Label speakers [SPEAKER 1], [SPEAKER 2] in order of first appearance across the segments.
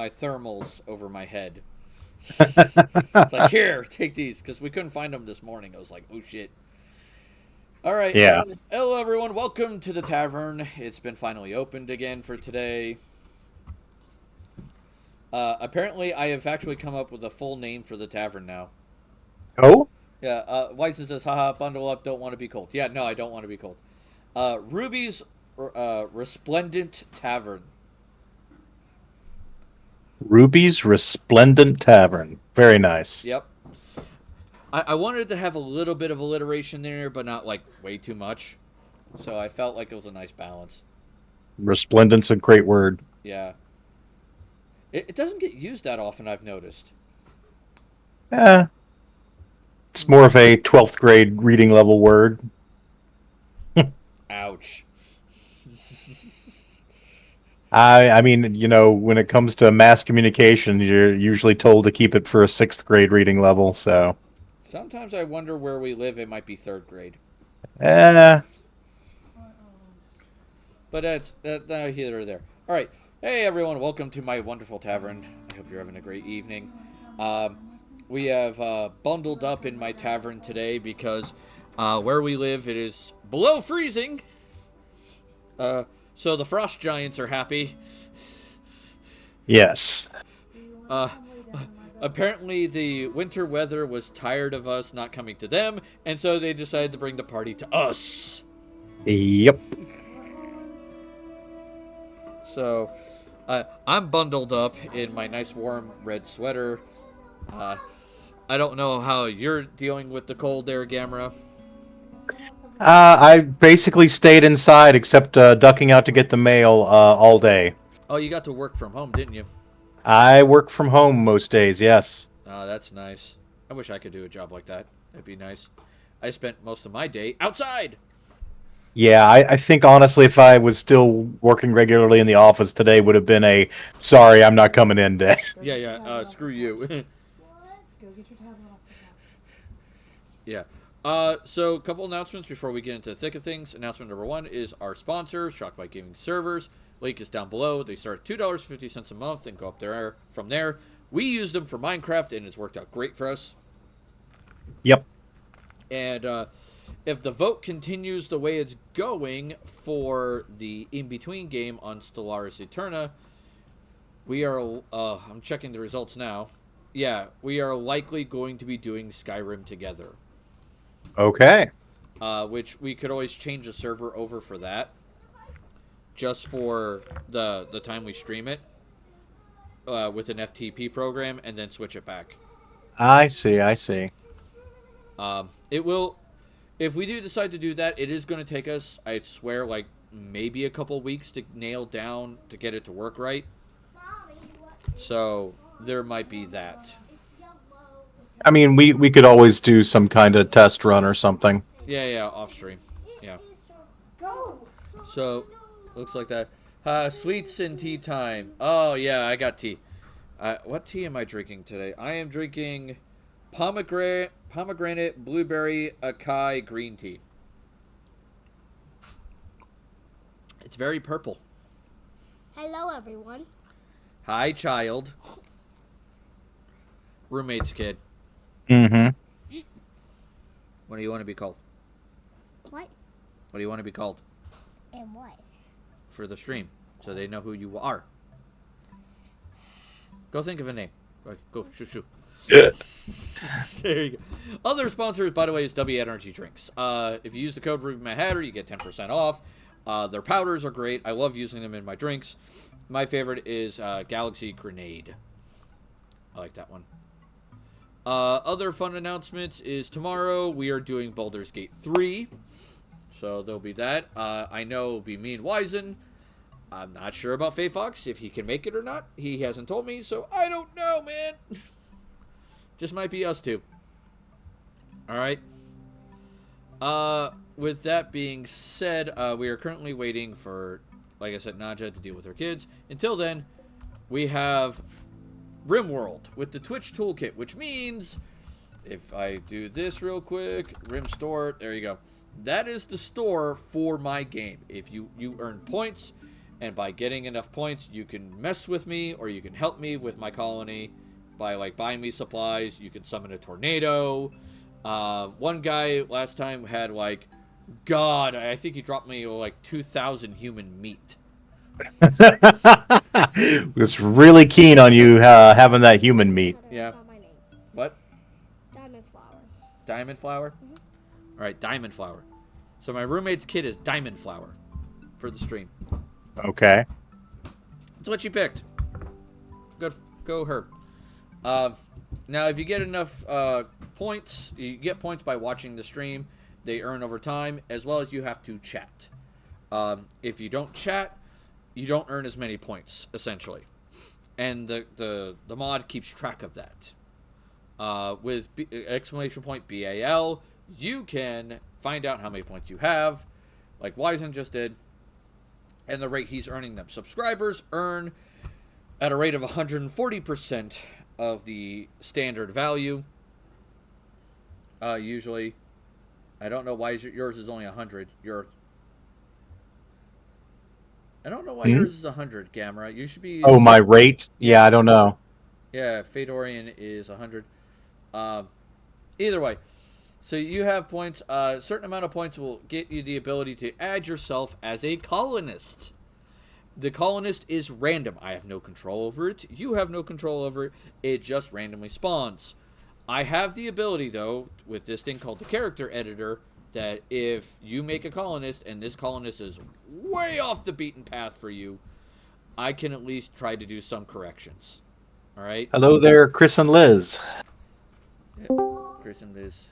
[SPEAKER 1] my thermals over my head. It's like, here, take these, because we couldn't find them this morning. I was like, oh shit. All right.
[SPEAKER 2] Yeah.
[SPEAKER 1] Hello, everyone. Welcome to the tavern. It's been finally opened again for today. Apparently, I have actually come up with a full name for the tavern now.
[SPEAKER 2] Oh,
[SPEAKER 1] Yeah, Weissen says, haha, bundle up, don't want to be cold. Yeah, no, I don't want to be cold. Ruby's Resplendent Tavern.
[SPEAKER 2] Ruby's Resplendent Tavern. Very nice.
[SPEAKER 1] Yep. I wanted to have a little bit of alliteration there, but not like way too much. So I felt like it was a nice balance.
[SPEAKER 2] Resplendent's a great word.
[SPEAKER 1] Yeah. It doesn't get used that often, I've noticed.
[SPEAKER 2] Eh, it's more of a 12th grade reading level word.
[SPEAKER 1] Ouch.
[SPEAKER 2] I mean, when it comes to mass communication, you're usually told to keep it for a 6th grade reading level, so.
[SPEAKER 1] Sometimes I wonder where we live, it might be third grade.
[SPEAKER 2] Eh,
[SPEAKER 1] But that's not here or there. All right. Hey, everyone. Welcome to my wonderful tavern. I hope you're having a great evening. Um, we have bundled up in my tavern today because where we live, it is below freezing. So the frost giants are happy.
[SPEAKER 2] yes.
[SPEAKER 1] Uh, apparently, the winter weather was tired of us not coming to them, and so they decided to bring the party to us.
[SPEAKER 2] Yep.
[SPEAKER 1] So I'm bundled up in my nice warm red sweater. Uh, I don't know how you're dealing with the cold there, Gamera.
[SPEAKER 2] I basically stayed inside except ducking out to get the mail all day.
[SPEAKER 1] Oh, you got to work from home, didn't you?
[SPEAKER 2] I work from home most days, yes.
[SPEAKER 1] Oh, that's nice. I wish I could do a job like that. That'd be nice. I spent most of my day outside.
[SPEAKER 2] Yeah, I think honestly, if I was still working regularly in the office today, would have been a sorry, I'm not coming in day.
[SPEAKER 1] Yeah, yeah. Screw you. Yeah. So a couple announcements before we get into the thick of things. Announcement number one is our sponsor, Shockbite Gaming Servers. Link is down below. They start at $2.50 a month and go up there from there. We use them for Minecraft, and it's worked out great for us.
[SPEAKER 2] Yep.
[SPEAKER 1] And if the vote continues the way it's going for the in-between game on Stellaris Eterna, we are, I'm checking the results now. Yeah, we are likely going to be doing Skyrim together.
[SPEAKER 2] Okay.
[SPEAKER 1] Which we could always change the server over for that. Just for the time we stream it. With an FTP program, and then switch it back.
[SPEAKER 2] I see, I see.
[SPEAKER 1] It will... If we do decide to do that, it is going to take us, I swear, like, maybe a couple weeks to nail down to get it to work right. So, there might be that.
[SPEAKER 2] I mean, we could always do some kind of test run or something.
[SPEAKER 1] Yeah, off stream. Yeah. So, looks like that. Sweets and tea time. Oh, yeah, I got tea. What tea am I drinking today? I am drinking pomegranate blueberry acai green tea. It's very purple.
[SPEAKER 3] Hello, everyone.
[SPEAKER 1] Hi, child. Roommate's kid.
[SPEAKER 2] Mm-hmm.
[SPEAKER 1] What do you want to be called?
[SPEAKER 3] What?
[SPEAKER 1] What do you want to be called
[SPEAKER 3] And what?
[SPEAKER 1] for the stream so they know who you are? Go think of a name. Go, shoo. There you go. Other sponsors, by the way, is W Energy Drinks. If you use the code RubyMadHatter, you get 10% off. Their powders are great. I love using them in my drinks. My favorite is Galaxy Grenade. I like that one. Other fun announcements is tomorrow we are doing Baldur's Gate 3. So there'll be that. I know it'll be me and Wizen. I'm not sure about Faye Fox, if he can make it or not. He hasn't told me, so I don't know, man. Just might be us two. Alright. With that being said, we are currently waiting for, like I said, Naja to deal with her kids. Until then, we have Rimworld with the Twitch Toolkit, which means, if I do this real quick, Rim Store, there you go. That is the store for my game. If you earn points, And by getting enough points, you can mess with me, or you can help me with my colony by, like, buying me supplies. You can summon a tornado. One guy last time had, like, God, I think he dropped me, like, 2,000 human meat.
[SPEAKER 2] Was really keen on you having that human meat.
[SPEAKER 1] Yeah.
[SPEAKER 3] My name.
[SPEAKER 1] What?
[SPEAKER 3] Diamond Flower.
[SPEAKER 1] Diamond Flower? All right, Diamond Flower. So my roommate's kid is Diamond Flower for the stream.
[SPEAKER 2] Okay.
[SPEAKER 1] That's what she picked. Good, go her. Now, if you get enough points, you get points by watching the stream. They earn over time, as well as you have to chat. If you don't chat, you don't earn as many points, essentially. And the mod keeps track of that. With exclamation point BAL, you can find out how many points you have, like Wizen just did, and the rate he's earning them. Subscribers earn at a rate of 140% of the standard value. Usually, I don't know why yours is only 100. I don't know why yours is 100, Gamera. You should be.
[SPEAKER 2] Oh, my rate? Yeah, I don't know.
[SPEAKER 1] Yeah, Fedorian is 100. Either way, so you have points. A certain amount of points will get you the ability to add yourself as a colonist. The colonist is random. I have no control over it. You have no control over it. It just randomly spawns. I have the ability, though, with this thing called the character editor, that if you make a colonist and this colonist is way off the beaten path for you, I can at least try to do some corrections. All right?
[SPEAKER 2] Hello there, Chris and Liz.
[SPEAKER 1] Yeah, Chris and Liz.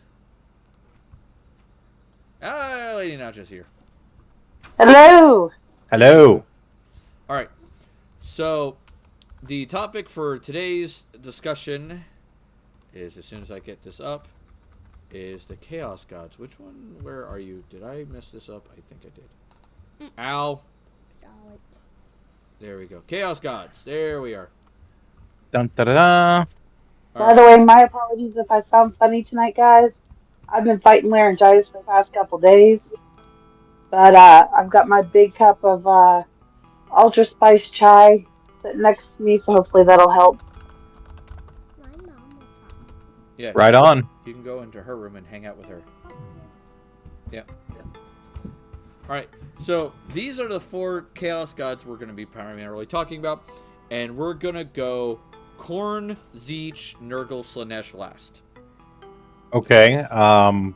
[SPEAKER 1] Lady Nacho's here.
[SPEAKER 4] Hello.
[SPEAKER 2] Hello.
[SPEAKER 1] All right. So, the topic for today's discussion is, as soon as I get this up, is the Chaos Gods. Which one? Where are you? Did I mess this up? I think I did. Ow. There we go. Chaos Gods. There we are.
[SPEAKER 2] Dun, da, da, da.
[SPEAKER 4] By the way, my apologies if I sound funny tonight, guys. I've been fighting laryngitis for the past couple days, but I've got my big cup of ultra spice chai sitting next to me, so hopefully that'll help.
[SPEAKER 3] My mom will talk.
[SPEAKER 1] Yeah.
[SPEAKER 2] Right on.
[SPEAKER 1] You can go into her room and hang out with her. Yeah. All right. So these are the 4 Chaos Gods we're going to be primarily talking about, and we're going to go Korn, Zeech, Nurgle, Slanesh last.
[SPEAKER 2] Okay.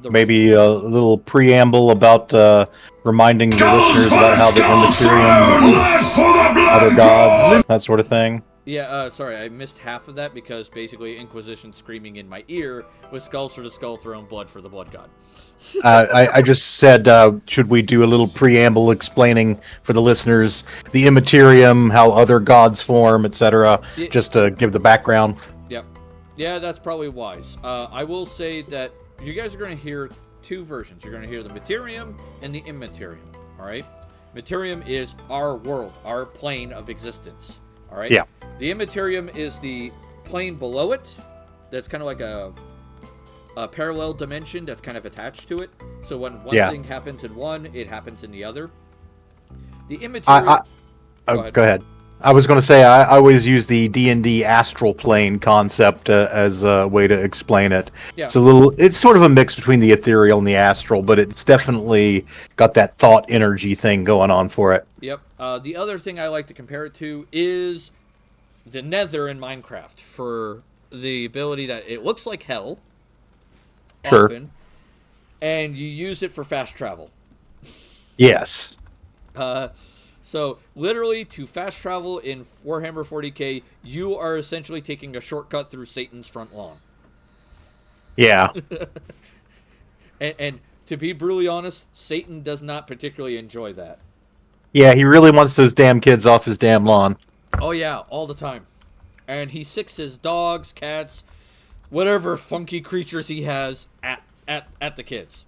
[SPEAKER 2] Maybe a little preamble about reminding the listeners about how the Immaterium works, other gods, that sort of thing.
[SPEAKER 1] Yeah, sorry, I missed half of that because basically Inquisition screaming in my ear was skulls for the skull throne, blood for the blood god.
[SPEAKER 2] I just said, should we do a little preamble explaining for the listeners the Immaterium, how other gods form, etc.,
[SPEAKER 1] Yeah.
[SPEAKER 2] just to give the background?
[SPEAKER 1] Yep. Yeah, that's probably wise. I will say that you guys are going to hear 2 versions. You're going to hear the Materium and the Immaterium, all right? Materium is our world, our plane of existence, all right?
[SPEAKER 2] Yeah.
[SPEAKER 1] The Immaterium is the plane below it that's kind of like a parallel dimension that's kind of attached to it. So when one thing happens in one, it happens in the other. The Immaterium...
[SPEAKER 2] Go ahead. I was going to say, I always use the D&D astral plane concept as a way to explain it.
[SPEAKER 1] Yeah.
[SPEAKER 2] It's sort of a mix between the ethereal and the astral, but it's definitely got that thought energy thing going on for it.
[SPEAKER 1] Yep. The other thing I like to compare it to is the Nether in Minecraft, for the ability that it looks like hell.
[SPEAKER 2] Sure.
[SPEAKER 1] Often, and you use it for fast travel.
[SPEAKER 2] Yes.
[SPEAKER 1] So, literally, to fast travel in Warhammer 40k, you are essentially taking a shortcut through Satan's front lawn.
[SPEAKER 2] Yeah.
[SPEAKER 1] And to be brutally honest, Satan does not particularly enjoy that.
[SPEAKER 2] Yeah, he really wants those damn kids off his damn lawn.
[SPEAKER 1] Oh yeah, all the time. And he sicks his dogs, cats, whatever funky creatures he has at the kids.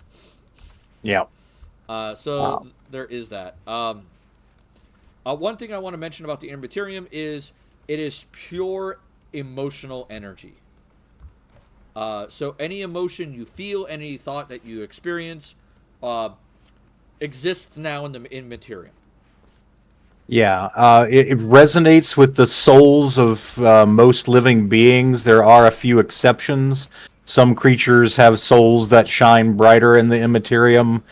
[SPEAKER 2] Yeah.
[SPEAKER 1] So there is that. One thing I want to mention about the Immaterium is it is pure emotional energy. So any emotion you feel, any thought that you experience, exists now in the Immaterium.
[SPEAKER 2] Yeah, it resonates with the souls of most living beings. There are a few exceptions. Some creatures have souls that shine brighter in the immaterium.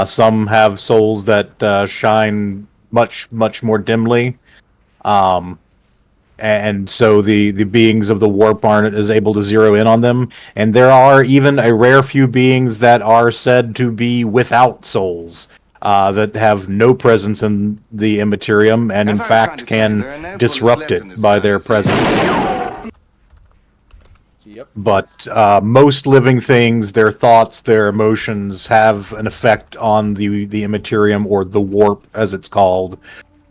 [SPEAKER 2] Some have souls that shine much, much more dimly. Um, and so the beings of the warp aren't as able to zero in on them. And there are even a rare few beings that are said to be without souls, that have no presence in the immaterium, and in fact can disrupt it by their presence.
[SPEAKER 1] Yep.
[SPEAKER 2] But most living things, their thoughts, their emotions, have an effect on the immaterium, or the warp, as it's called.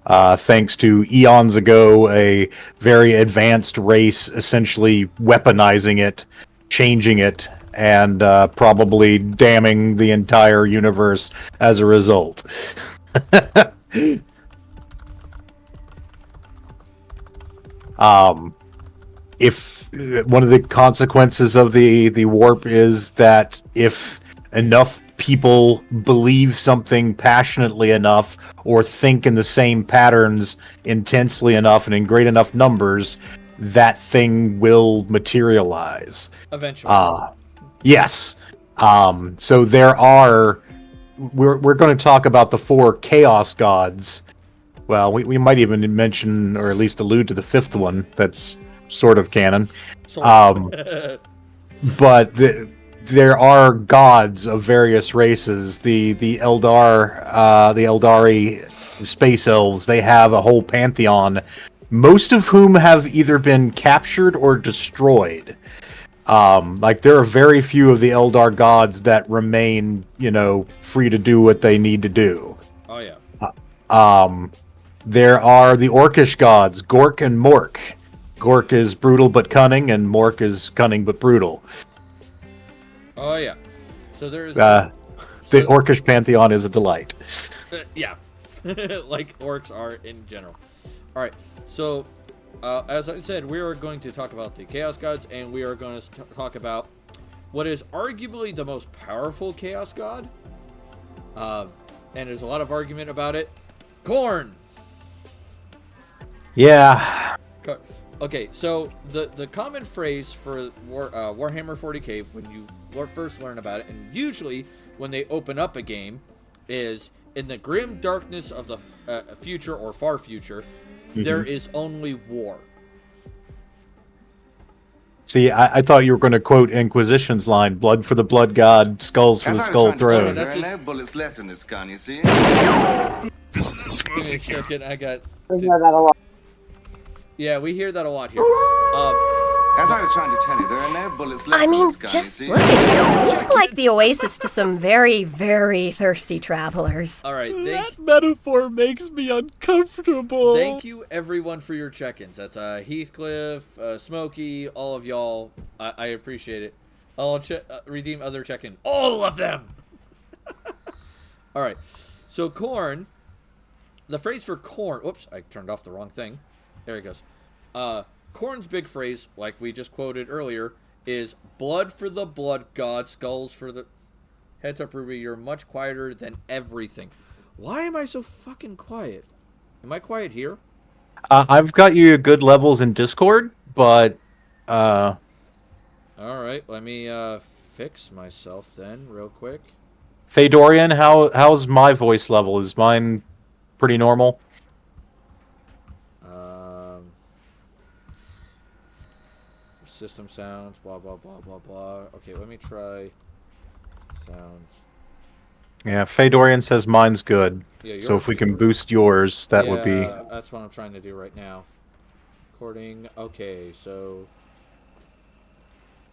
[SPEAKER 2] Thanks to eons ago, a very advanced race essentially weaponizing it, changing it, and probably damning the entire universe as a result. If one of the consequences of the warp is that if enough people believe something passionately enough, or think in the same patterns intensely enough and in great enough numbers, that thing will materialize
[SPEAKER 1] Eventually.
[SPEAKER 2] Yes. So there are. We're going to talk about the 4 chaos gods. Well, we might even mention, or at least allude to the 5th one. That's sort of canon. But there are gods of various races. The Eldari space elves, they have a whole pantheon, most of whom have either been captured or destroyed. Like, there are very few of the Eldar gods that remain, free to do what they need to do.
[SPEAKER 1] Oh yeah.
[SPEAKER 2] There are the Orcish gods, Gork and Mork. Gork is brutal but cunning, and Mork is cunning but brutal.
[SPEAKER 1] Oh yeah. So there's
[SPEAKER 2] the Orcish pantheon is a delight.
[SPEAKER 1] Yeah. Like orcs are in general. All right. So as I said, we are going to talk about the chaos gods, and we are going to talk about what is arguably the most powerful chaos god. And there's a lot of argument about it. Khorne.
[SPEAKER 2] Yeah.
[SPEAKER 1] Okay, so the common phrase for Warhammer 40k, when you first learn about it, and usually when they open up a game, is in the grim darkness of the future or far future, there is only war.
[SPEAKER 2] See, I thought you were going to quote Inquisition's line, blood for the blood god, skulls for the skull throne.
[SPEAKER 5] There are no bullets left in this gun, you see?
[SPEAKER 6] This is a smoothie cure.
[SPEAKER 1] I got...
[SPEAKER 4] We hear that a lot.
[SPEAKER 1] Yeah, we hear that a lot here.
[SPEAKER 5] As I was trying to tell you, there are no bullets left
[SPEAKER 7] I
[SPEAKER 5] in
[SPEAKER 7] mean,
[SPEAKER 5] this gun,
[SPEAKER 7] just
[SPEAKER 5] you see?
[SPEAKER 7] look at you. You look like the oasis to some very, very thirsty travelers.
[SPEAKER 1] All right,
[SPEAKER 6] That metaphor makes me uncomfortable.
[SPEAKER 1] thank you everyone for your check-ins. That's Heathcliff, Smokey, all of y'all. I appreciate it. I'll redeem other check-in. All of them! All right, so Khorne, the phrase for Khorne... Whoops, I turned off the wrong thing. There he goes. Khorne's big phrase, like we just quoted earlier, is blood for the blood god, skulls for the... Heads up, Ruby, you're much quieter than everything. Why am I so fucking quiet? Am I quiet here?
[SPEAKER 2] I've got you good levels in Discord, but...
[SPEAKER 1] Alright, let me fix myself then, real quick.
[SPEAKER 2] Fedorian, how's my voice level? Is mine pretty normal?
[SPEAKER 1] System sounds, blah, blah, blah, blah, blah. Okay, let me try sounds.
[SPEAKER 2] Yeah, Fedorian says mine's good.
[SPEAKER 1] Yeah,
[SPEAKER 2] So if we can boost yours, that would be...
[SPEAKER 1] That's what I'm trying to do right now. Recording. Okay, so...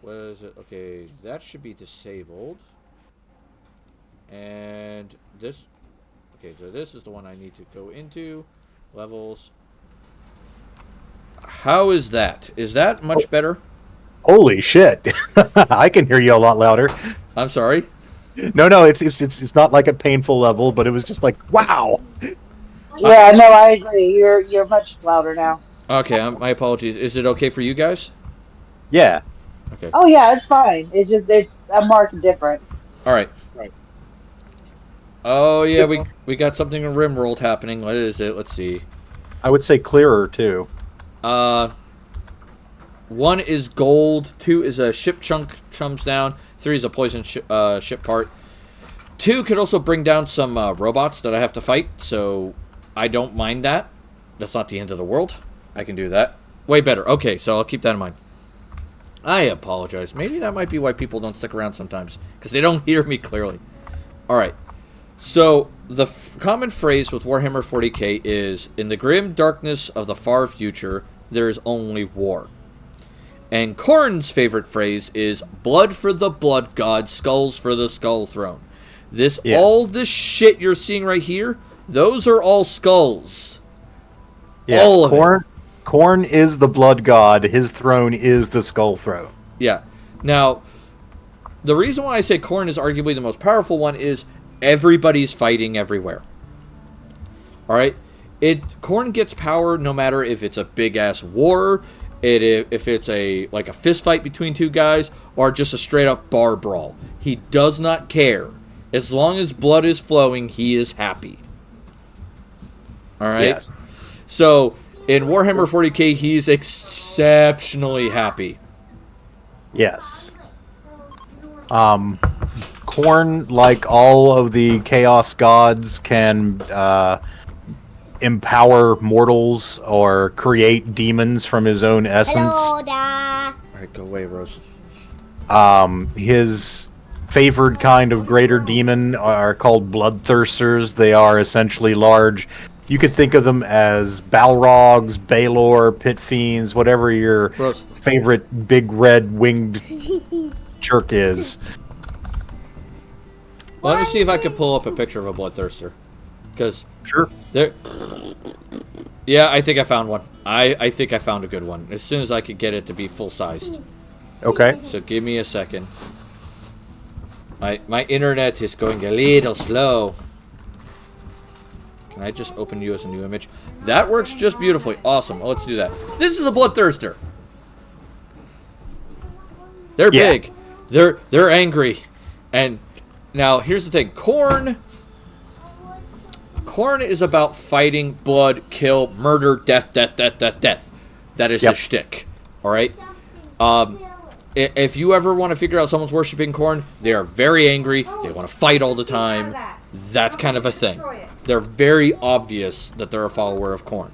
[SPEAKER 1] What is it? Okay, that should be disabled. And this... Okay, so this is the one I need to go into. Levels. How is that? Is that much better?
[SPEAKER 2] Holy shit! I can hear you a lot louder.
[SPEAKER 1] I'm sorry.
[SPEAKER 2] No, it's not like a painful level, but it was just like, wow.
[SPEAKER 4] Yeah, no, I agree. You're much louder now.
[SPEAKER 1] Okay, my apologies. Is it okay for you guys?
[SPEAKER 2] Yeah.
[SPEAKER 1] Okay.
[SPEAKER 4] Oh yeah, it's fine. It's a marked difference.
[SPEAKER 1] All right. Oh yeah, we got something in Rimworld happening. What is it? Let's see.
[SPEAKER 2] I would say clearer too.
[SPEAKER 1] 1 is gold. 2 is a ship chunk comes down. 3 is a poison ship part. 2 could also bring down some robots that I have to fight, so I don't mind that. That's not the end of the world. I can do that. Way better. Okay, so I'll keep that in mind. I apologize. Maybe that might be why people don't stick around sometimes, because they don't hear me clearly. Alright. So, the common phrase with Warhammer 40k is, in the grim darkness of the far future, there is only war. And Khorne's favorite phrase is, blood for the blood god, skulls for the skull throne. All this shit you're seeing right here, those are all skulls.
[SPEAKER 2] Yes,
[SPEAKER 1] all of it.
[SPEAKER 2] Khorne is the blood god. His throne is the skull throne.
[SPEAKER 1] Yeah. Now, the reason why I say Khorne is arguably the most powerful one is everybody's fighting everywhere. Alright? Khorne gets power no matter if it's a big-ass war, if it's a fist fight between two guys, or just a straight-up bar brawl. He does not care. As long as blood is flowing, he is happy. Alright?
[SPEAKER 2] Yes.
[SPEAKER 1] So, in Warhammer 40k, he's exceptionally happy.
[SPEAKER 2] Yes. Khorne, like all of the Chaos Gods, can empower mortals or create demons from his own essence.
[SPEAKER 3] Hello, Da.
[SPEAKER 1] Alright, go away, Rose.
[SPEAKER 2] His favored kind of greater demon are called bloodthirsters. They are essentially large. You could think of them as Balrogs, Balor, Pit Fiends, whatever your favorite big red winged jerk is.
[SPEAKER 1] Let me see if I can pull up a picture of a bloodthirster. Because
[SPEAKER 2] Sure.
[SPEAKER 1] Yeah, I think I found one. I think I found a good one. As soon as I could get it to be full-sized.
[SPEAKER 2] Okay.
[SPEAKER 1] So give me a second. My internet is going a little slow. Can I just open you as a new image? That works just beautifully. Awesome. Well, let's do that. This is a bloodthirster. They're big. They're angry. And now here's the thing. Khorne is about fighting, blood, kill, murder, death. That is his shtick. Alright? If you ever want to figure out someone's worshipping Khorne, they are very angry. They want to fight all the time. That's kind of a thing. They're very obvious that they're a follower of Khorne.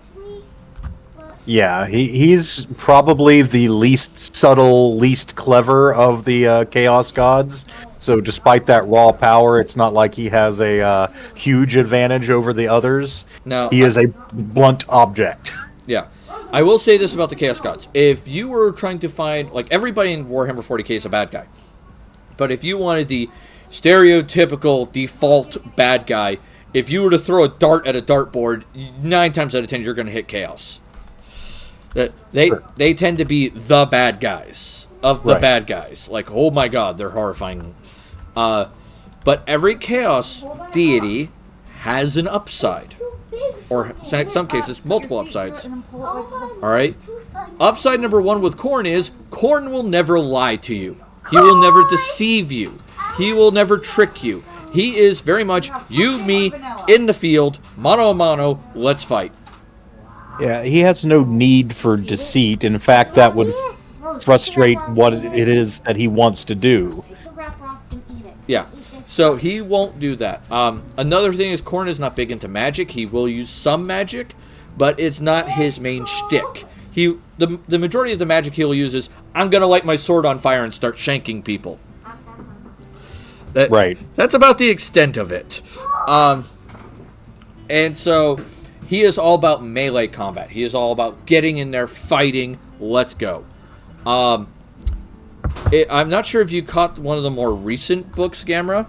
[SPEAKER 2] Yeah, he's probably the least subtle, least clever of the Chaos Gods. So despite that raw power, it's not like he has a huge advantage over the others.
[SPEAKER 1] Now,
[SPEAKER 2] he is a blunt object.
[SPEAKER 1] Yeah. I will say this about the Chaos Gods. If you were trying to find... everybody in Warhammer 40k is a bad guy. But if you wanted the stereotypical default bad guy, if you were to throw a dart at a dartboard, 9 times out of 10 you're going to hit Chaos. They tend to be the bad guys of the bad guys. Oh my god, they're horrifying. But every Chaos deity has an upside. Or in some cases, multiple upsides. Alright? Upside number 1 with Khorne is, Khorne will never lie to you. He will never deceive you. He will never trick you. He is very much, you, me, in the field, mano a mano, let's fight.
[SPEAKER 2] Yeah, he has no need for deceit. In fact, that would frustrate what it is that he wants to do.
[SPEAKER 1] Yeah, so he won't do that. Another thing is Khorne is not big into magic. He will use some magic, but it's not his main shtick. The majority of the magic he'll use is, I'm going to light my sword on fire and start shanking people. That's about the extent of it. And so he is all about melee combat. He is all about getting in there, fighting, let's go. I'm not sure if you caught one of the more recent books, Gamera.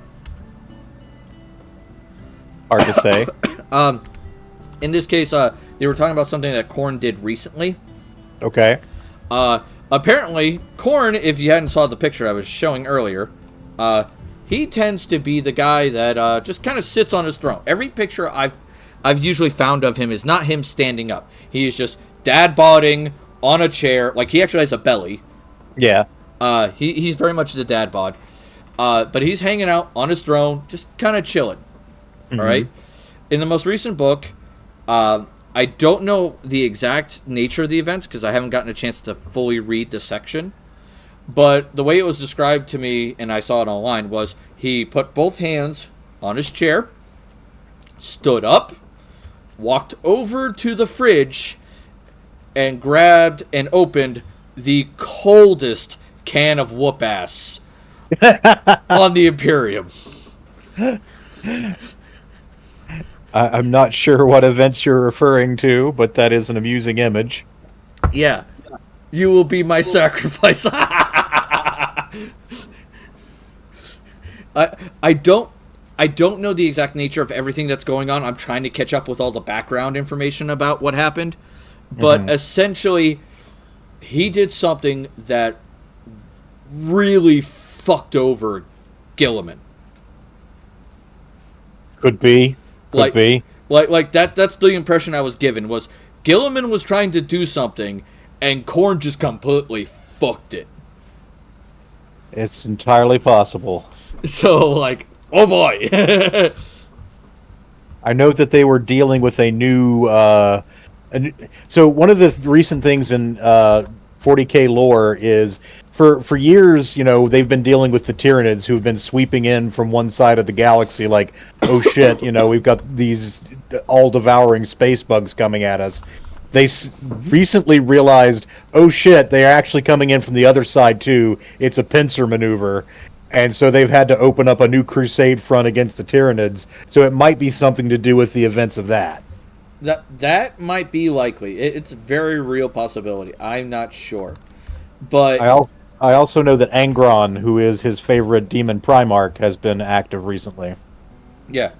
[SPEAKER 2] Hard to say.
[SPEAKER 1] In this case, they were talking about something that Khorne did recently.
[SPEAKER 2] Okay.
[SPEAKER 1] Apparently, Khorne, if you hadn't saw the picture I was showing earlier, he tends to be the guy that just kind of sits on his throne. Every picture I've usually found of him is not him standing up. He is just dad-bodding on a chair. He actually has a belly.
[SPEAKER 2] Yeah.
[SPEAKER 1] He's very much the dad bod. But he's hanging out on his throne, just kind of chilling. All right. In the most recent book, I don't know the exact nature of the events because I haven't gotten a chance to fully read the section. But the way it was described to me, and I saw it online, was he put both hands on his chair, stood up, walked over to the fridge, and grabbed and opened the coldest can of whoop-ass on the Imperium.
[SPEAKER 2] I'm not sure what events you're referring to, but that is an amusing image.
[SPEAKER 1] Yeah. You will be my sacrifice. I don't know the exact nature of everything that's going on. I'm trying to catch up with all the background information about what happened. But essentially, he did something that really fucked over Gilliman.
[SPEAKER 2] Could be. Could be.
[SPEAKER 1] Like that's the impression I was given, was Gilliman was trying to do something, and Khorne just completely fucked it.
[SPEAKER 2] It's entirely possible.
[SPEAKER 1] So, like, oh boy.
[SPEAKER 2] I know that they were dealing with a new... so one of the recent things in 40k lore is, for years, you know, they've been dealing with the Tyranids who've been sweeping in from one side of the galaxy like, oh shit, you know, we've got these all-devouring space bugs coming at us. They recently realized, oh shit, they're actually coming in from the other side too. It's a pincer maneuver. And so they've had to open up a new crusade front against the Tyranids. So it might be something to do with the events of that.
[SPEAKER 1] That might be likely. It's a very real possibility. I'm not sure. But
[SPEAKER 2] I also know that Angron, who is his favorite demon Primarch, has been active recently.
[SPEAKER 1] Yeah.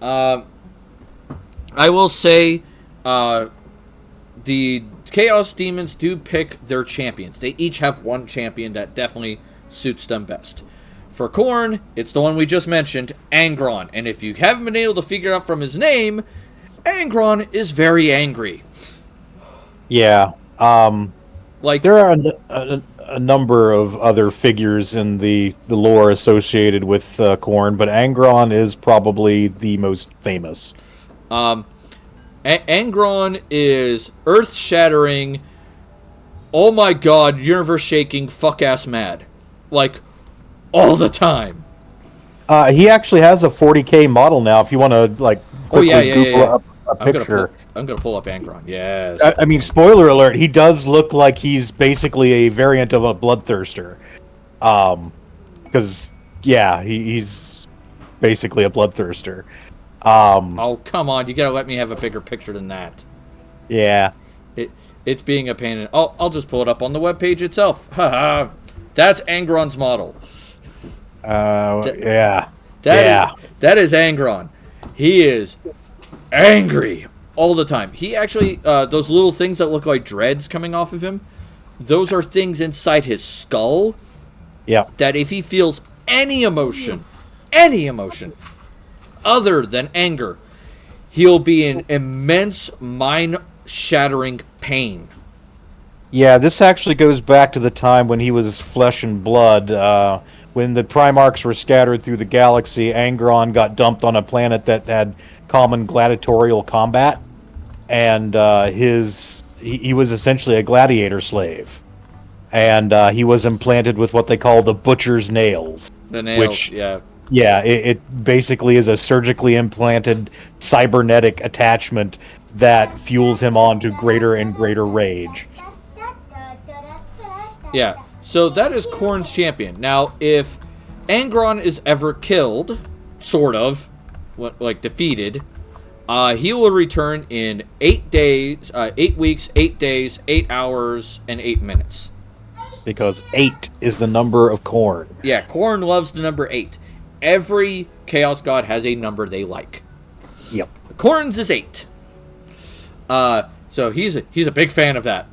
[SPEAKER 1] I will say the Chaos Demons do pick their champions. They each have one champion that definitely suits them best. For Khorne, it's the one we just mentioned, Angron. And if you haven't been able to figure out from his name, Angron is very angry.
[SPEAKER 2] Yeah.
[SPEAKER 1] Like,
[SPEAKER 2] there are a number of other figures in the lore associated with Khorne, but Angron is probably the most famous.
[SPEAKER 1] Angron is earth-shattering, oh my god, universe-shaking, fuck-ass mad. Like, all the time.
[SPEAKER 2] He actually has a 40k model now, if you want to, like, quickly Google up a picture.
[SPEAKER 1] I'm going to pull up Angron, yes.
[SPEAKER 2] I mean, spoiler alert, he does look like he's basically a variant of a Bloodthirster. Because, yeah, he's basically a Bloodthirster.
[SPEAKER 1] Oh, come on, you got to let me have a bigger picture than that.
[SPEAKER 2] Yeah.
[SPEAKER 1] It's being a pain in... I'll just pull it up on the webpage itself. Haha. That's Angron's model.
[SPEAKER 2] Yeah.
[SPEAKER 1] That is Angron. He is angry all the time. He actually, those little things that look like dreads coming off of him, those are things inside his skull.
[SPEAKER 2] Yeah.
[SPEAKER 1] That if he feels any emotion other than anger, he'll be in immense mind-shattering pain.
[SPEAKER 2] Yeah, this actually goes back to the time when he was flesh and blood. When the Primarchs were scattered through the galaxy, Angron got dumped on a planet that had common gladiatorial combat, and he was essentially a gladiator slave, and he was implanted with what they call the Butcher's Nails.
[SPEAKER 1] The nails,
[SPEAKER 2] which,
[SPEAKER 1] yeah.
[SPEAKER 2] Yeah, it basically is a surgically implanted cybernetic attachment that fuels him on to greater and greater rage.
[SPEAKER 1] Yeah, so that is Khorne's champion. Now, if Angron is ever killed, sort of, like defeated, he will return in 8 days, 8 weeks, 8 days, 8 hours, and 8 minutes.
[SPEAKER 2] Because 8 is the number of Khorne.
[SPEAKER 1] Yeah, Khorne loves the number 8. Every Chaos God has a number they like.
[SPEAKER 2] Yep.
[SPEAKER 1] Khorne's is 8. So he's a big fan of that.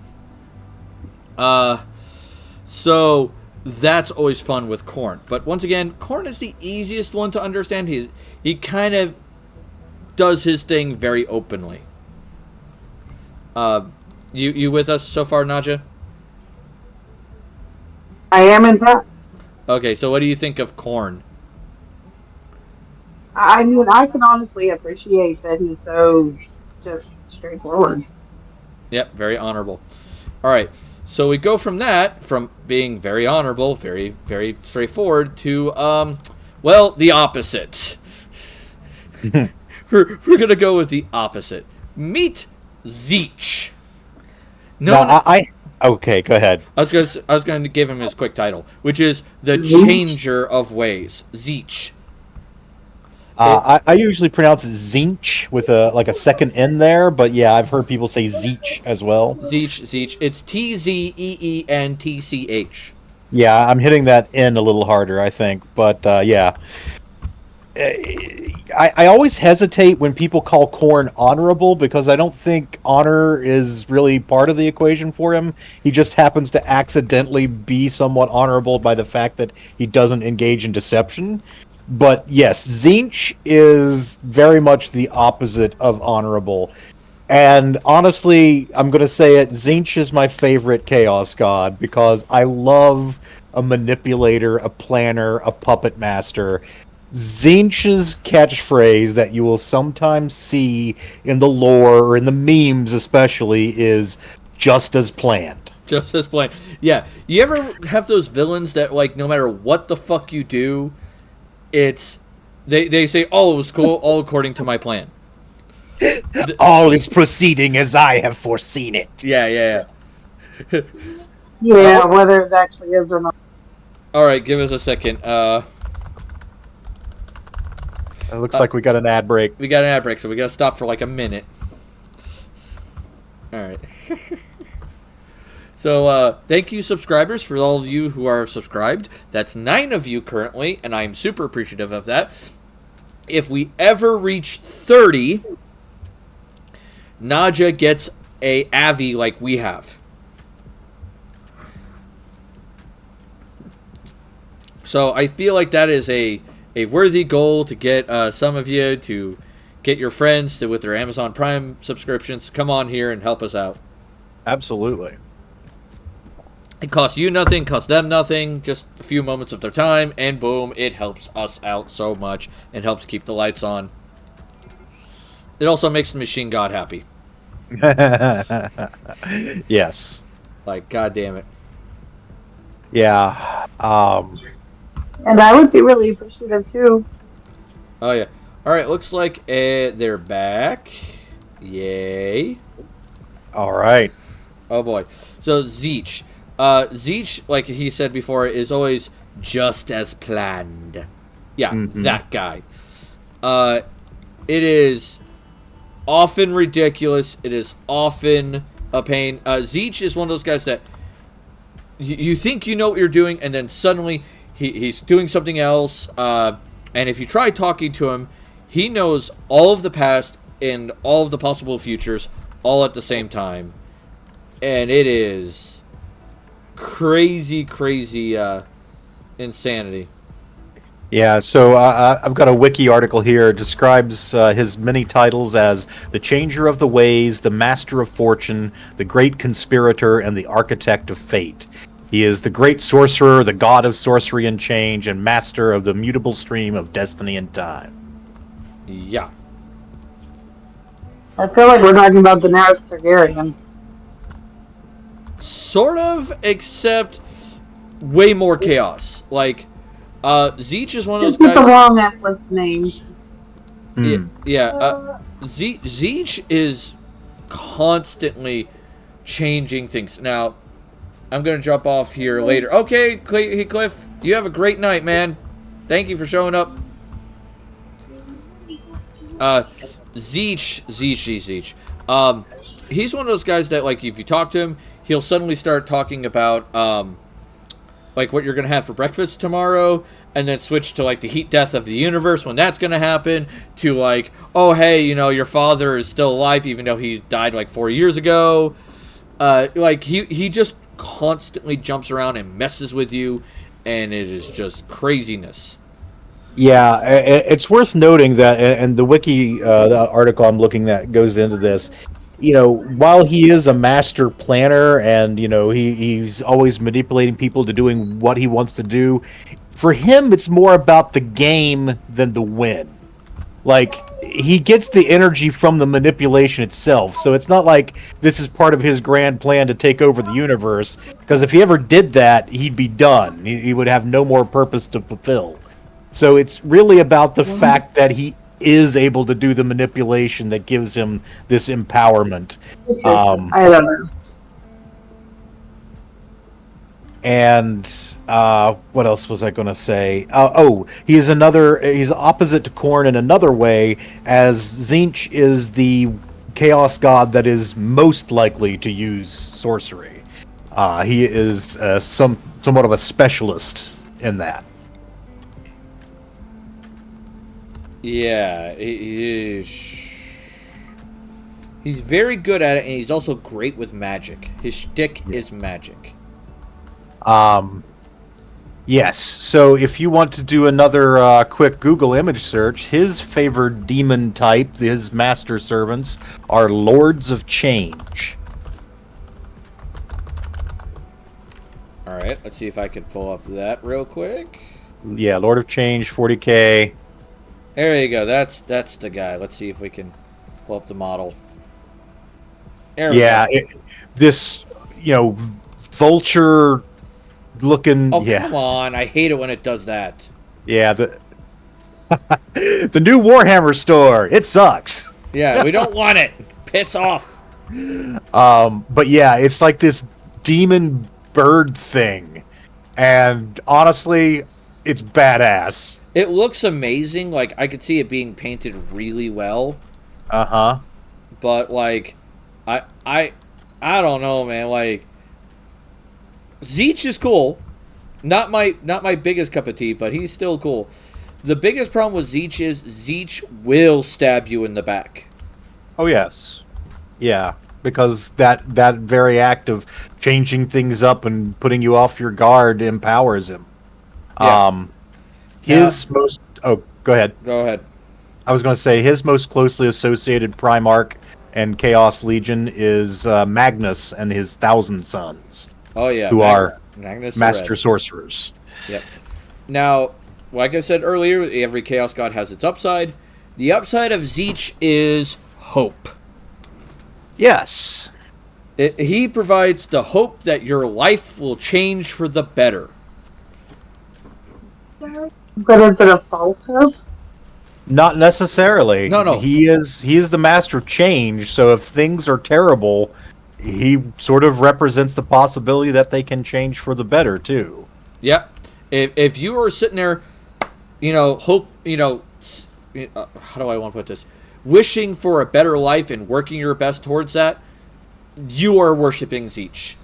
[SPEAKER 1] So that's always fun with Khorne. But once again, Khorne is the easiest one to understand. He kind of does his thing very openly. You with us so far, Nadja?
[SPEAKER 4] I am in fact.
[SPEAKER 1] Okay, so what do you think of Khorne?
[SPEAKER 4] I mean, I can honestly appreciate that he's so just straightforward.
[SPEAKER 1] Yep, very honorable. All right, so we go from that, from being very honorable, very, very straightforward, to, well, the opposite. we're going to go with the opposite. Meet Zeech.
[SPEAKER 2] No, okay, go ahead.
[SPEAKER 1] I was going to give him his quick title, which is the
[SPEAKER 4] Zeech?
[SPEAKER 1] Changer of Ways. Zeech.
[SPEAKER 2] I usually pronounce it Zinch with a second N there, but yeah, I've heard people say Zeech as well.
[SPEAKER 1] Zeech. It's Tzeentch.
[SPEAKER 2] Yeah, I'm hitting that N a little harder, I think, but yeah. I always hesitate when people call Korn honorable because I don't think honor is really part of the equation for him. He just happens to accidentally be somewhat honorable by the fact that he doesn't engage in deception. But yes, Zinch is very much the opposite of honorable. And honestly, I'm going to say it, Zinch is my favorite Chaos God because I love a manipulator, a planner, a puppet master. Zinch's catchphrase that you will sometimes see in the lore or in the memes especially is just as planned.
[SPEAKER 1] Just as planned. Yeah. You ever have those villains that, like, no matter what the fuck you do, it's... They say, oh, it was cool, all according to my plan.
[SPEAKER 2] All is proceeding as I have foreseen it.
[SPEAKER 1] Yeah.
[SPEAKER 4] Yeah, whether it actually is or not.
[SPEAKER 1] Alright, give us a second.
[SPEAKER 2] It looks like we got an ad break.
[SPEAKER 1] We got an ad break, so we gotta stop for like a minute. Alright. So, thank you, subscribers, for all of you who are subscribed. That's 9 of you currently, and I'm super appreciative of that. If we ever reach 30, Naja gets a Avi like we have. So, I feel like that is a worthy goal to get some of you to get your friends to, with their Amazon Prime subscriptions, come on here and help us out.
[SPEAKER 2] Absolutely.
[SPEAKER 1] It costs you nothing, costs them nothing, just a few moments of their time, and boom, it helps us out so much and helps keep the lights on. It also makes the machine god happy.
[SPEAKER 2] Yes.
[SPEAKER 1] Like, god damn it.
[SPEAKER 2] Yeah.
[SPEAKER 4] And I would be really appreciative too.
[SPEAKER 1] Oh, yeah. Alright, looks like they're back. Yay.
[SPEAKER 2] All right.
[SPEAKER 1] Oh, boy. So, Zeech. Zeech, like he said before, is always just as planned. Yeah, that guy. It is often ridiculous. It is often a pain. Zeech is one of those guys that you think you know what you're doing, and then suddenly he's doing something else. And if you try talking to him, he knows all of the past and all of the possible futures all at the same time. And it is crazy insanity.
[SPEAKER 2] Yeah, so I've got a wiki article here. It describes his many titles as the Changer of the Ways, the Master of Fortune, the Great Conspirator, and the Architect of Fate. He is the Great Sorcerer, the God of Sorcery and Change, and Master of the Mutable Stream of Destiny and Time.
[SPEAKER 1] Yeah.
[SPEAKER 4] I feel like we're talking about Daenerys Targaryen.
[SPEAKER 1] Sort of, except way more chaos. Like, Zeech is one of those
[SPEAKER 4] Just get the
[SPEAKER 1] guys...
[SPEAKER 4] wrong Netflix names.
[SPEAKER 1] Zeech is constantly changing things. Now, I'm going to jump off here later. Okay, Cliff, you have a great night, man. Thank you for showing up. Zeech. He's one of those guys that, like, if you talk to him, he'll suddenly start talking about, like, what you're going to have for breakfast tomorrow, and then switch to, like, the heat death of the universe, when that's going to happen, to, like, oh, hey, you know, your father is still alive, even though he died, like, 4 years ago. Like, he just constantly jumps around and messes with you, and it is just craziness.
[SPEAKER 2] Yeah, it's worth noting that, and the wiki, the article I'm looking at goes into this. You know, while he is a master planner and, you know, he's always manipulating people to doing what he wants to do, for him, it's more about the game than the win. Like, he gets the energy from the manipulation itself, so it's not like this is part of his grand plan to take over the universe, because if he ever did that, he'd be done. He would have no more purpose to fulfill. So it's really about the fact that he is able to do the manipulation that gives him this empowerment.
[SPEAKER 4] I don't know.
[SPEAKER 2] And what else was I going to say? He's opposite to Khorne in another way, as Tzeentch is the chaos god that is most likely to use sorcery. He is somewhat of a specialist in that.
[SPEAKER 1] Yeah, he's very good at it, and he's also great with magic. His shtick is magic.
[SPEAKER 2] Yes. So if you want to do another quick Google image search, his favored demon type, his master servants, are Lords of Change.
[SPEAKER 1] All right, let's see if I can pull up that real quick.
[SPEAKER 2] Yeah, Lord of Change, 40k.
[SPEAKER 1] There you go. That's the guy. Let's see if we can pull up the model. There we go.
[SPEAKER 2] This vulture looking.
[SPEAKER 1] Oh, come on. I hate it when it does that.
[SPEAKER 2] Yeah, the new Warhammer store. It sucks.
[SPEAKER 1] Yeah, we don't want it. Piss off.
[SPEAKER 2] But yeah, it's like this demon bird thing. And honestly, it's badass.
[SPEAKER 1] It looks amazing. Like, I could see it being painted really well.
[SPEAKER 2] Uh-huh.
[SPEAKER 1] But, like, I don't know, man. Like, Tzeentch is cool. Not my biggest cup of tea, but he's still cool. The biggest problem with Tzeentch is Tzeentch will stab you in the back.
[SPEAKER 2] Oh, yes. Yeah, because that very act of changing things up and putting you off your guard empowers him.
[SPEAKER 1] Yeah.
[SPEAKER 2] Go ahead.
[SPEAKER 1] Go ahead.
[SPEAKER 2] I was going to say his most closely associated Primarch and Chaos Legion is Magnus and his 1,000 sons.
[SPEAKER 1] Oh yeah,
[SPEAKER 2] who are
[SPEAKER 1] Magnus
[SPEAKER 2] master sorcerers.
[SPEAKER 1] Yep. Now, like I said earlier, every Chaos God has its upside. The upside of Tzeentch is hope.
[SPEAKER 2] Yes.
[SPEAKER 1] He provides the hope that your life will change for the better.
[SPEAKER 4] But is it a false hope?
[SPEAKER 2] Not necessarily.
[SPEAKER 1] No.
[SPEAKER 2] He is the master of change, so if things are terrible, he sort of represents the possibility that they can change for the better too.
[SPEAKER 1] Yep. If you are sitting there, hope, how do I want to put this? Wishing for a better life and working your best towards that, you are worshiping Tzeentch.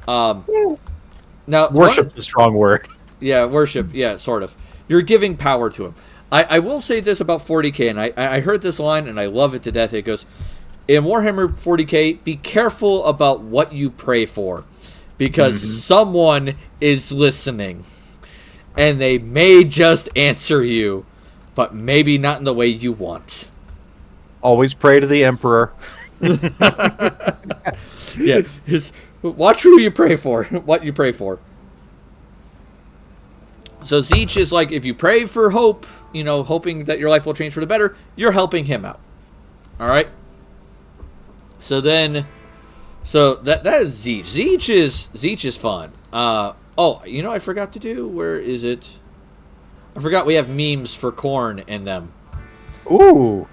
[SPEAKER 1] Now,
[SPEAKER 2] worship's a strong word.
[SPEAKER 1] Yeah, worship. Yeah, sort of. You're giving power to him. I will say this about 40k, and I heard this line, and I love it to death. It goes, in Warhammer 40k, be careful about what you pray for, because someone is listening, and they may just answer you, but maybe not in the way you want.
[SPEAKER 2] Always pray to the Emperor.
[SPEAKER 1] Yeah, watch who you pray for, what you pray for. So Tzeentch is like, if you pray for hope, hoping that your life will change for the better, you're helping him out. All right. So that is Tzeentch. Tzeentch is fun. I forgot to do. Where is it? I forgot we have memes for Khorne in them.
[SPEAKER 2] Ooh.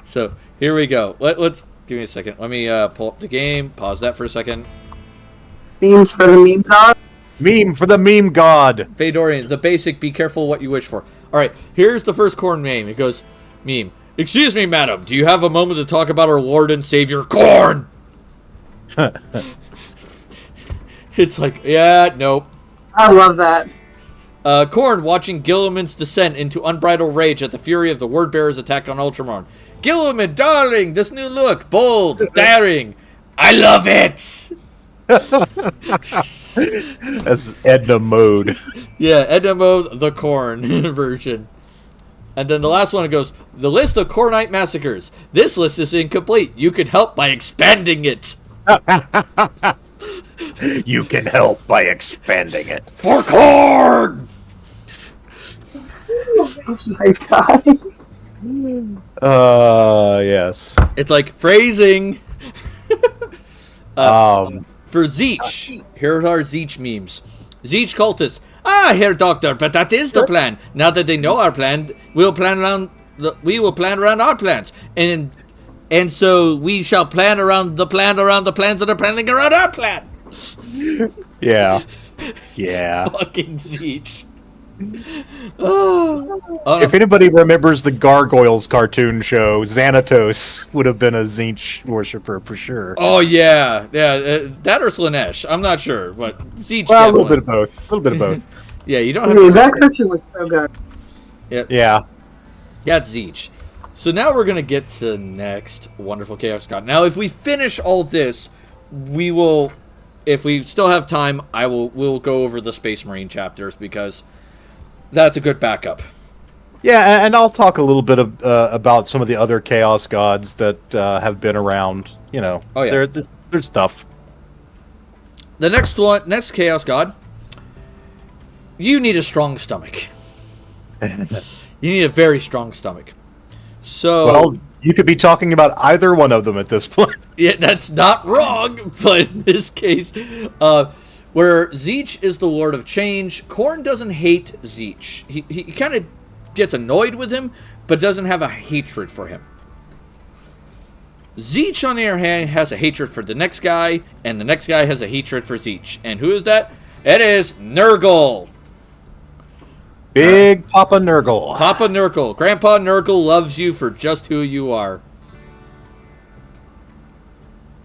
[SPEAKER 1] So here we go. Let's give me a second. Let me pull up the game. Pause that for a second.
[SPEAKER 4] Memes for the meme god.
[SPEAKER 2] Meme for the meme god.
[SPEAKER 1] Fedorians, the basic. Be careful what you wish for. All right. Here's the first Khorne meme. It goes, meme. Excuse me, madam. Do you have a moment to talk about our Lord and Savior, Khorne? It's like, yeah, nope.
[SPEAKER 4] I love that.
[SPEAKER 1] Khorne watching Gilliman's descent into unbridled rage at the fury of the Wordbearer's attack on Ultramar. Gilliman, darling, this new look, bold, daring. I love it.
[SPEAKER 2] That's Edna mode.
[SPEAKER 1] Yeah, Edna mode, the Khorne version. And then the last one goes, the list of Khornite massacres. This list is incomplete. You can help by expanding it.
[SPEAKER 2] You can help by expanding it.
[SPEAKER 1] For Khorne!
[SPEAKER 4] Oh my god.
[SPEAKER 2] Yes.
[SPEAKER 1] It's like phrasing. For Zeech, here are our Zeech memes. Zeech cultists. Ah, Herr Doctor, but that is the plan. Now that they know our plan, we will plan around our plans, and so we shall plan around the plans that are planning around our plan.
[SPEAKER 2] Yeah. Yeah.
[SPEAKER 1] Fucking Zeech.
[SPEAKER 2] If anybody remembers the Gargoyles cartoon show, Xanatos would have been a Tzeentch worshiper for sure.
[SPEAKER 1] Oh yeah, that or Slanesh. I'm not sure, but Zeech.
[SPEAKER 2] Well, a
[SPEAKER 1] definitely.
[SPEAKER 2] little bit of both. A little bit of both.
[SPEAKER 1] Yeah, you don't have to.
[SPEAKER 4] That cartoon was so good.
[SPEAKER 2] Yeah.
[SPEAKER 1] That's Zeech. So now we're gonna get to the next wonderful Chaos God. Now, if we finish all this, we will. If we still have time, we'll go over the Space Marine chapters because that's a good backup.
[SPEAKER 2] Yeah, and I'll talk a little bit about some of the other Chaos Gods that have been around. You know,
[SPEAKER 1] Oh, yeah.
[SPEAKER 2] there's stuff.
[SPEAKER 1] The next Chaos God. You need a strong stomach. You need a very strong stomach. So,
[SPEAKER 2] Well, you could be talking about either one of them at this point.
[SPEAKER 1] yeah, that's not wrong, but in this case, where Zeech is the Lord of Change, Khorne doesn't hate Zeech. He kind of gets annoyed with him, but doesn't have a hatred for him. Zeech, on the other hand, has a hatred for the next guy, and the next guy has a hatred for Zeech. And who is that? It is Nurgle.
[SPEAKER 2] Big Papa Nurgle.
[SPEAKER 1] Papa Nurgle. Grandpa Nurgle loves you for just who you are.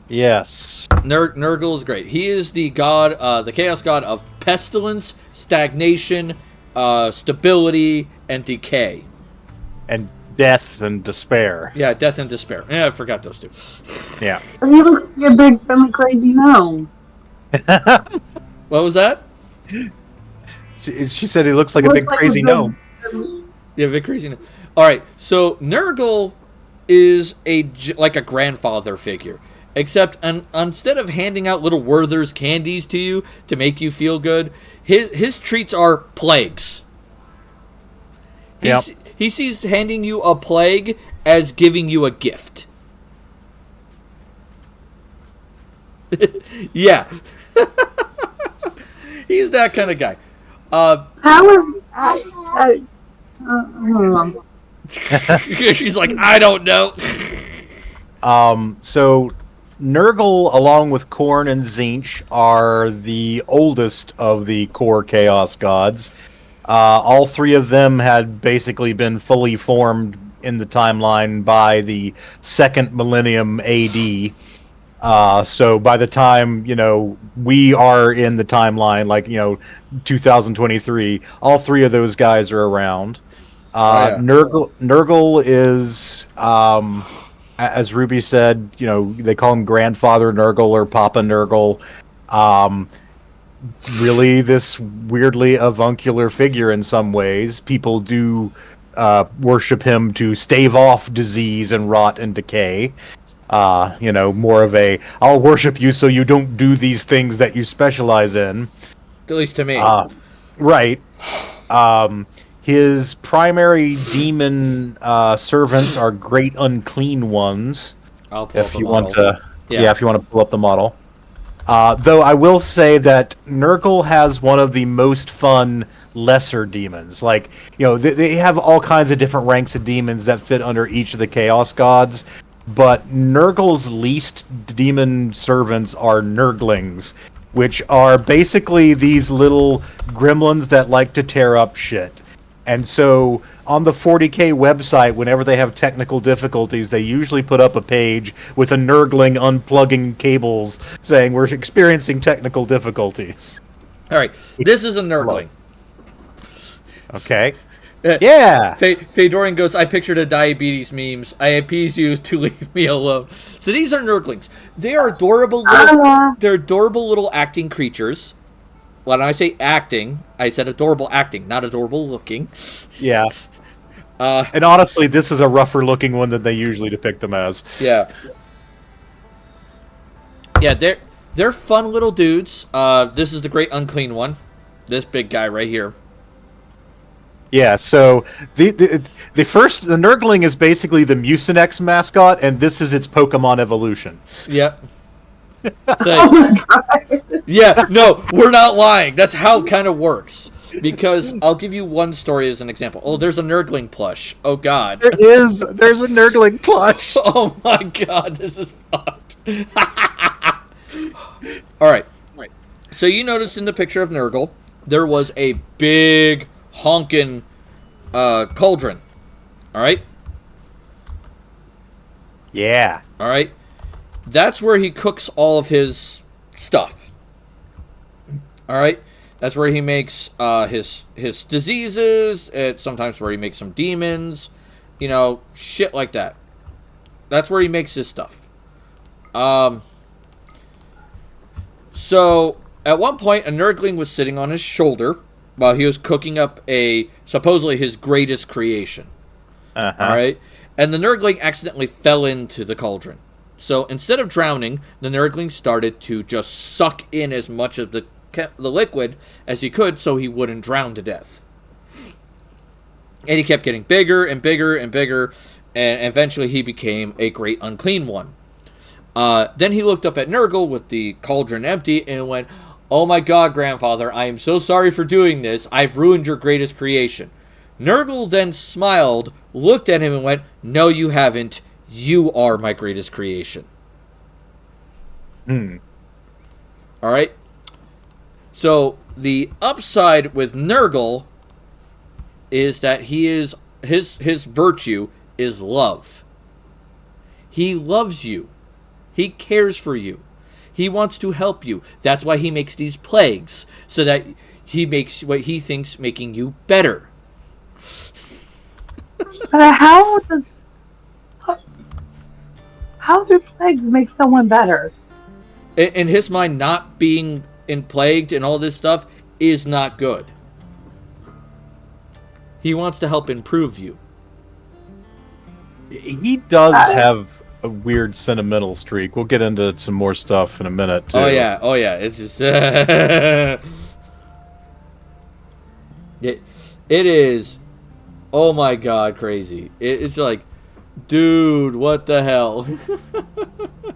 [SPEAKER 2] Yes.
[SPEAKER 1] Nurgle is great. He is the god, the chaos god of pestilence, stagnation, stability, and decay.
[SPEAKER 2] And death and despair.
[SPEAKER 1] Yeah, death and despair. Yeah, I forgot those two.
[SPEAKER 2] Yeah.
[SPEAKER 4] He looks like a big, friendly, crazy gnome.
[SPEAKER 1] What was that?
[SPEAKER 2] She said he looks like a big crazy gnome.
[SPEAKER 1] Yeah, big crazy. All right, so Nurgle is like a grandfather figure, except instead of handing out little Werther's candies to you to make you feel good, his treats are plagues. He sees handing you a plague as giving you a gift. Yeah. He's that kind of guy.
[SPEAKER 4] How is
[SPEAKER 1] She's like, I don't know.
[SPEAKER 2] So Nurgle, along with Khorne and Tzeentch, are the oldest of the core Chaos Gods. All three of them had basically been fully formed in the timeline by the 2nd millennium AD. So by the time, we are in the timeline, 2023, all three of those guys are around.
[SPEAKER 1] Yeah.
[SPEAKER 2] Nurgle is, as Ruby said, they call him Grandfather Nurgle or Papa Nurgle. Really this weirdly avuncular figure in some ways. People do worship him to stave off disease and rot and decay. More of a, I'll worship you so you don't do these things that you specialize in.
[SPEAKER 1] At least to me.
[SPEAKER 2] Right. His primary demon servants are great unclean ones.
[SPEAKER 1] I'll pull
[SPEAKER 2] If
[SPEAKER 1] up a
[SPEAKER 2] you
[SPEAKER 1] model.
[SPEAKER 2] want to,
[SPEAKER 1] Yeah.
[SPEAKER 2] if you want to pull up the model. Though I will say that Nurgle has one of the most fun lesser demons. They have all kinds of different ranks of demons that fit under each of the Chaos Gods. But Nurgle's least demon servants are Nurglings, which are basically these little gremlins that like to tear up shit. And so on the 40K website, whenever they have technical difficulties, they usually put up a page with a Nurgling unplugging cables saying, we're experiencing technical difficulties.
[SPEAKER 1] All right, this is a Nurgling.
[SPEAKER 2] Okay. Yeah.
[SPEAKER 1] Fedorian goes, I pictured a diabetes memes. I appease you to leave me alone. So these are Nurglings. They are adorable they're adorable little acting creatures. When I say acting, I said adorable acting, not adorable looking.
[SPEAKER 2] Yeah. And honestly, this is a rougher looking one than they usually depict them as.
[SPEAKER 1] Yeah. Yeah, they're fun little dudes. This is the great unclean one. This big guy right here.
[SPEAKER 2] Yeah, so the Nurgling is basically the Mucinex mascot, and this is its Pokemon evolution.
[SPEAKER 1] Yep.
[SPEAKER 4] Oh my god.
[SPEAKER 1] Yeah, no, we're not lying. That's how it kind of works. Because I'll give you one story as an example. Oh, there's a Nurgling plush. Oh, God.
[SPEAKER 2] There's a Nurgling plush.
[SPEAKER 1] Oh, my God. This is fucked. All right. So you noticed in the picture of Nurgle, there was a big honkin' cauldron. All right?
[SPEAKER 2] Yeah.
[SPEAKER 1] All right? That's where he cooks all of his stuff. All right? That's where he makes his diseases. It's sometimes where he makes some demons. You know, shit like that. That's where he makes his stuff. So, at one point, a Nurgling was sitting on his shoulder while he was cooking up supposedly his greatest creation.
[SPEAKER 2] Uh-huh.
[SPEAKER 1] All right? And the Nurgling accidentally fell into the cauldron. So, instead of drowning, the Nurgling started to just suck in as much of the liquid as he could so he wouldn't drown to death. And he kept getting bigger and bigger and bigger, and eventually he became a great unclean one. Then he looked up at Nurgle with the cauldron empty and went, "Oh my god, grandfather, I am so sorry for doing this. I've ruined your greatest creation." Nurgle then smiled, looked at him and went, "No, you haven't. You are my greatest creation." Alright? So, the upside with Nurgle is that his virtue is love. He loves you. He cares for you. He wants to help you. That's why he makes these plagues, so that he makes what he thinks making you better.
[SPEAKER 4] How do plagues make someone better?
[SPEAKER 1] In his mind, not being plagued and all this stuff is not good. He wants to help improve you.
[SPEAKER 2] He does have a weird sentimental streak. We'll get into some more stuff in a minute, too.
[SPEAKER 1] Oh yeah. It's just it is. Oh my god, crazy! It's like, dude, what the hell?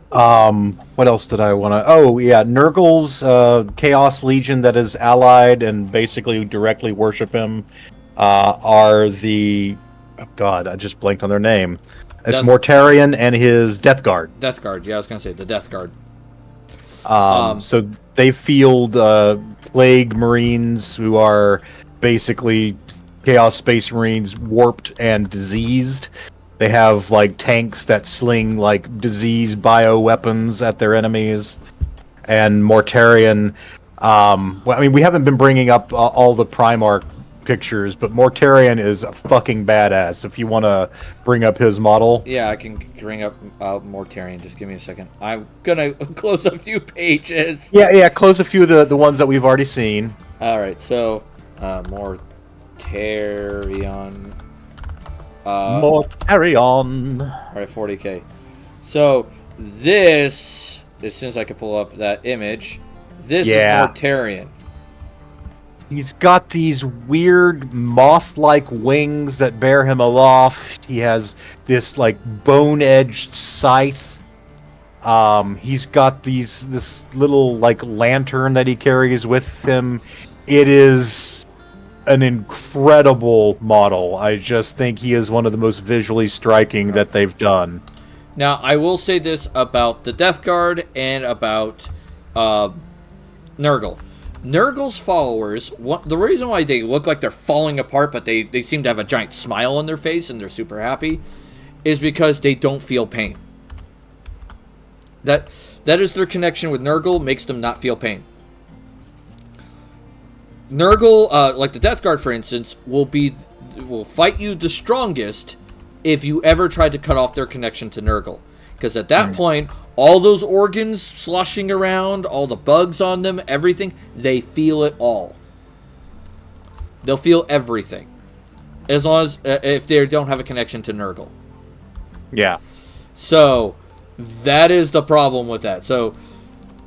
[SPEAKER 2] What else did I want to... Oh, yeah, Nurgle's Chaos Legion that is allied and basically directly worship him are the... Oh, God, I just blanked on their name. It's Mortarion and his Death Guard.
[SPEAKER 1] Death Guard, yeah, I was going to say, the Death Guard.
[SPEAKER 2] So they field Plague Marines who are basically Chaos Space Marines, warped and diseased. They have, like, tanks that sling, like, disease bioweapons at their enemies. And Mortarion... well, I mean, we haven't been bringing up all the Primarch pictures, but Mortarion is a fucking badass, if you want to bring up his model.
[SPEAKER 1] Yeah, I can bring up Mortarion. Just give me a second. I'm going to close a few pages.
[SPEAKER 2] Yeah, close a few of the ones that we've already seen.
[SPEAKER 1] Alright, so, Mortarion...
[SPEAKER 2] Mortarion.
[SPEAKER 1] Alright, 40k. So, this, as soon as I can pull up that image, this is Mortarion.
[SPEAKER 2] He's got these weird moth-like wings that bear him aloft. He has this, like, bone-edged scythe. He's got this little, like, lantern that he carries with him. It is an incredible model. I just think he is one of the most visually striking that they've done.
[SPEAKER 1] Now, I will say this about the Death Guard and about Nurgle. Nurgle's followers, the reason why they look like they're falling apart, but they seem to have a giant smile on their face and they're super happy, is because they don't feel pain. That is their connection with Nurgle, makes them not feel pain. Nurgle, like the Death Guard, for instance, will fight you the strongest if you ever tried to cut off their connection to Nurgle. Because at that point, all those organs sloshing around, all the bugs on them, everything, they feel it all. They'll feel everything. As long as, if they don't have a connection to Nurgle.
[SPEAKER 2] Yeah.
[SPEAKER 1] So, that is the problem with that. So,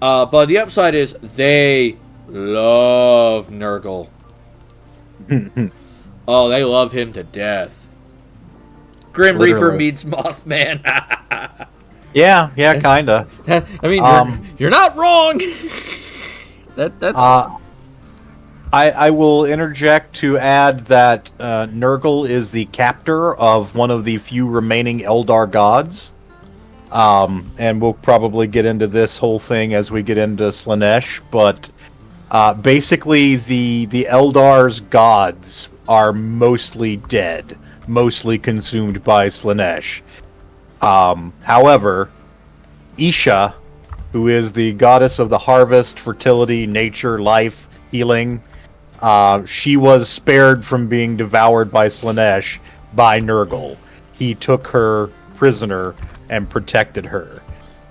[SPEAKER 1] but the upside is, they love Nurgle. Oh, they love him to death. Grim Reaper meets Mothman.
[SPEAKER 2] Yeah, kinda.
[SPEAKER 1] I mean, you're not wrong. That's.
[SPEAKER 2] I will interject to add that Nurgle is the captor of one of the few remaining Eldar gods. And we'll probably get into this whole thing as we get into Slaanesh, but basically the Eldar's gods are mostly dead, mostly consumed by Slaanesh. However, Isha, who is the goddess of the harvest, fertility, nature, life, healing, she was spared from being devoured by Slaanesh by Nurgle. He took her prisoner and protected her.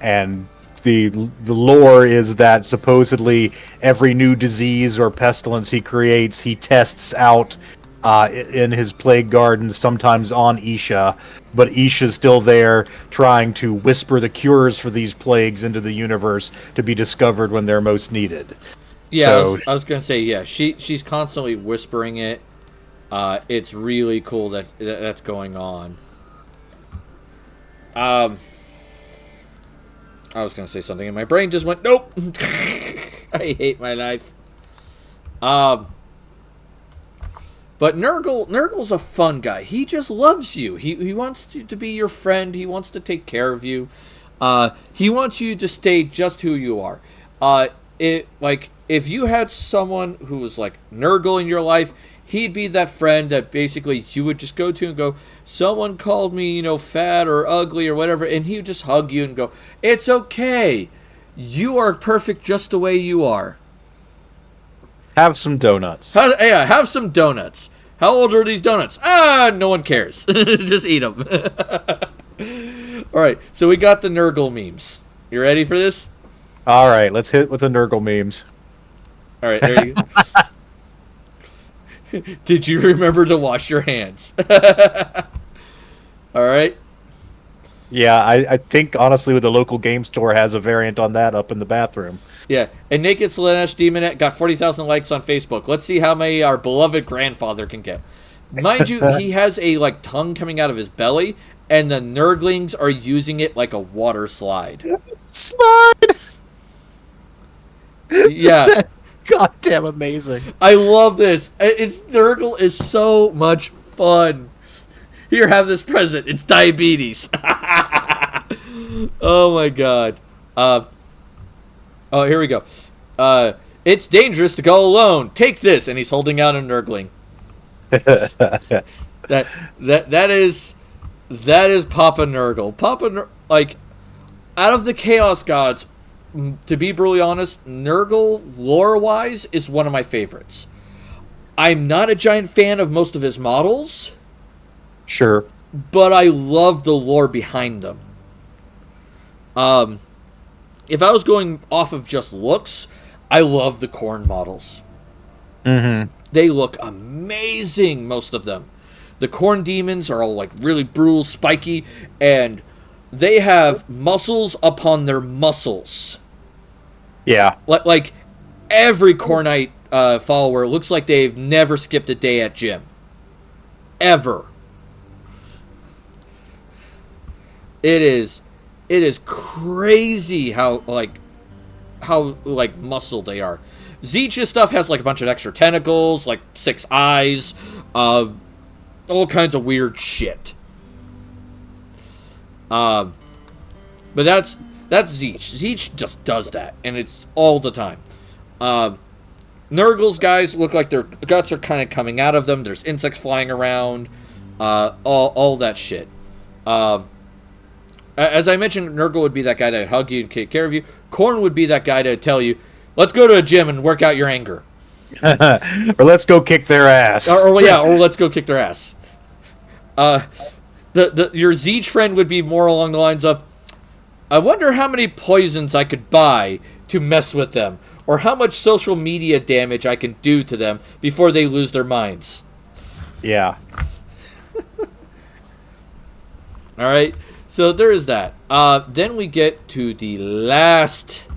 [SPEAKER 2] And the lore is that supposedly every new disease or pestilence he creates, he tests out in his plague gardens, sometimes on Isha, but Isha's still there trying to whisper the cures for these plagues into the universe to be discovered when they're most needed.
[SPEAKER 1] Yeah,
[SPEAKER 2] so,
[SPEAKER 1] I was gonna say, yeah, she's constantly whispering it. It's really cool that's going on. I was gonna say something and my brain just went, nope. I hate my life. But Nurgle's a fun guy. He just loves you. He wants to be your friend. He wants to take care of you. He wants you to stay just who you are. If you had someone who was like Nurgle in your life, he'd be that friend that basically you would just go to and go, someone called me, fat or ugly or whatever, and he would just hug you and go, it's okay. You are perfect just the way you are.
[SPEAKER 2] have some donuts.
[SPEAKER 1] Have some donuts. How old are these donuts? No one cares. Just eat them. All right, so we got the Nurgle memes. You ready for this?
[SPEAKER 2] All right, let's hit with the Nurgle memes.
[SPEAKER 1] All right, there you go. Did you remember to wash your hands? All right.
[SPEAKER 2] Yeah, I think, honestly, the local game store has a variant on that up in the bathroom.
[SPEAKER 1] Yeah, and Naked Slaanesh Demonette got 40,000 likes on Facebook. Let's see how many our beloved grandfather can get. Mind you, he has a, tongue coming out of his belly, and the Nurglings are using it like a water slide.
[SPEAKER 2] Slide!
[SPEAKER 1] Yeah.
[SPEAKER 2] That's goddamn amazing.
[SPEAKER 1] I love this. Nurgle is so much fun. Here, have this present. It's diabetes. Oh my god. Here we go. It's dangerous to go alone. Take this, and he's holding out a Nurgling. that is Papa Nurgle. Out of the Chaos Gods, to be brutally honest, Nurgle lore-wise is one of my favorites. I'm not a giant fan of most of his models.
[SPEAKER 2] Sure.
[SPEAKER 1] But I love the lore behind them. If I was going off of just looks, I love the Khorne models.
[SPEAKER 2] Mm-hmm.
[SPEAKER 1] They look amazing, most of them. The Khorne demons are all really brutal, spiky, and they have muscles upon their muscles.
[SPEAKER 2] Yeah.
[SPEAKER 1] Like every Khornite follower looks like they've never skipped a day at gym. Ever. It is crazy how muscled they are. Tzeentch's stuff has a bunch of extra tentacles, 6 eyes, all kinds of weird shit. But that's Tzeentch. Tzeentch just does that, and it's all the time. Nurgle's guys look like their guts are kind of coming out of them. There's insects flying around, all that shit. As I mentioned, Nurgle would be that guy that would hug you and take care of you. Khorne would be that guy to tell you, let's go to a gym and work out your anger.
[SPEAKER 2] Or let's go kick their ass.
[SPEAKER 1] Or let's go kick their ass. Your Tzeentch friend would be more along the lines of, I wonder how many poisons I could buy to mess with them, or how much social media damage I can do to them before they lose their minds.
[SPEAKER 2] Yeah.
[SPEAKER 1] All right. So there is that. Then we get to the last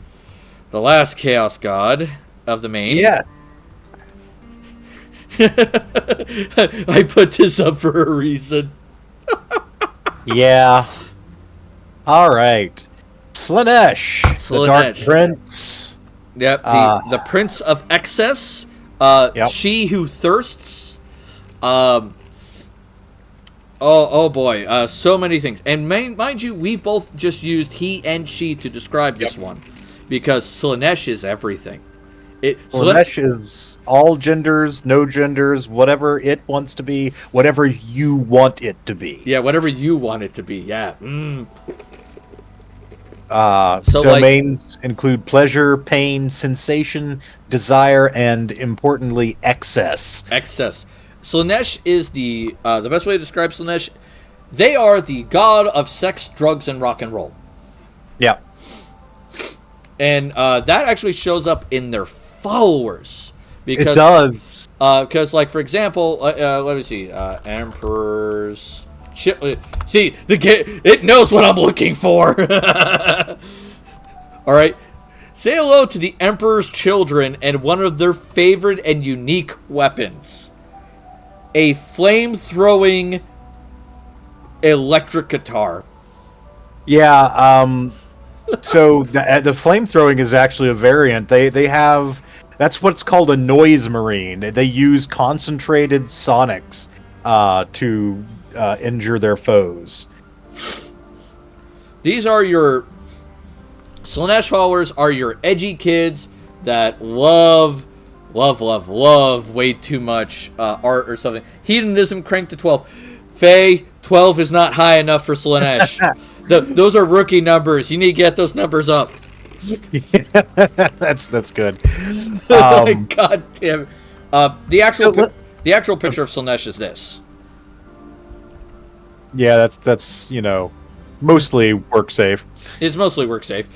[SPEAKER 1] Chaos God of the main.
[SPEAKER 2] Yes.
[SPEAKER 1] I put this up for a reason.
[SPEAKER 2] Yeah. All right. Slaanesh, the Dark
[SPEAKER 1] Slaanesh.
[SPEAKER 2] Prince.
[SPEAKER 1] Yep, the Prince of Excess.
[SPEAKER 2] Yep.
[SPEAKER 1] She who thirsts. Oh boy, so many things. And mind you, we both just used he and she to describe this one, because Slaanesh is everything.
[SPEAKER 2] Slaanesh is all genders, no genders, whatever it wants to be, whatever you want it to be.
[SPEAKER 1] Yeah, whatever you want it to be. Yeah.
[SPEAKER 2] So domains include pleasure, pain, sensation, desire, and importantly, excess.
[SPEAKER 1] Excess. Slaanesh is the best way to describe Slaanesh. They are the god of sex, drugs, and rock and roll.
[SPEAKER 2] Yeah.
[SPEAKER 1] And that actually shows up in their followers. Because,
[SPEAKER 2] it does.
[SPEAKER 1] Because, like, for example, let me see. Emperor's... See, it knows what I'm looking for. All right. Say hello to the Emperor's children and one of their favorite and unique weapons. A flame-throwing electric guitar.
[SPEAKER 2] Yeah, so the flame-throwing is actually a variant. They have... That's what's called a noise marine. They use concentrated sonics to injure their foes.
[SPEAKER 1] These are your... Slaanesh followers are your edgy kids that love way too much art or something. Hedonism cranked to 12. Faye, 12 is not high enough for Slaanesh. Those are rookie numbers. You need to get those numbers up.
[SPEAKER 2] That's good.
[SPEAKER 1] God damn it. The actual picture of Slaanesh is this.
[SPEAKER 2] Yeah, that's mostly work safe.
[SPEAKER 1] It's mostly work safe.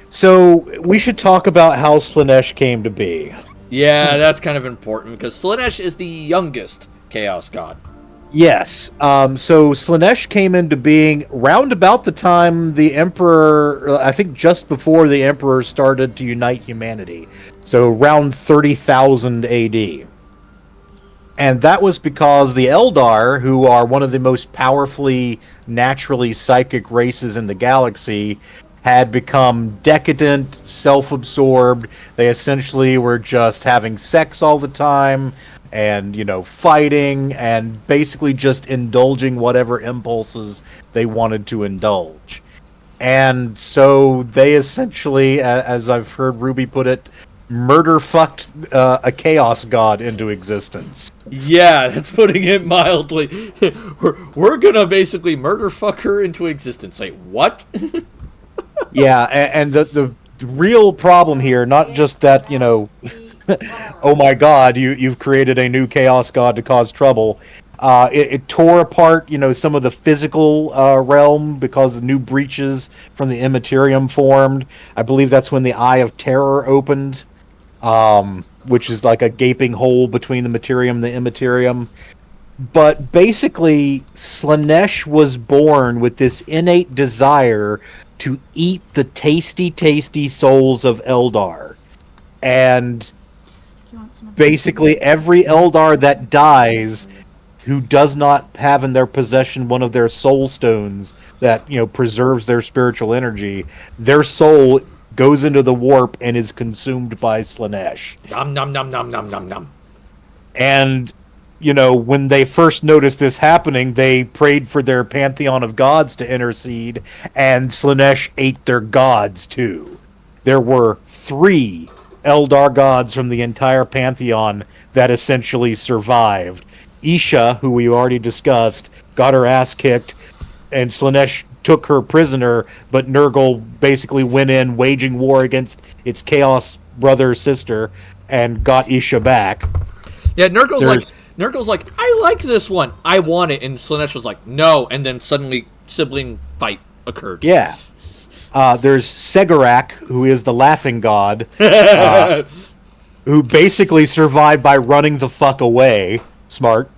[SPEAKER 2] So we should talk about how Slaanesh came to be.
[SPEAKER 1] Yeah, that's kind of important because Slaanesh is the youngest Chaos God.
[SPEAKER 2] Yes. So Slaanesh came into being round about the time the Emperor, I think just before the Emperor started to unite humanity. So around 30,000 AD. And that was because the Eldar, who are one of the most powerfully, naturally psychic races in the galaxy, had become decadent, self-absorbed. They essentially were just having sex all the time and, fighting and basically just indulging whatever impulses they wanted to indulge. And so they essentially, as I've heard Ruby put it, murder-fucked a chaos god into existence.
[SPEAKER 1] Yeah, that's putting it mildly. We're gonna basically murder-fuck her into existence. Say, what?
[SPEAKER 2] Yeah, and the real problem here, not just that, oh my god, you've created a new chaos god to cause trouble. It tore apart, some of the physical realm because the new breaches from the Immaterium formed. I believe that's when the Eye of Terror opened, which is like a gaping hole between the Materium and the Immaterium. But basically, Slaanesh was born with this innate desire to eat the tasty, tasty souls of Eldar. And basically every Eldar that dies who does not have in their possession one of their soul stones that, preserves their spiritual energy, their soul goes into the warp and is consumed by Slaanesh.
[SPEAKER 1] Nom nom nom nom nom nom nom.
[SPEAKER 2] And when they first noticed this happening, they prayed for their pantheon of gods to intercede, and Slaanesh ate their gods too. There were 3 Eldar gods from the entire pantheon that essentially survived. Isha, who we already discussed, got her ass kicked, and Slaanesh took her prisoner, but Nurgle basically went in, waging war against its Chaos brother-sister, and got Isha back.
[SPEAKER 1] Yeah, Nurgle's like, I like this one. I want it. And Slaanesh was like, no. And then suddenly sibling fight occurred.
[SPEAKER 2] Yeah. There's Segarak, who is the laughing god, who basically survived by running the fuck away. Smart.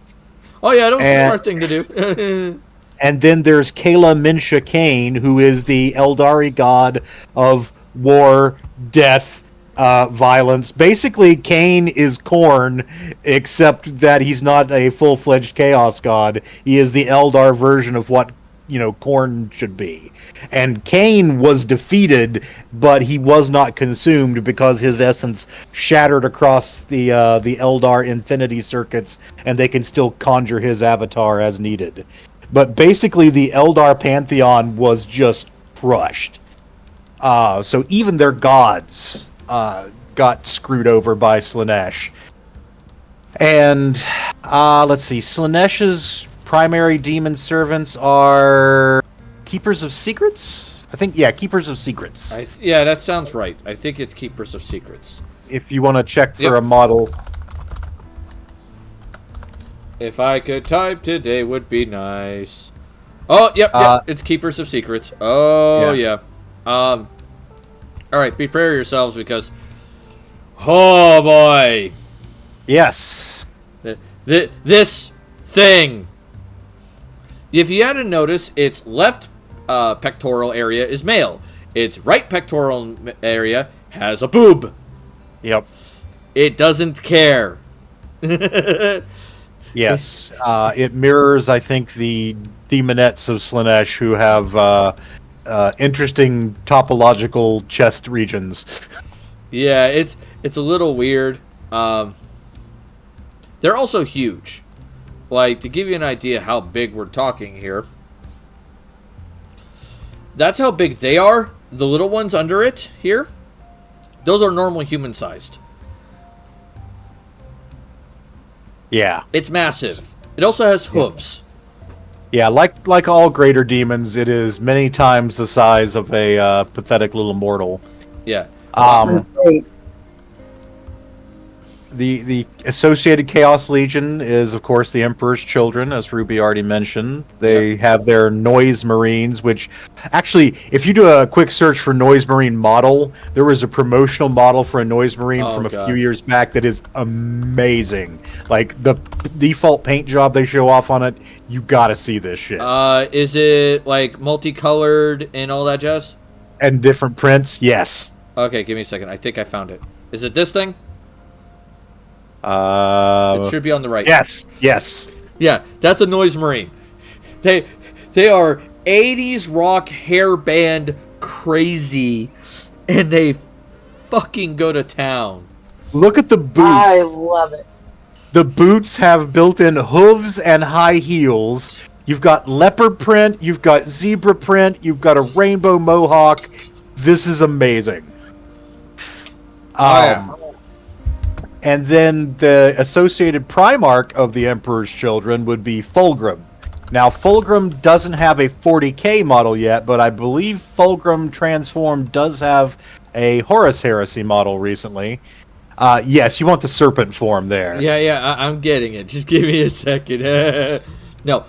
[SPEAKER 1] Oh, yeah, that was a smart thing to do.
[SPEAKER 2] And then there's Kayla Minsha Kane, who is the Eldari god of war, death, violence. Basically, Cain is Khorne, except that he's not a full-fledged Chaos God. He is the Eldar version of what, Khorne should be. And Cain was defeated, but he was not consumed because his essence shattered across the Eldar infinity circuits, and they can still conjure his avatar as needed. But basically, the Eldar pantheon was just crushed. So even their gods got screwed over by Slaanesh. And let's see, Slaanesh's primary demon servants are Keepers of Secrets? I think, yeah, Keepers of Secrets.
[SPEAKER 1] Yeah, that sounds right. I think it's Keepers of Secrets.
[SPEAKER 2] If you want to check for a model.
[SPEAKER 1] If I could type today would be nice. Oh, yep, it's Keepers of Secrets. Oh, yeah. All right, prepare yourselves because, oh boy.
[SPEAKER 2] Yes.
[SPEAKER 1] This thing. If you hadn't noticed, its left pectoral area is male. Its right pectoral area has a boob.
[SPEAKER 2] Yep.
[SPEAKER 1] It doesn't care.
[SPEAKER 2] Yes. It mirrors, I think, the demonettes of Slaanesh who have interesting topological chest regions.
[SPEAKER 1] Yeah, it's a little weird. They're also huge. Like, to give you an idea how big we're talking here. That's how big they are. The little ones under it here, those are normal human-sized.
[SPEAKER 2] Yeah.
[SPEAKER 1] It's massive. It also has hooves.
[SPEAKER 2] Yeah, like all greater demons, it is many times the size of a pathetic little mortal.
[SPEAKER 1] Yeah.
[SPEAKER 2] The associated Chaos Legion is, of course, the Emperor's Children, as Ruby already mentioned. They have their Noise Marines, which, actually, if you do a quick search for Noise Marine model, there was a promotional model for a Noise Marine from a few years back that is amazing. Like, the default paint job they show off on it, you gotta see this shit.
[SPEAKER 1] Is it, like, multicolored and all that jazz?
[SPEAKER 2] And different prints, yes.
[SPEAKER 1] Okay, give me a second. I think I found it. Is it this thing?
[SPEAKER 2] It
[SPEAKER 1] should be on the right.
[SPEAKER 2] Yes.
[SPEAKER 1] Yeah, that's a Noise Marine. They are 80s rock hair band crazy, and they fucking go to town.
[SPEAKER 2] Look at the boots.
[SPEAKER 4] I love it.
[SPEAKER 2] The boots have built-in hooves and high heels. You've got leopard print, you've got zebra print, you've got a rainbow mohawk. This is amazing. And then the associated Primarch of the Emperor's Children would be Fulgrim. Now, Fulgrim doesn't have a 40k model yet, but I believe Fulgrim Transformed does have a Horus Heresy model recently. Yes, you want the serpent form there.
[SPEAKER 1] Yeah, I'm getting it. Just give me a second. No,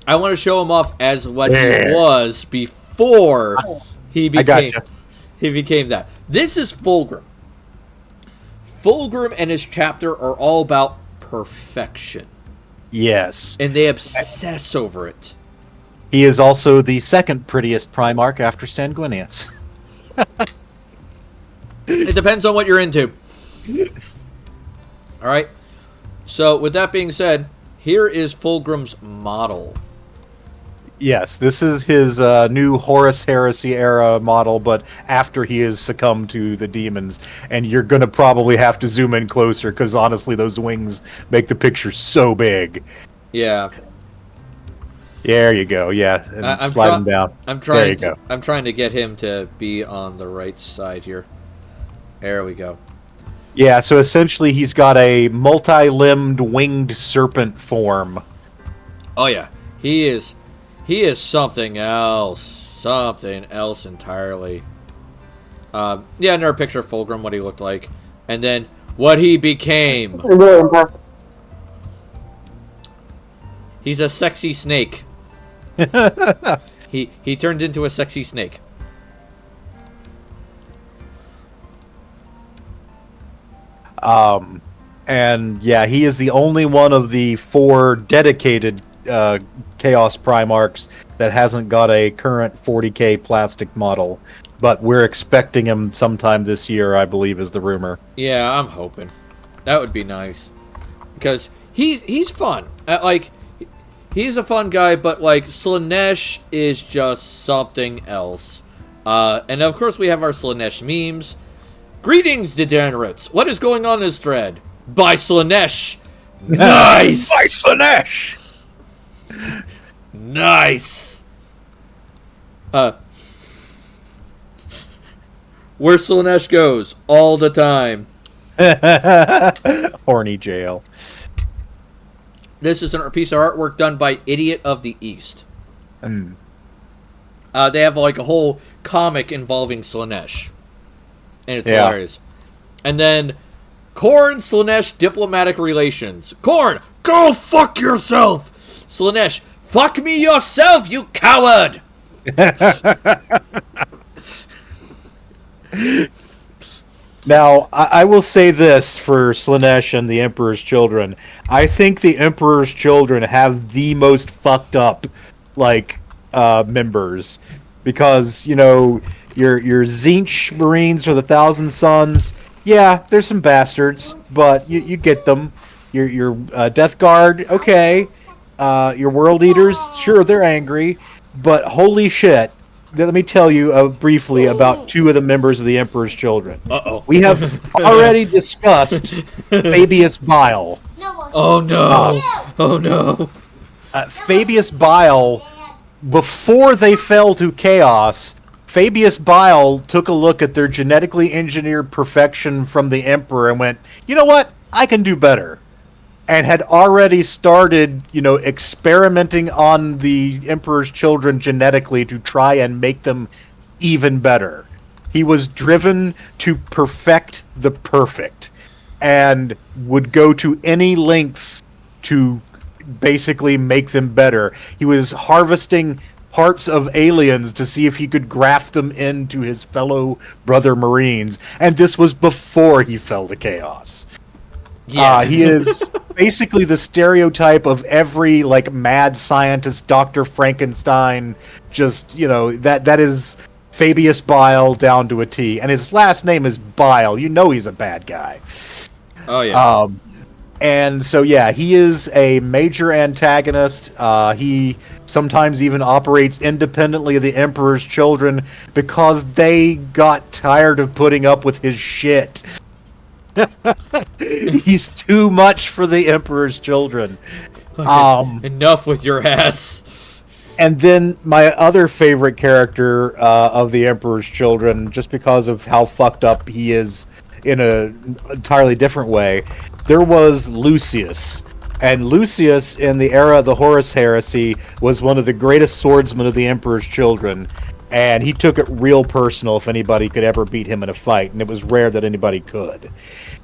[SPEAKER 1] I want to show him off as what he was before he became that. This is Fulgrim. Fulgrim and his chapter are all about perfection.
[SPEAKER 2] Yes.
[SPEAKER 1] And they obsess over it.
[SPEAKER 2] He is also the second prettiest Primarch after Sanguinius.
[SPEAKER 1] It depends on what you're into. Alright. So, with that being said, here is Fulgrim's model.
[SPEAKER 2] Yes, this is his new Horus Heresy era model, but after he has succumbed to the demons. And you're going to probably have to zoom in closer, because honestly, those wings make the picture so big.
[SPEAKER 1] Yeah.
[SPEAKER 2] There you go, yeah. And slide him down. There you go.
[SPEAKER 1] I'm trying to get him to be on the right side here. There we go.
[SPEAKER 2] Yeah, so essentially he's got a multi-limbed winged serpent form.
[SPEAKER 1] Oh, yeah. He is something else. Something else entirely. Yeah, another picture of Fulgrim, what he looked like. And then what he became. He's a sexy snake. He turned into a sexy snake.
[SPEAKER 2] And yeah, he is the only one of the 4 dedicated Chaos Primarchs that hasn't got a current 40k plastic model. but we're expecting him sometime this year, I believe, is the rumor.
[SPEAKER 1] Yeah, I'm hoping. That would be nice. Because he's fun. He's a fun guy, but, like, Slaanesh is just something else. And, of course, we have our Slaanesh memes. Greetings, degenerates. What is going on in this thread? By Slaanesh. Nice!
[SPEAKER 2] By Slaanesh!
[SPEAKER 1] Nice! Where Slaanesh goes all the time.
[SPEAKER 2] Horny jail.
[SPEAKER 1] This is a piece of artwork done by Idiot of the East. They have like a whole comic involving Slaanesh. And it's hilarious. And then Khorne Slaanesh diplomatic relations. Khorne, go fuck yourself! Slaanesh, fuck me yourself, you coward!
[SPEAKER 2] Now, I will say this for Slaanesh and the Emperor's Children. I think the Emperor's Children have the most fucked up, like, members. Because, you know, your Tzeentch Marines or the Thousand Sons, yeah, there's some bastards, but you get them. Your Death Guard, okay. Your World Eaters, sure, they're angry. But holy shit. Let me tell you briefly about two of the members of the Emperor's Children.
[SPEAKER 1] Uh-oh.
[SPEAKER 2] We have already discussed Fabius Bile.
[SPEAKER 1] Oh no! Oh no!
[SPEAKER 2] Fabius Bile, before they fell to chaos, Fabius Bile took a look at their genetically engineered perfection from the Emperor and went, you know what? I can do better. And had already started, you know, experimenting on the Emperor's Children genetically to try and make them even better. He was driven to perfect the perfect and would go to any lengths to basically make them better. He was harvesting parts of aliens to see if he could graft them into his fellow brother Marines. And this was before he fell to chaos.
[SPEAKER 1] Yeah.
[SPEAKER 2] He is basically the stereotype of every, like, mad scientist, Dr. Frankenstein. Just, you know, that is Fabius Bile down to a T. And his last name is Bile. You know he's a bad guy.
[SPEAKER 1] Oh, yeah.
[SPEAKER 2] And so, yeah, he is a major antagonist. He sometimes even operates independently of the Emperor's Children because they got tired of putting up with his shit. He's too much for the Emperor's Children.
[SPEAKER 1] Okay, enough with your ass.
[SPEAKER 2] And then my other favorite character of the Emperor's Children, just because of how fucked up he is in an entirely different way, there was Lucius. And Lucius, in the era of the Horus Heresy, was one of the greatest swordsmen of the Emperor's Children. And he took it real personal if anybody could ever beat him in a fight, and it was rare that anybody could.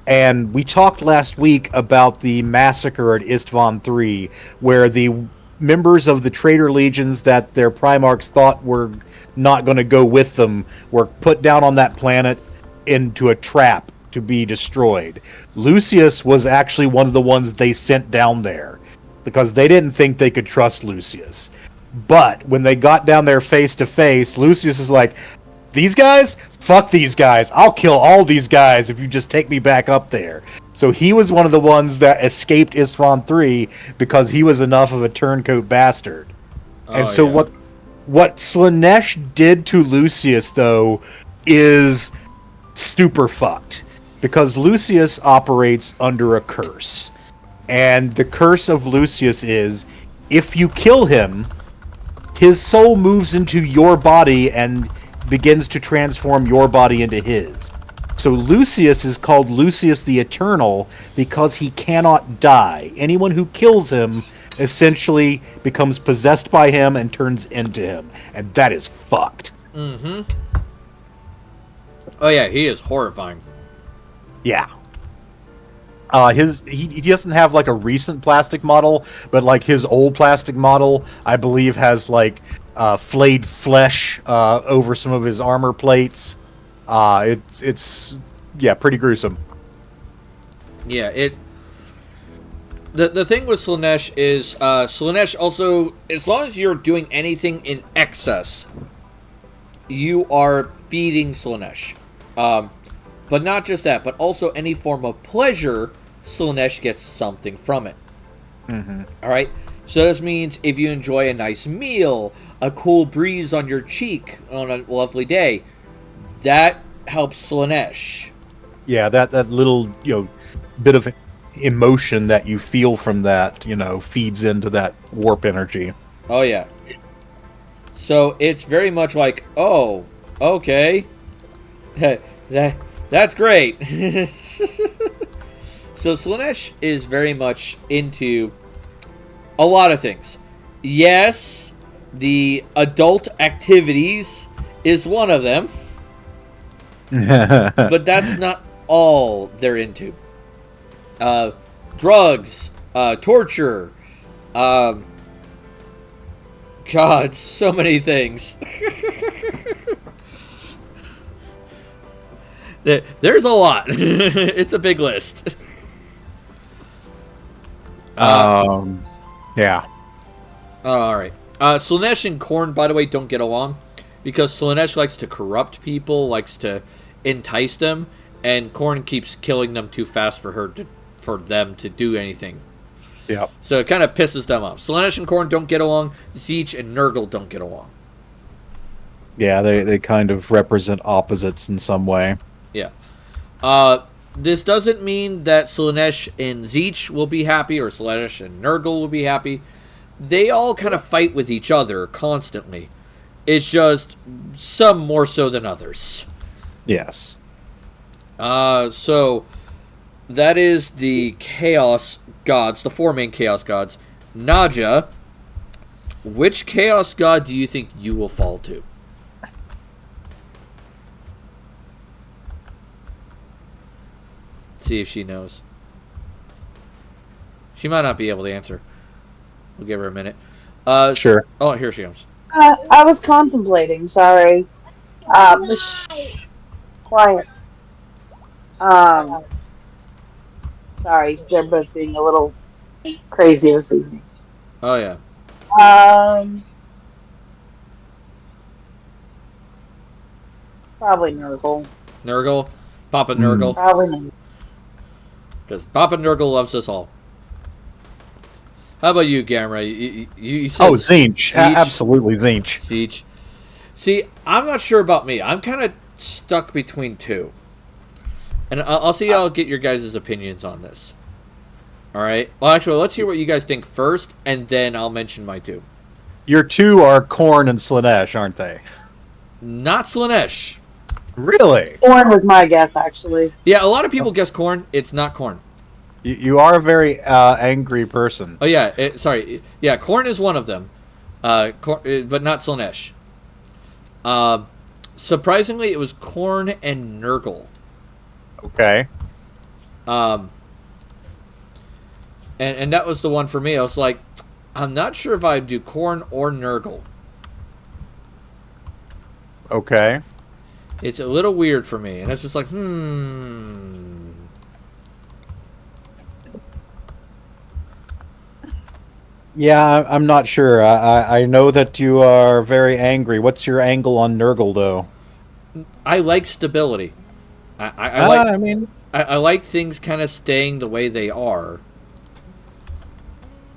[SPEAKER 2] And we talked last week about the massacre at Istvan III, where the members of the traitor legions that their Primarchs thought were not going to go with them were put down on that planet into a trap to be destroyed. Lucius was actually one of the ones they sent down there, because they didn't think they could trust Lucius. But when they got down there face to face, Lucius is like, these guys? Fuck these guys. I'll kill all these guys if you just take me back up there. So he was one of the ones that escaped Istvan III because he was enough of a turncoat bastard. And so what Slaanesh did to Lucius, though, is super fucked. Because Lucius operates under a curse. And the curse of Lucius is, if you kill him, his soul moves into your body and begins to transform your body into his. So Lucius is called Lucius the Eternal because he cannot die. Anyone who kills him essentially becomes possessed by him and turns into him. And that is fucked.
[SPEAKER 1] Mm-hmm. Oh yeah, he is horrifying.
[SPEAKER 2] Yeah. He doesn't have like a recent plastic model, but like his old plastic model, I believe, has like flayed flesh over some of his armor plates. It's pretty gruesome.
[SPEAKER 1] Yeah, the thing with Slaanesh is Slaanesh also, as long as you're doing anything in excess you are feeding Slaanesh. But not just that, but also any form of pleasure, Slaanesh gets something from it. All right? So this means if you enjoy a nice meal, a cool breeze on your cheek on a lovely day, that helps Slaanesh.
[SPEAKER 2] Yeah, that little, bit of emotion that you feel from that, feeds into that warp energy.
[SPEAKER 1] Oh, yeah. So it's very much like, oh, okay. That's great. So Slaanesh is very much into a lot of things. Yes, the adult activities is one of them. But that's not all they're into. Drugs, torture, God, so many things. There's a lot. It's a big list.
[SPEAKER 2] Yeah.
[SPEAKER 1] All right. Slaanesh and Khorne, by the way, don't get along because Slaanesh likes to corrupt people, likes to entice them, and Khorne keeps killing them too fast for them to do anything.
[SPEAKER 2] Yeah.
[SPEAKER 1] So it kind of pisses them off. Slaanesh and Khorne don't get along. Zeech and Nurgle don't get along.
[SPEAKER 2] Yeah, they kind of represent opposites in some way.
[SPEAKER 1] Yeah. This doesn't mean that Slaanesh and Zeech will be happy or Slaanesh and Nurgle will be happy. They all kind of fight with each other constantly. It's just some more so than others.
[SPEAKER 2] Yes.
[SPEAKER 1] So that is the Chaos Gods, the 4 main Chaos Gods. Naja, which Chaos God do you think you will fall to? See if she knows. She might not be able to answer. We'll give her a minute.
[SPEAKER 2] Sure.
[SPEAKER 1] Oh, here she comes.
[SPEAKER 4] I was contemplating. Sorry. Quiet. Sorry, they're both being a little crazy this evening.
[SPEAKER 1] Oh, yeah.
[SPEAKER 4] Probably Nurgle.
[SPEAKER 1] Nurgle? Papa Nurgle?
[SPEAKER 4] Probably Nurgle.
[SPEAKER 1] Because Papa Nurgle loves us all. How about you, Gamera? You said...
[SPEAKER 2] Oh, Zeech. Absolutely Zeech.
[SPEAKER 1] Zeech. See, I'm not sure about me. I'm kind of stuck between two. And I'll get your guys' opinions on this. Alright? Well, actually, let's hear what you guys think first, and then I'll mention my two.
[SPEAKER 2] Your two are Khorne and Slaanesh, aren't they?
[SPEAKER 1] Not Slaanesh.
[SPEAKER 2] Really?
[SPEAKER 4] Khorne was my guess, actually.
[SPEAKER 1] Yeah, a lot of people guess Khorne. It's not Khorne.
[SPEAKER 2] You are a very angry person.
[SPEAKER 1] Oh, yeah. Sorry. Yeah, Khorne is one of them. But not Slaanesh. Surprisingly, it was Khorne and Nurgle.
[SPEAKER 2] Okay.
[SPEAKER 1] And that was the one for me. I was like, I'm not sure if I'd do Khorne or Nurgle.
[SPEAKER 2] Okay.
[SPEAKER 1] It's a little weird for me. And it's just like,
[SPEAKER 2] Yeah, I'm not sure. I know that you are very angry. What's your angle on Nurgle, though?
[SPEAKER 1] I like stability. I like things kind of staying the way they are.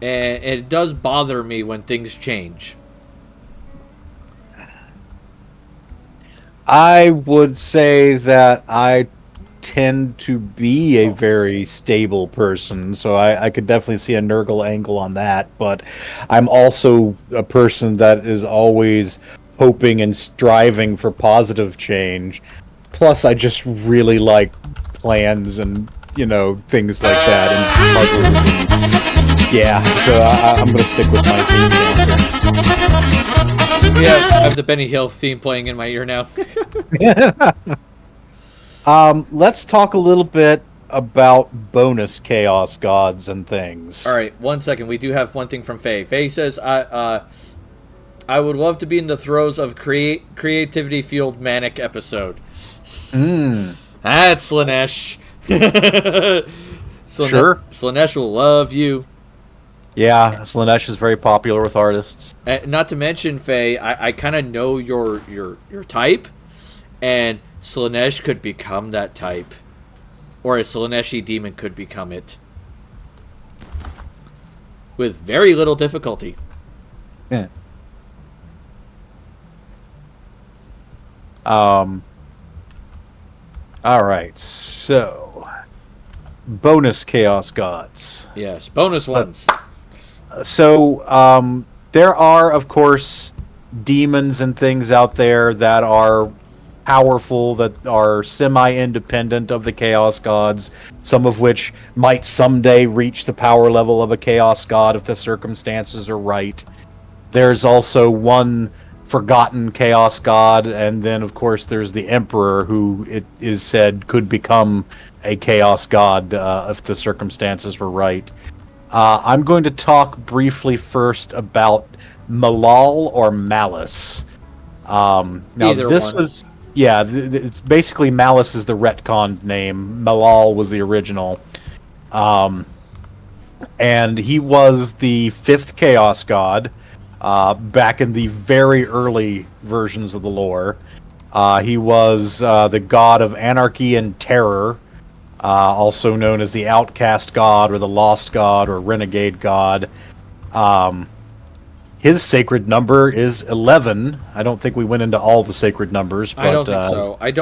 [SPEAKER 1] And it does bother me when things change.
[SPEAKER 2] I would say that I tend to be a very stable person, so I could definitely see a Nurgle angle on that, but I'm also a person that is always hoping and striving for positive change. Plus, I just really like plans and, things like that, and puzzles. And, yeah, so I'm going to stick with my Zeech answer.
[SPEAKER 1] Yeah, I have the Benny Hill theme playing in my ear now.
[SPEAKER 2] Let's talk a little bit about bonus chaos gods and things.
[SPEAKER 1] All right, 1 second. We do have one thing from Faye. Faye says, I would love to be in the throes of creativity-fueled manic episode. That's Slaanesh.
[SPEAKER 2] Sure.
[SPEAKER 1] Slaanesh will love you.
[SPEAKER 2] Yeah, Slanesh is very popular with artists.
[SPEAKER 1] Not to mention, Faye, I kind of know your type, and Slanesh could become that type. Or a Slaneshi demon could become it. With very little difficulty.
[SPEAKER 2] Yeah. Alright, so bonus chaos gods.
[SPEAKER 1] Yes, bonus ones.
[SPEAKER 2] So, there are, of course, demons and things out there that are powerful, that are semi-independent of the chaos gods, some of which might someday reach the power level of a chaos god if the circumstances are right. There's also one forgotten chaos god, and then, of course, there's the Emperor, who it is said could become a chaos god if the circumstances were right. I'm going to talk briefly first about Malal or Malice. Now,
[SPEAKER 1] Either
[SPEAKER 2] this
[SPEAKER 1] one.
[SPEAKER 2] was... Yeah, basically Malice is the retconned name. Malal was the original. And he was the 5th Chaos God back in the very early versions of the lore. He was the god of anarchy and terror, also known as the Outcast God or the Lost God or Renegade God. His sacred number is 11. I don't think we went into all the sacred numbers, but
[SPEAKER 1] I don't think so. I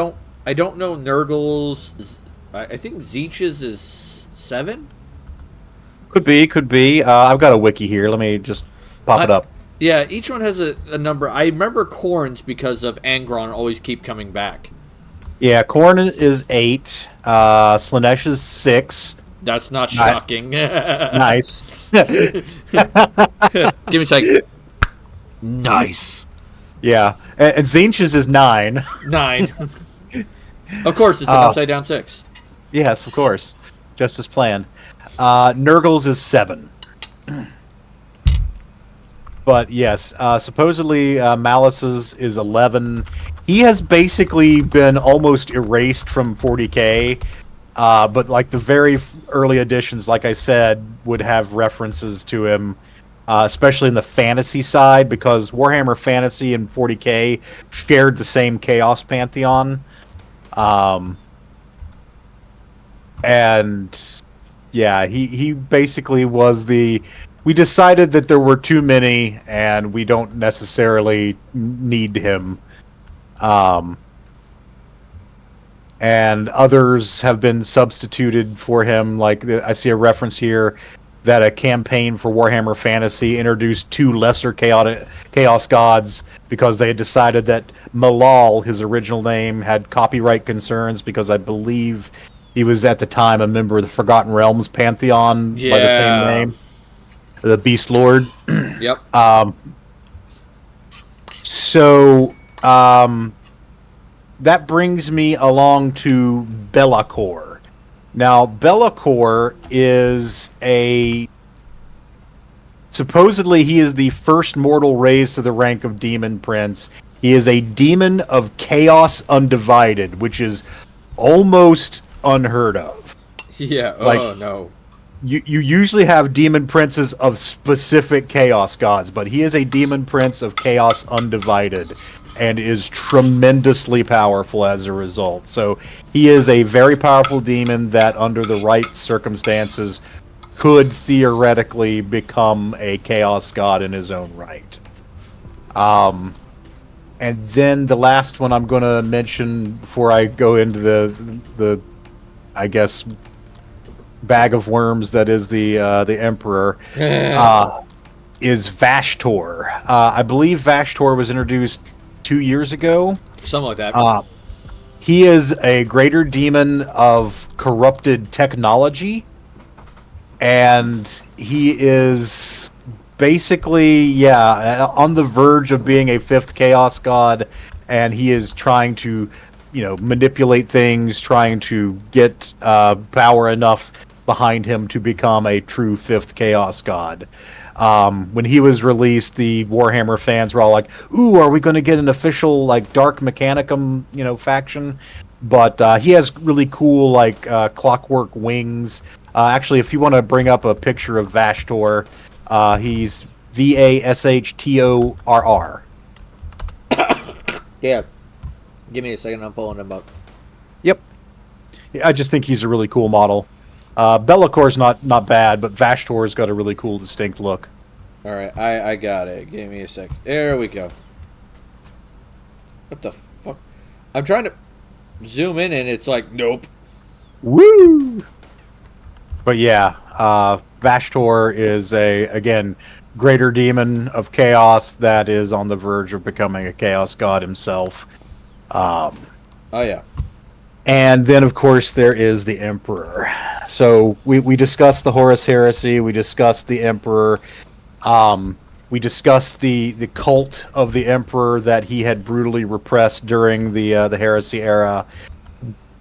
[SPEAKER 1] don't know Nurgle's. I think Zeech's is 7.
[SPEAKER 2] Could be. I've got a wiki here. Let me just pop it up.
[SPEAKER 1] Yeah, each one has a number. I remember Korn's because of Angron always keep coming back.
[SPEAKER 2] Yeah, Korn is 8. Slanesh is 6.
[SPEAKER 1] That's not shocking.
[SPEAKER 2] Nice.
[SPEAKER 1] Give me a second. Nice.
[SPEAKER 2] Yeah, and Zinch's is 9.
[SPEAKER 1] 9. Of course, it's an upside down 6.
[SPEAKER 2] Yes, of course. Just as planned. Nurgle's is 7. But yes, supposedly Malice's is 11. He has basically been almost erased from 40k, but like the very early editions, like I said, would have references to him, especially in the fantasy side, because Warhammer Fantasy and 40k shared the same Chaos Pantheon. And yeah, he basically was the... We decided that there were too many, and we don't necessarily need him. And others have been substituted for him. Like, I see a reference here that a campaign for Warhammer Fantasy introduced 2 lesser chaos gods because they had decided that Malal, his original name, had copyright concerns because I believe he was at the time a member of the Forgotten Realms Pantheon by the same name. The Beast Lord.
[SPEAKER 1] Yep.
[SPEAKER 2] So, that brings me along to Be'lakor. Now, Be'lakor is a... Supposedly, he is the first mortal raised to the rank of Demon Prince. He is a demon of Chaos Undivided, which is almost unheard of.
[SPEAKER 1] Yeah,
[SPEAKER 2] Like,
[SPEAKER 1] no.
[SPEAKER 2] You usually have demon princes of specific chaos gods, but he is a demon prince of Chaos Undivided and is tremendously powerful as a result. So he is a very powerful demon that, under the right circumstances, could theoretically become a chaos god in his own right. And then the last one I'm going to mention before I go into the I guess, bag of worms that is the Emperor, is Vashtor. I believe Vashtor was introduced 2 years ago.
[SPEAKER 1] Something like that.
[SPEAKER 2] He is a greater demon of corrupted technology, and he is basically, on the verge of being a 5th Chaos God, and he is trying to, manipulate things, trying to get power enough behind him to become a true 5th Chaos God. When he was released, the Warhammer fans were all like, "Ooh, are we going to get an official Dark Mechanicum, faction?" But he has really cool clockwork wings. Actually, if you want to bring up a picture of Vashtor, He's Vashdtorr.
[SPEAKER 1] Yeah. Give me a second. I'm pulling him up.
[SPEAKER 2] Yep. I just think he's a really cool model. Bellacor's not bad, but Vashtor's got a really cool, distinct look.
[SPEAKER 1] All right, I got it. Give me a sec. There we go. What the fuck? I'm trying to zoom in, and it's like, nope.
[SPEAKER 2] Woo! But yeah, Vashtor is again, greater demon of chaos that is on the verge of becoming a chaos god himself.
[SPEAKER 1] Oh, yeah.
[SPEAKER 2] And then, of course, there is the Emperor. So we discussed the Horus Heresy. We discussed the Emperor. We discussed the cult of the Emperor that he had brutally repressed during the Heresy era.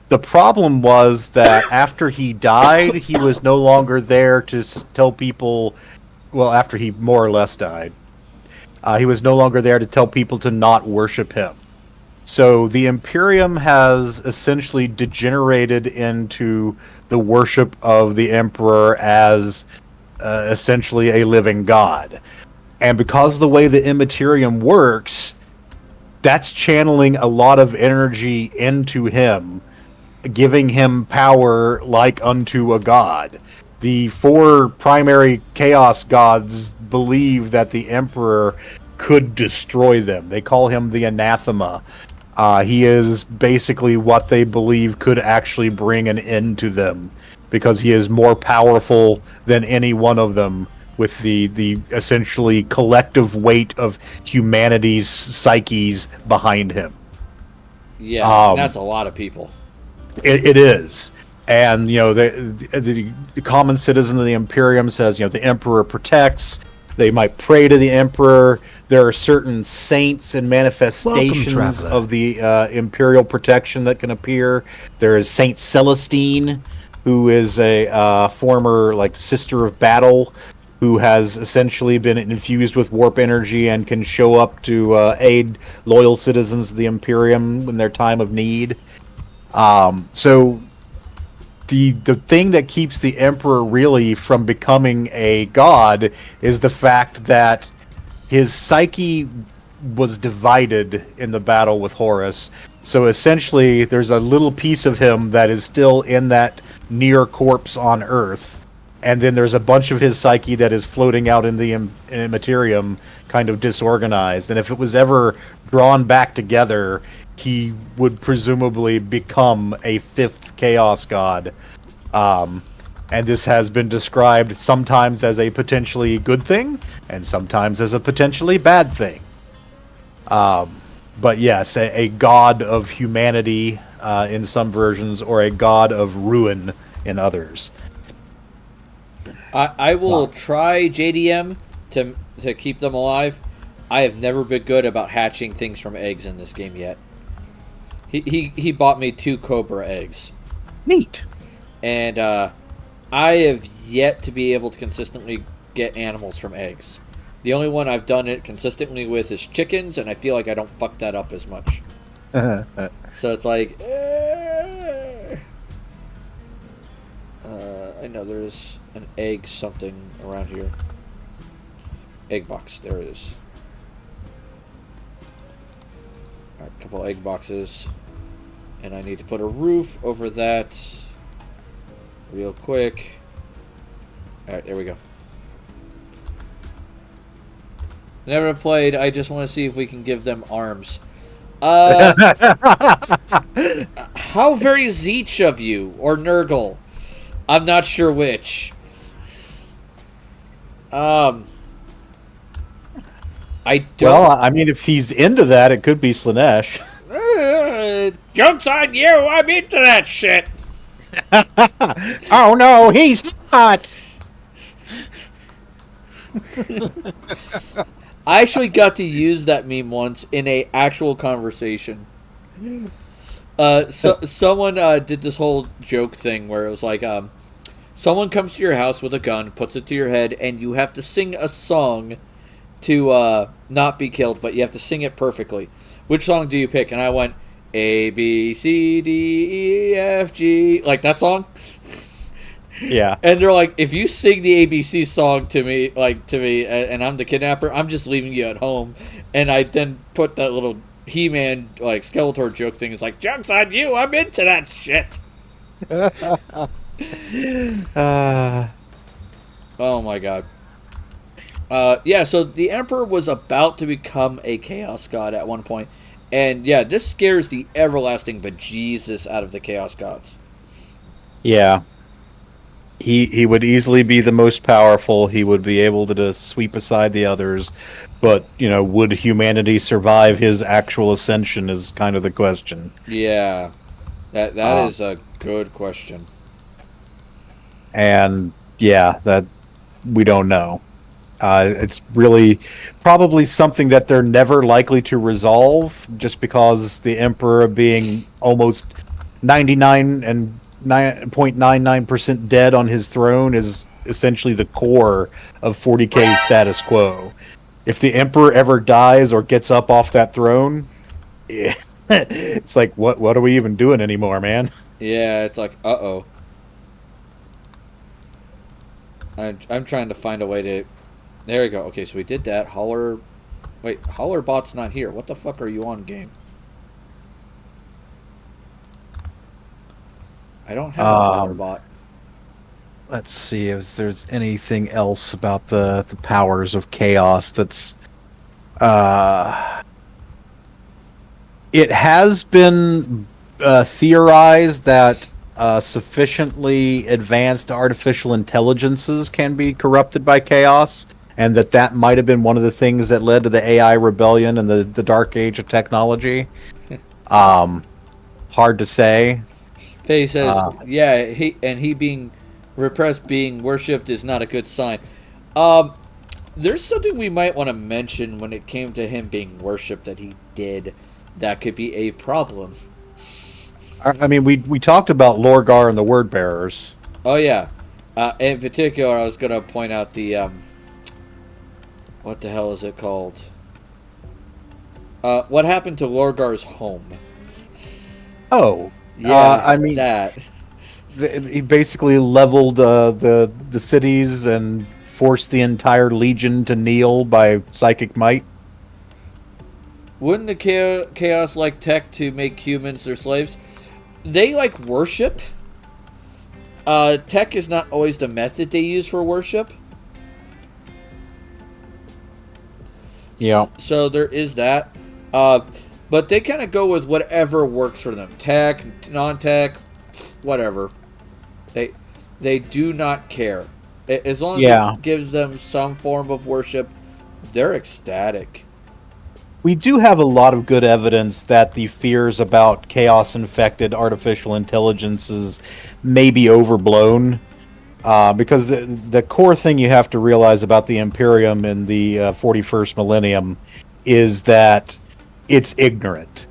[SPEAKER 2] The problem was that after he died, he was no longer there to tell people... Well, after he more or less died, he was no longer there to tell people to not worship him. So the Imperium has essentially degenerated into the worship of the Emperor as essentially a living god. And because of the way the Immaterium works, that's channeling a lot of energy into him, giving him power like unto a god. The 4 primary chaos gods believe that the Emperor could destroy them. They call him the Anathema. He is basically what they believe could actually bring an end to them, because he is more powerful than any one of them, with the essentially collective weight of humanity's psyches behind him.
[SPEAKER 1] Yeah, that's a lot of people.
[SPEAKER 2] It is. And, the common citizen of the Imperium says, the Emperor protects. They might pray to the Emperor. There are certain saints and manifestations of the Imperial protection that can appear. There is Saint Celestine, who is a former sister of battle, who has essentially been infused with warp energy and can show up to aid loyal citizens of the Imperium in their time of need. So the thing that keeps the Emperor really from becoming a god is the fact that his psyche was divided in the battle with Horus. So essentially, there's a little piece of him that is still in that near corpse on Earth. And then there's a bunch of his psyche that is floating out in the Immaterium, kind of disorganized. And if it was ever drawn back together, he would presumably become a 5th chaos god. And this has been described sometimes as a potentially good thing, and sometimes as a potentially bad thing. But yes, a god of humanity in some versions, or a god of ruin in others.
[SPEAKER 1] I will try JDM to keep them alive. I have never been good about hatching things from eggs in this game yet. He bought me 2 Cobra eggs.
[SPEAKER 2] Neat.
[SPEAKER 1] And I have yet to be able to consistently get animals from eggs. The only one I've done it consistently with is chickens, and I feel like I don't fuck that up as much. So it's like... I know there's an egg something around here. Egg box, there it is. Alright, a couple egg boxes. And I need to put a roof over that real quick. Alright, there we go. Never played, I just want to see if we can give them arms. How very is each of you? Or Nurgle? I'm not sure which. I don't...
[SPEAKER 2] Well, I mean, if he's into that, it could be Slanesh.
[SPEAKER 1] Joke's on you! I'm into that shit!
[SPEAKER 2] Oh no, he's hot!
[SPEAKER 1] I actually got to use that meme once in a actual conversation. Someone did this whole joke thing where it was like, someone comes to your house with a gun, puts it to your head, and you have to sing a song to not be killed, but you have to sing it perfectly. Which song do you pick? And I went, A, B, C, D, E, F, G, like that song.
[SPEAKER 2] Yeah.
[SPEAKER 1] And they're like, if you sing the ABC song to me, and I'm the kidnapper, I'm just leaving you at home. And I then put that little He-Man, like, Skeletor joke thing. It's like, joke's on you, I'm into that shit. Oh my god. Yeah, so the Emperor was about to become a Chaos God at one point. And yeah, this scares the everlasting bejesus out of the Chaos Gods.
[SPEAKER 2] Yeah. He would easily be the most powerful. He would be able to just sweep aside the others. But, would humanity survive his actual ascension is kind of the question.
[SPEAKER 1] Yeah. That is a good question.
[SPEAKER 2] And yeah, that we don't know. It's really probably something that they're never likely to resolve, just because the Emperor being almost 99.99% dead on his throne is essentially the core of 40K's status quo. If the Emperor ever dies or gets up off that throne, it's like, what are we even doing anymore, man?
[SPEAKER 1] Yeah, it's like, uh-oh. I'm trying to find a way to... There we go. Okay, so we did that. Wait, Hollerbot's not here. What the fuck are you on, game? I don't have a Hollerbot.
[SPEAKER 2] Let's see if there's anything else about the powers of chaos that's... It has been theorized that sufficiently advanced artificial intelligences can be corrupted by chaos, and that might have been one of the things that led to the AI rebellion and the dark age of technology. Hard to say.
[SPEAKER 1] Faye says, yeah, he being repressed, being worshipped is not a good sign. There's something we might want to mention when it came to him being worshipped that he did that could be a problem.
[SPEAKER 2] I mean, we talked about Lorgar and the Word Bearers.
[SPEAKER 1] Oh, yeah. In particular, I was going to point out the... what the hell is it called? What happened to Lorgar's home?
[SPEAKER 2] Oh.
[SPEAKER 1] Yeah,
[SPEAKER 2] I mean...
[SPEAKER 1] that.
[SPEAKER 2] He basically leveled the cities and forced the entire legion to kneel by psychic might.
[SPEAKER 1] Wouldn't the chaos like tech to make humans their slaves? They like worship. Tech is not always the method they use for worship.
[SPEAKER 2] Yeah.
[SPEAKER 1] So there is that. But they kind of go with whatever works for them. Tech, non-tech, whatever. They do not care. As long as it gives them some form of worship, they're ecstatic.
[SPEAKER 2] We do have a lot of good evidence that the fears about chaos-infected artificial intelligences may be overblown. Because the core thing you have to realize about the Imperium in the 41st millennium is that it's ignorant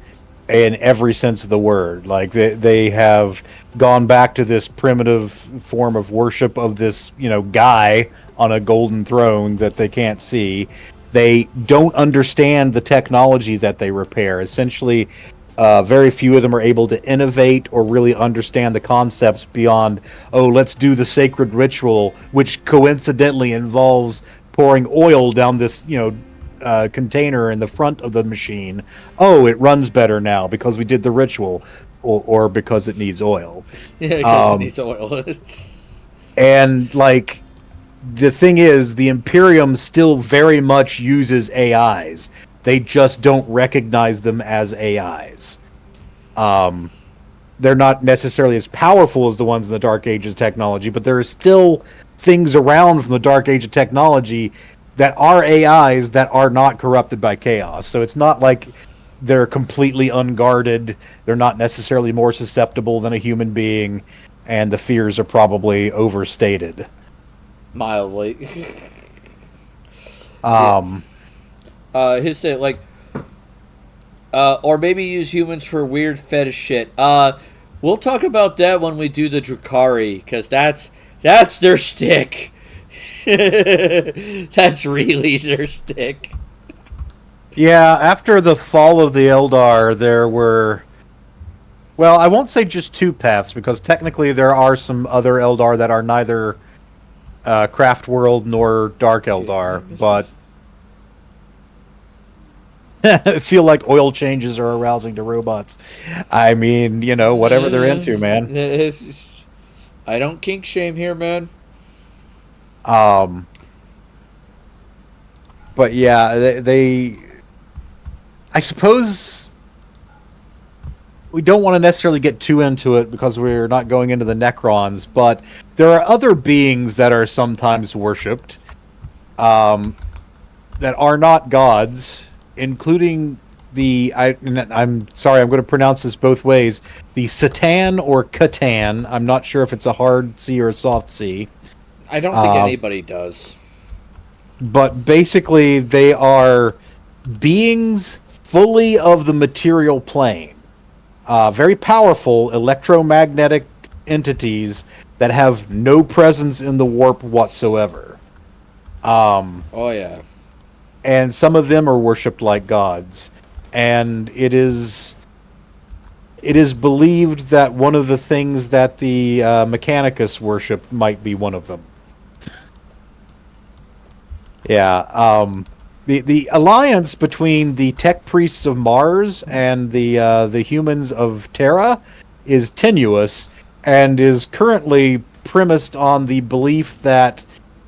[SPEAKER 2] in every sense of the word. Like, they have gone back to this primitive form of worship of this, guy on a golden throne that they can't see. They don't understand the technology that they repair. Essentially, very few of them are able to innovate or really understand the concepts beyond, let's do the sacred ritual, which coincidentally involves pouring oil down this, container in the front of the machine. Oh, it runs better now because we did the ritual, or because it needs oil.
[SPEAKER 1] Yeah, because it needs oil.
[SPEAKER 2] And, like... The thing is, the Imperium still very much uses AIs. They just don't recognize them as AIs. They're not necessarily as powerful as the ones in the Dark Age of technology, but there are still things around from the Dark Age of technology that are AIs that are not corrupted by chaos. So it's not like they're completely unguarded. They're not necessarily more susceptible than a human being, and the fears are probably overstated.
[SPEAKER 1] Mildly. His say like, or maybe use humans for weird fetish shit. We'll talk about that when we do the Drukhari, because that's their shtick. That's really their shtick.
[SPEAKER 2] Yeah, after the fall of the Eldar, there were Well, I won't say just 2 paths, because technically there are some other Eldar that are neither Craft World nor Dark Eldar, but I feel like oil changes are arousing to robots. I mean, whatever they're into, man.
[SPEAKER 1] I don't kink shame here, man.
[SPEAKER 2] But yeah, they I suppose we don't want to necessarily get too into it because we're not going into the Necrons, but there are other beings that are sometimes worshipped that are not gods, including I'm sorry, I'm going to pronounce this both ways, the Satan or Catan. I'm not sure if it's a hard C or a soft C.
[SPEAKER 1] I don't think anybody does.
[SPEAKER 2] But basically, they are beings fully of the material plane. Very powerful electromagnetic entities that have no presence in the warp whatsoever.
[SPEAKER 1] Oh, yeah.
[SPEAKER 2] And some of them are worshipped like gods. And it is believed that one of the things that the Mechanicus worship might be one of them. Yeah, the alliance between the tech priests of Mars and the humans of Terra is tenuous and is currently premised on the belief that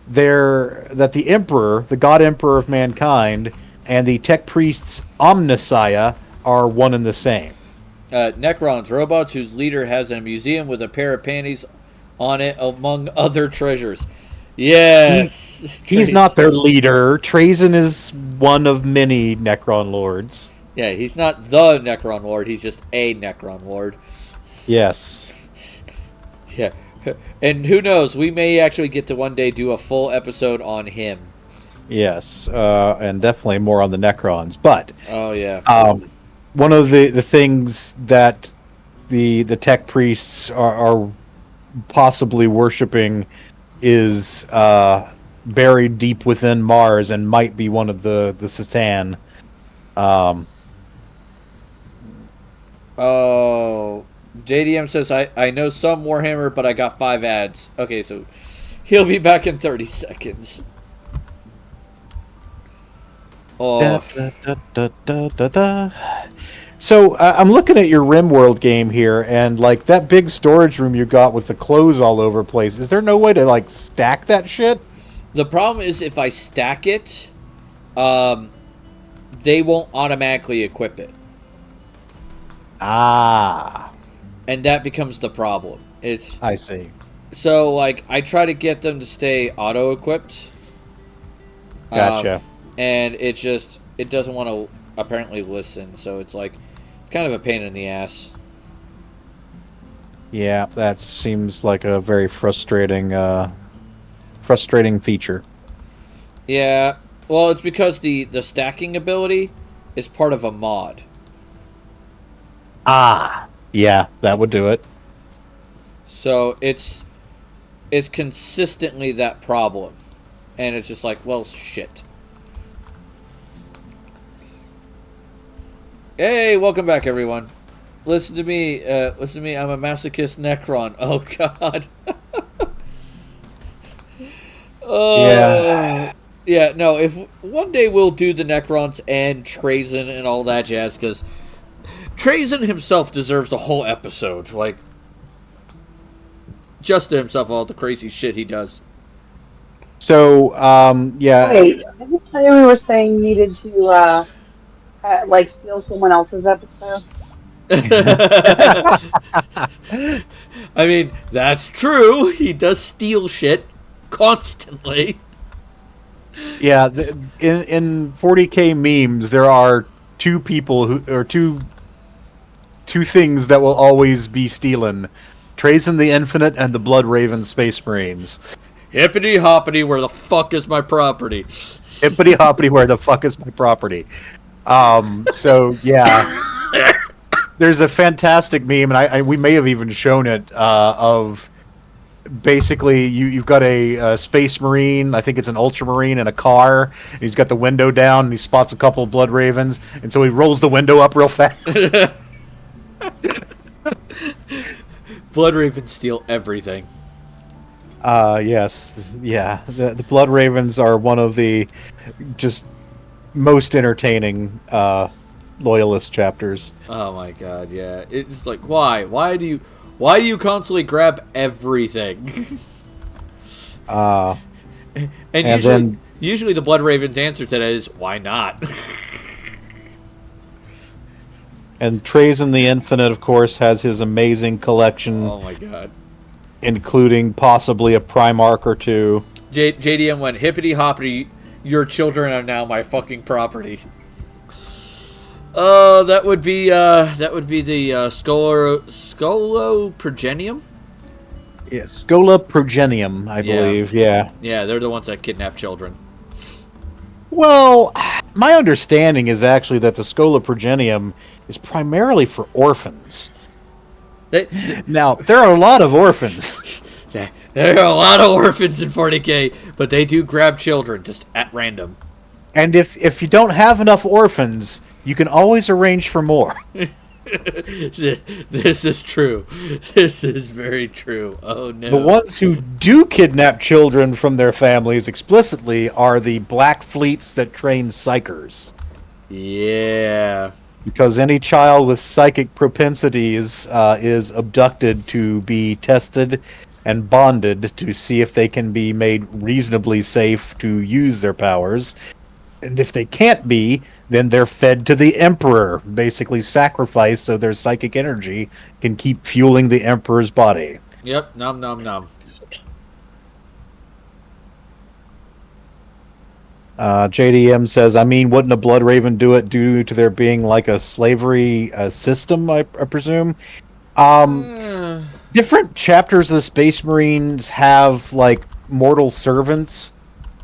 [SPEAKER 2] the Emperor, the God Emperor of mankind, and the tech priests Omnissiah are one and the same.
[SPEAKER 1] Necrons, robots whose leader has a museum with a pair of panties on it, among other treasures. Yes.
[SPEAKER 2] He's not their leader. Trazyn is one of many Necron lords.
[SPEAKER 1] Yeah, he's not the Necron lord. He's just a Necron lord.
[SPEAKER 2] Yes.
[SPEAKER 1] Yeah. And who knows? We may actually get to one day do a full episode on him.
[SPEAKER 2] Yes, and definitely more on the Necrons. But
[SPEAKER 1] oh yeah,
[SPEAKER 2] one of the things that the tech priests are possibly worshiping is buried deep within Mars and might be one of the Satan.
[SPEAKER 1] Oh, JDM says I know some Warhammer, but I got 5 ads. Okay, so he'll be back in 30 seconds. Oh.
[SPEAKER 2] So I'm looking at your Rimworld game here, and like that big storage room you got with the clothes all over the place. Is there no way to like stack that shit?
[SPEAKER 1] The problem is if I stack it, they won't automatically equip it.
[SPEAKER 2] Ah.
[SPEAKER 1] And that becomes the problem.
[SPEAKER 2] I see.
[SPEAKER 1] So like I try to get them to stay auto equipped.
[SPEAKER 2] Gotcha.
[SPEAKER 1] And it doesn't want to apparently listen, so it's like kind of a pain in the ass.
[SPEAKER 2] Yeah, that seems like a very frustrating feature.
[SPEAKER 1] Yeah, well, it's because the stacking ability is part of a mod.
[SPEAKER 2] Ah, yeah, that would do it.
[SPEAKER 1] So it's consistently that problem, and it's just like, well, shit. Hey, welcome back, everyone. Listen to me. I'm a masochist Necron. Oh God. Yeah. No. If one day we'll do the Necrons and Trazyn and all that jazz, because Trazyn himself deserves a whole episode, like just to himself, all the crazy shit he does.
[SPEAKER 2] So, yeah.
[SPEAKER 4] Wait, I think we were saying needed to like steal someone else's episode.
[SPEAKER 1] I mean, that's true. He does steal shit constantly.
[SPEAKER 2] Yeah, in 40K memes, there are 2 people two things that will always be stealing: Trazyn the Infinite and the Blood Raven Space Marines.
[SPEAKER 1] Hippity hoppity, where the fuck is my property?
[SPEAKER 2] Hippity hoppity, where the fuck is my property? So yeah, there's a fantastic meme, and we may have even shown it, of basically you've got a Space Marine, I think it's an Ultramarine, in a car, and he's got the window down, and he spots a couple of Blood Ravens, and so he rolls the window up real fast.
[SPEAKER 1] Blood Ravens steal everything.
[SPEAKER 2] Yes. Yeah. The Blood Ravens are one of the just most entertaining loyalist chapters.
[SPEAKER 1] Oh my god, yeah. It's like, why? Why do you constantly grab everything?
[SPEAKER 2] And
[SPEAKER 1] and
[SPEAKER 2] then
[SPEAKER 1] usually the Blood Raven's answer to that is, why not?
[SPEAKER 2] and Trazen the Infinite, of course, has his amazing collection,
[SPEAKER 1] Oh my god.
[SPEAKER 2] including possibly a Primarch or two.
[SPEAKER 1] JDM went, hippity hoppity, your children are now my fucking property. That would be the Scoloprogenium?
[SPEAKER 2] Yes, Scola Progenium, I believe. Yeah.
[SPEAKER 1] Yeah, they're the ones that kidnap children.
[SPEAKER 2] Well, my understanding is actually that the Scola Progenium is primarily for orphans. Now, there are a lot of orphans.
[SPEAKER 1] There are a lot of orphans in 40k, but they do grab children just at random.
[SPEAKER 2] And if you don't have enough orphans, you can always arrange for more.
[SPEAKER 1] This is true. This is very true. Oh no.
[SPEAKER 2] The ones who do kidnap children from their families explicitly are the black fleets that train psychers.
[SPEAKER 1] Yeah.
[SPEAKER 2] Because any child with psychic propensities is abducted to be tested and bonded to see if they can be made reasonably safe to use their powers. And if they can't be, then they're fed to the Emperor, basically sacrificed so their psychic energy can keep fueling the Emperor's body.
[SPEAKER 1] Yep, nom nom nom.
[SPEAKER 2] JDM says, I mean, wouldn't a Blood Raven do it due to there being like a slavery system, I presume? Different chapters of the Space Marines have like mortal servants.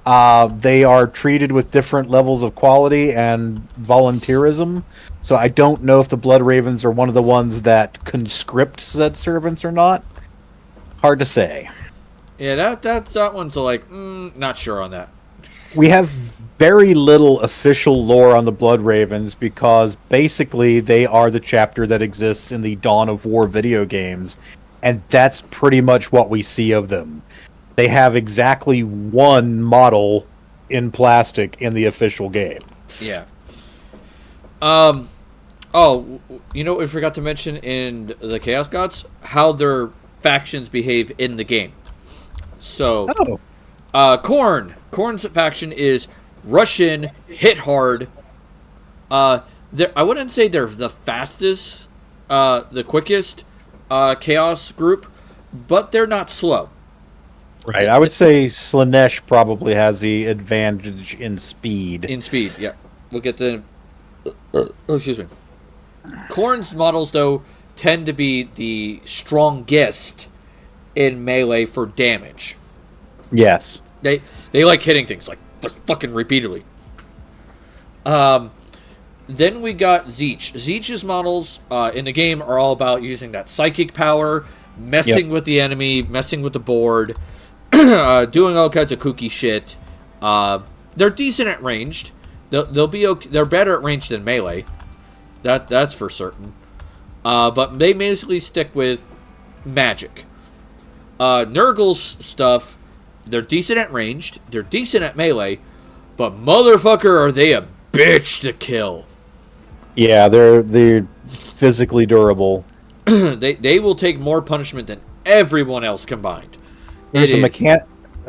[SPEAKER 2] They are treated with different levels of quality and volunteerism. So I don't know if the Blood Ravens are one of the ones that conscript said servants or not. Hard to say.
[SPEAKER 1] Yeah, that one's like, not sure on that.
[SPEAKER 2] We have very little official lore on the Blood Ravens because basically they are the chapter that exists in the Dawn of War video games, and that's pretty much what we see of them. They have exactly one model in plastic in the official game.
[SPEAKER 1] Yeah. Oh, you know what we forgot to mention in the Chaos Gods? How their factions behave in the game. So, Khorne's faction is Russian, hit hard. I wouldn't say they're the fastest, the quickest Chaos group, but they're not slow.
[SPEAKER 2] Right, I would say Slaanesh probably has the advantage in speed.
[SPEAKER 1] In speed, yeah. Look at the... excuse me. Khorne's models, though, tend to be the strongest in melee for damage.
[SPEAKER 2] Yes.
[SPEAKER 1] They like hitting things, like, fucking repeatedly. Then we got Zeech. Zeech's models in the game are all about using that psychic power, messing with the enemy, messing with the board, doing all kinds of kooky shit. They're decent at ranged. They'll be okay. They're better at ranged than melee. That's for certain. But they basically stick with magic. Nurgle's stuff, they're decent at ranged. They're decent at melee. But motherfucker, are they a bitch to kill.
[SPEAKER 2] Yeah, they're physically durable.
[SPEAKER 1] They will take more punishment than everyone else combined.
[SPEAKER 2] There's a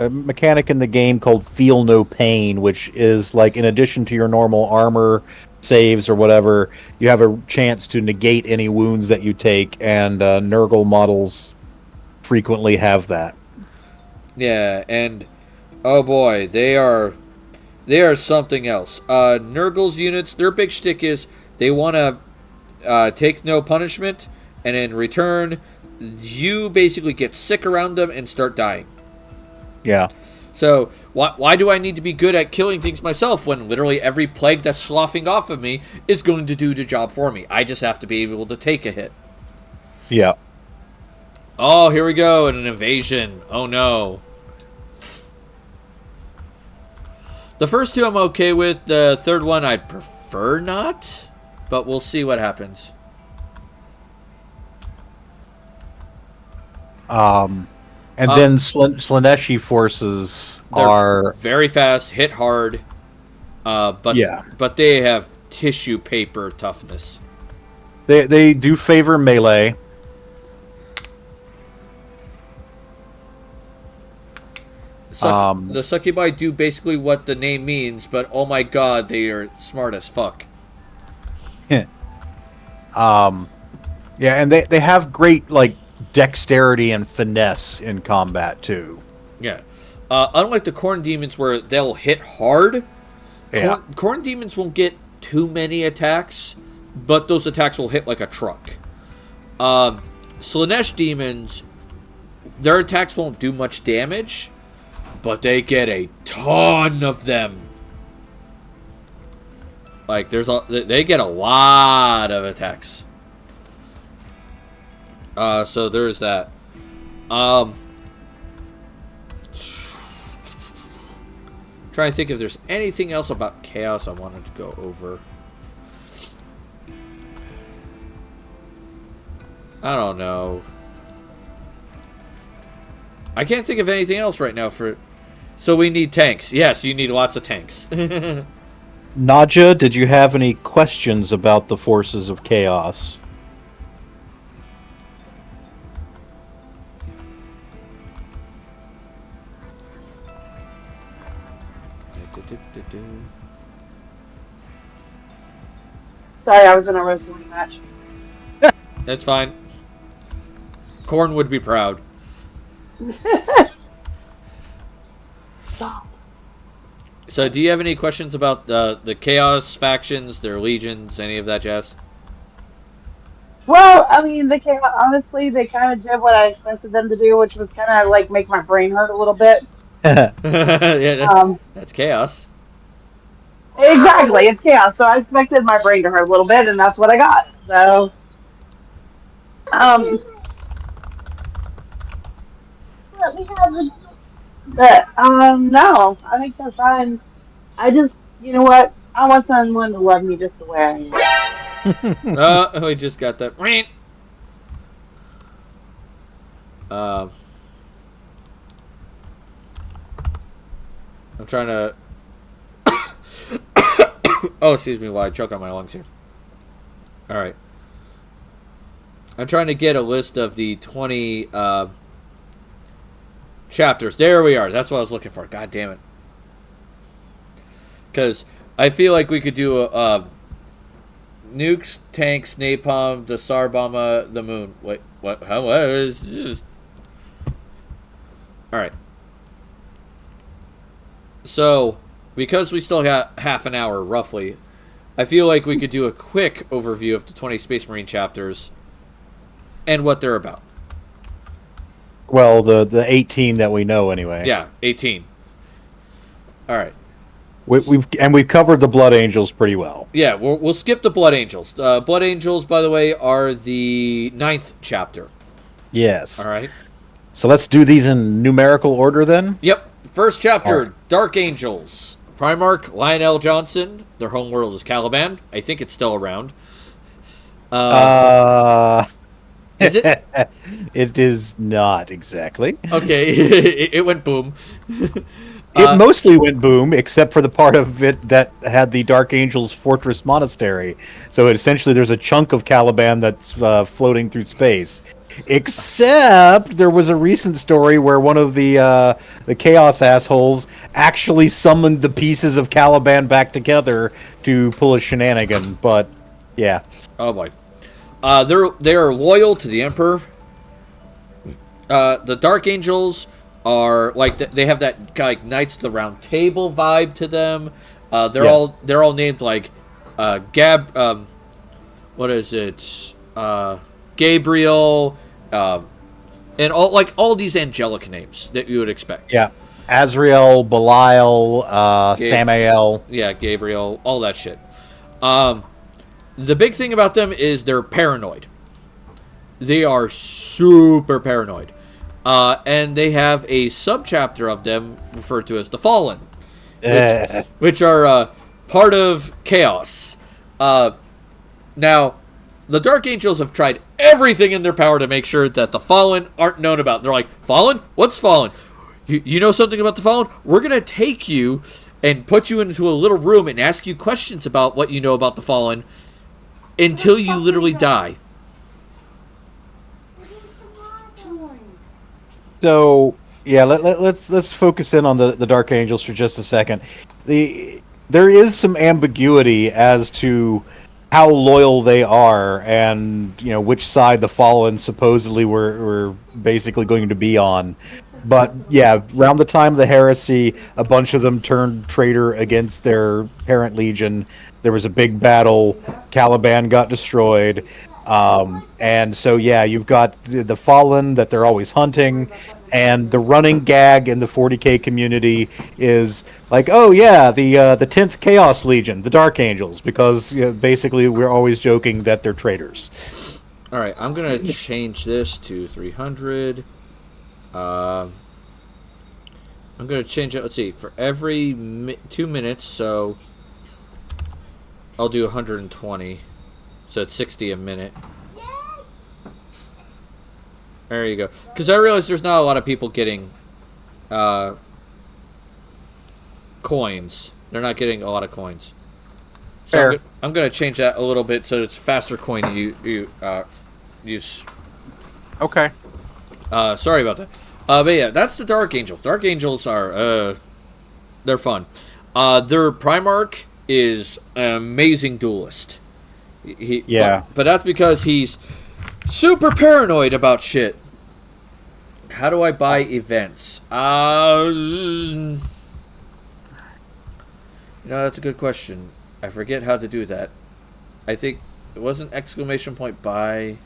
[SPEAKER 2] mechanic in the game called Feel No Pain, which is like, in addition to your normal armor saves or whatever, you have a chance to negate any wounds that you take, and Nurgle models frequently have that.
[SPEAKER 1] Yeah, and oh boy, they are something else. Nurgle's units, their big shtick is they want to take no punishment, and in return, you basically get sick around them and start dying.
[SPEAKER 2] Yeah.
[SPEAKER 1] So, why do I need to be good at killing things myself when literally every plague that's sloughing off of me is going to do the job for me? I just have to be able to take a hit.
[SPEAKER 2] Yeah.
[SPEAKER 1] Oh, here we go, an invasion. Oh no. The first two I'm okay with. The third one I'd prefer not, but we'll see what happens.
[SPEAKER 2] And then Slaneshi forces
[SPEAKER 1] They're
[SPEAKER 2] are
[SPEAKER 1] very fast, hit hard, but they have tissue paper toughness.
[SPEAKER 2] They do favor melee.
[SPEAKER 1] The succubi do basically what the name means, but oh my god, they are smart as fuck.
[SPEAKER 2] Yeah, and they have great like dexterity and finesse in combat too.
[SPEAKER 1] Yeah. Unlike the corn demons where they'll hit hard,
[SPEAKER 2] Yeah.
[SPEAKER 1] corn demons won't get too many attacks, but those attacks will hit like a truck. Slanesh demons, their attacks won't do much damage, but they get a ton of them. Like they get a lot of attacks. So there's that. Trying to think if there's anything else about Chaos I wanted to go over. I don't know. I can't think of anything else right now for... So we need tanks. Yes, you need lots of tanks.
[SPEAKER 2] Nadja, did you have any questions about the forces of chaos?
[SPEAKER 4] Sorry, I was in a wrestling match.
[SPEAKER 1] That's fine. Korn would be proud.
[SPEAKER 4] Stop.
[SPEAKER 1] So do you have any questions about the Chaos factions, their legions, any of that jazz?
[SPEAKER 4] Well, I mean, honestly, they kind of did what I expected them to do, which was kind of like make my brain hurt a little bit.
[SPEAKER 1] Yeah, that's Chaos.
[SPEAKER 4] Exactly, it's chaos. So I expected my brain to hurt a little bit, and that's what I got. So, no, I think they're fine. I just, you know what? I want someone to love me just the way I am.
[SPEAKER 1] We just got that. I'm trying to... Oh, excuse me while I choke on my lungs here. Alright. I'm trying to get a list of the 20 chapters. There we are. That's what I was looking for. God damn it. Because I feel like we could do a nukes, tanks, napalm, the Sarbama, the moon. Wait, what? How? What is this? Alright. So, because we still got half an hour, roughly, I feel like we could do a quick overview of the 20 Space Marine chapters and what they're about.
[SPEAKER 2] Well, the 18 that we know anyway.
[SPEAKER 1] Yeah, 18. All right.
[SPEAKER 2] We've covered the Blood Angels pretty well.
[SPEAKER 1] Yeah, we'll skip the Blood Angels. Blood Angels, by the way, are the 9th chapter.
[SPEAKER 2] Yes.
[SPEAKER 1] All right.
[SPEAKER 2] So let's do these in numerical order then.
[SPEAKER 1] Yep. First chapter,
[SPEAKER 2] right.
[SPEAKER 1] Dark Angels. Primarch Lionel Johnson. Their homeworld is Caliban. I think it's still around. Is it?
[SPEAKER 2] It is not exactly.
[SPEAKER 1] Okay, it went boom.
[SPEAKER 2] It mostly went boom, except for the part of it that had the Dark Angels Fortress Monastery. So essentially there's a chunk of Caliban that's floating through space. Except there was a recent story where one of the Chaos assholes actually summoned the pieces of Caliban back together to pull a shenanigan. But, yeah.
[SPEAKER 1] Oh boy. They are loyal to the Emperor. The Dark Angels are like they have that like Knights of the Round Table vibe to them. They're all named like what is it? Gabriel, and all these angelic names that you would expect.
[SPEAKER 2] Yeah. Azrael, Belial, Samael.
[SPEAKER 1] Yeah, Gabriel, all that shit. The big thing about them is they're paranoid. They are super paranoid. And they have a subchapter of them referred to as the Fallen, which are part of Chaos. Now, the Dark Angels have tried everything in their power to make sure that the Fallen aren't known about. They're like, Fallen? What's Fallen? You know something about the Fallen? We're going to take you and put you into a little room and ask you questions about what you know about the Fallen until you literally die.
[SPEAKER 2] So, yeah, let's focus in on the Dark Angels for just a second. There is some ambiguity as to how loyal they are, and which side the Fallen supposedly were basically going to be on. But yeah, around the time of the heresy, a bunch of them turned traitor against their parent legion. There was a big battle. Caliban got destroyed. And so, yeah, you've got the Fallen that they're always hunting, and the running gag in the 40K community is like, oh yeah, the 10th Chaos Legion, the Dark Angels, because basically we're always joking that they're traitors.
[SPEAKER 1] All right, I'm gonna change this to 300. I'm gonna change it. Let's see, for every 2 minutes, so I'll do 120. So it's 60 a minute. There you go. Because I realize there's not a lot of people getting coins. They're not getting a lot of coins. So I'm going to change that a little bit so it's faster coin use.
[SPEAKER 2] Okay.
[SPEAKER 1] Sorry about that. But yeah, that's the Dark Angels. Dark Angels are, they're fun. Their Primarch is an amazing duelist. But that's because he's super paranoid about shit. How do I buy events? That's a good question. I forget how to do that. I think it wasn't exclamation point buy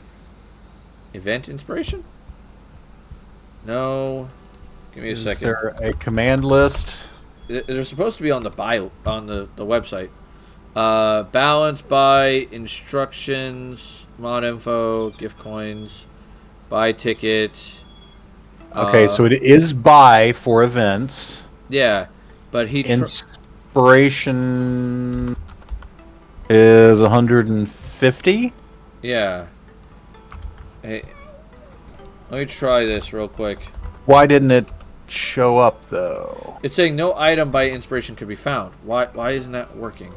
[SPEAKER 1] event inspiration? No. Give me a second.
[SPEAKER 2] Is there a command list?
[SPEAKER 1] They're supposed to be on the bio on the website. Balance, buy, instructions, mod info, gift coins, buy ticket.
[SPEAKER 2] Okay, so it is buy for events.
[SPEAKER 1] Yeah, but
[SPEAKER 2] inspiration is 150.
[SPEAKER 1] Yeah. Hey, let me try this real quick.
[SPEAKER 2] Why didn't it show up though?
[SPEAKER 1] It's saying no item by inspiration could be found. Why isn't that working?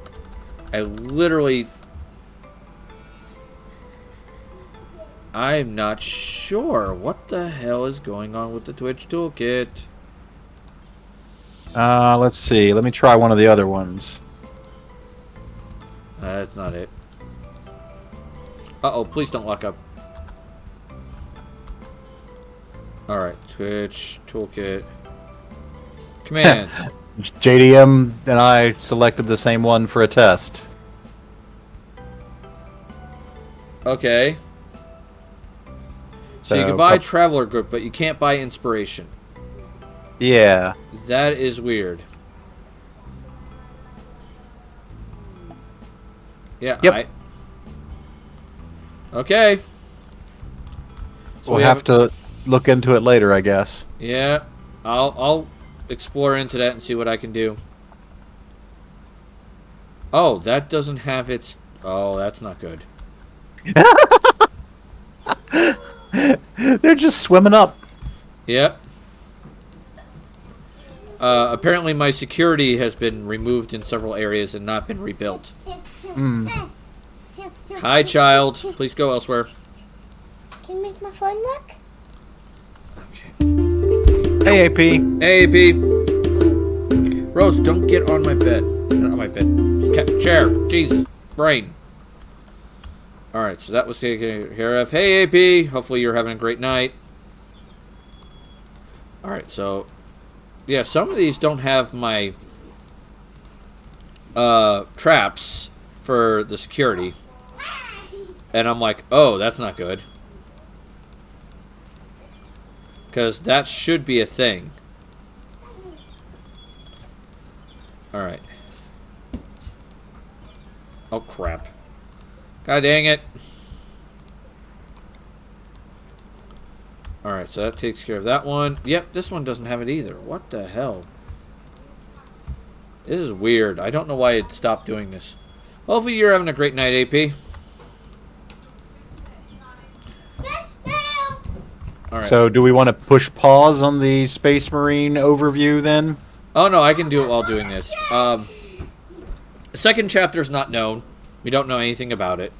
[SPEAKER 1] I'm not sure what the hell is going on with the Twitch toolkit.
[SPEAKER 2] Let's see. Let me try one of the other ones.
[SPEAKER 1] That's not it. Uh-oh, please don't lock up. Alright, Twitch toolkit. Command.
[SPEAKER 2] JDM and I selected the same one for a test.
[SPEAKER 1] Okay. So you can buy Traveler Group, but you can't buy Inspiration.
[SPEAKER 2] Yeah.
[SPEAKER 1] That is weird. Yeah.
[SPEAKER 2] Yep.
[SPEAKER 1] Okay. So
[SPEAKER 2] we'll have to look into it later, I guess.
[SPEAKER 1] Yeah. I'll explore into that and see what I can do. Oh, that doesn't have its... Oh, that's not good.
[SPEAKER 2] They're just swimming up.
[SPEAKER 1] Yep. Apparently my security has been removed in several areas and not been rebuilt. Hi, child. Please go elsewhere.
[SPEAKER 3] Can you make my phone work?
[SPEAKER 1] Okay.
[SPEAKER 2] Hey, AP.
[SPEAKER 1] Hey, AP. Rose, don't get on my bed. Not on my bed. Chair. Jesus. Brain. Alright, so that was taken care of. Hey, AP. Hopefully you're having a great night. Alright, so... Yeah, some of these don't have my... traps for the security. And I'm like, oh, that's not good. Because that should be a thing. Alright. Oh, crap. God dang it. Alright, so that takes care of that one. Yep, this one doesn't have it either. What the hell? This is weird. I don't know why it stopped doing this. Hopefully you're having a great night, AP. All right.
[SPEAKER 2] So, do we want to push pause on the Space Marine overview then?
[SPEAKER 1] Oh no, I can do it while doing this. The second chapter is not known. We don't know anything about it.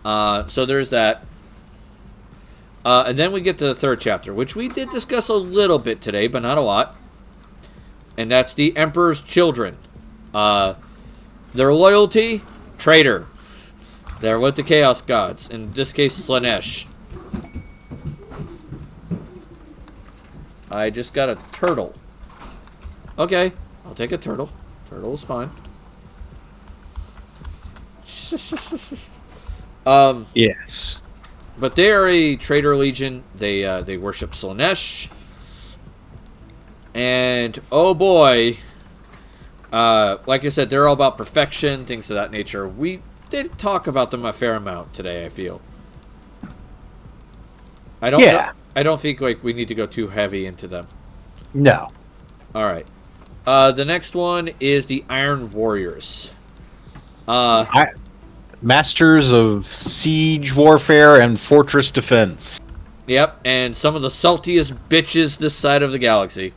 [SPEAKER 1] So there's that. And then we get to the third chapter, which we did discuss a little bit today, but not a lot. And that's the Emperor's Children. Their loyalty, traitor. They're with the Chaos Gods. In this case, Slaanesh. I just got a turtle. Okay, I'll take a turtle. Turtle is fine.
[SPEAKER 2] Yes.
[SPEAKER 1] But they are a traitor legion. They worship Slaanesh. And oh boy, like I said, they're all about perfection, things of that nature. We did talk about them a fair amount today, I feel. I don't think like we need to go too heavy into them.
[SPEAKER 2] No.
[SPEAKER 1] All right. The next one is the Iron Warriors.
[SPEAKER 2] Masters of siege warfare and fortress defense.
[SPEAKER 1] Yep, and some of the saltiest bitches this side of the galaxy.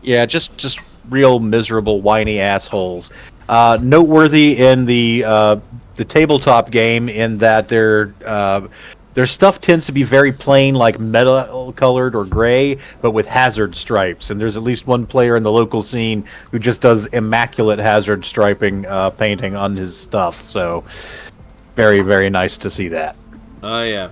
[SPEAKER 2] Yeah, just real miserable, whiny assholes. Noteworthy in the tabletop game in that their stuff tends to be very plain, like metal colored or gray, but with hazard stripes. And there's at least one player in the local scene who just does immaculate hazard striping painting on his stuff. So very, very nice to see that.
[SPEAKER 1] Oh yeah.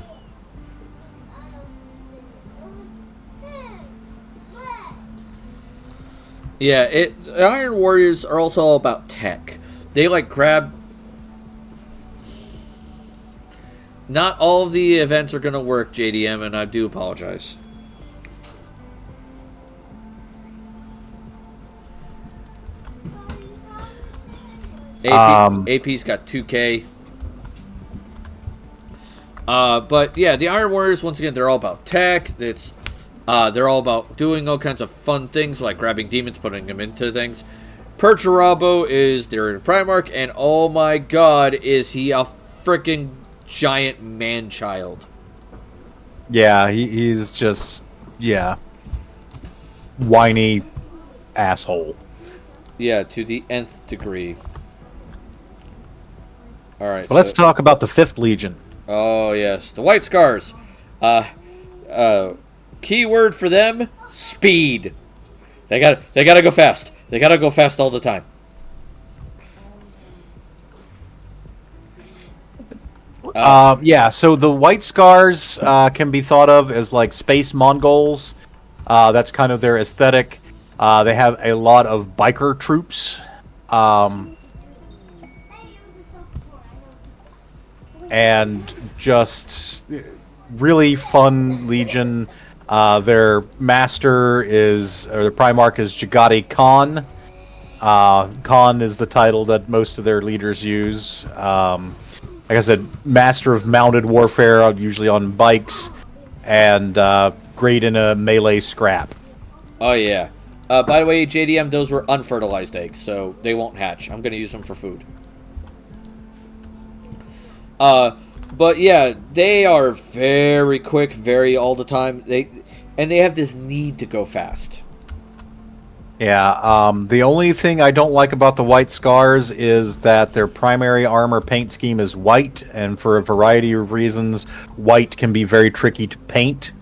[SPEAKER 1] Yeah, the Iron Warriors are also all about tech. They like grab... Not all of the events are going to work, JDM, and I do apologize. AP's got 2K. But yeah, the Iron Warriors, once again, they're all about tech. They're all about doing all kinds of fun things, like grabbing demons, putting them into things. Perturabo is their Primarch, and oh my god, is he a freaking giant man-child.
[SPEAKER 2] Yeah, he's just, whiny asshole.
[SPEAKER 1] Yeah, to the nth degree. Alright.
[SPEAKER 2] Well, let's talk about the 5th Legion.
[SPEAKER 1] Oh, yes. The White Scars. Keyword for them, speed. They gotta go fast. They gotta go fast all the time.
[SPEAKER 2] So the White Scars can be thought of as like space Mongols. That's kind of their aesthetic. They have a lot of biker troops. And just really fun legion. Their master their Primarch is Jagati Khan. Khan is the title that most of their leaders use. Like I said, master of mounted warfare, usually on bikes, and great in a melee scrap.
[SPEAKER 1] Oh, yeah. By the way, JDM, those were unfertilized eggs, so they won't hatch. I'm going to use them for food. But yeah, they are very quick, very all the time. They have this need to go fast.
[SPEAKER 2] Yeah, the only thing I don't like about the White Scars is that their primary armor paint scheme is white, and for a variety of reasons, white can be very tricky to paint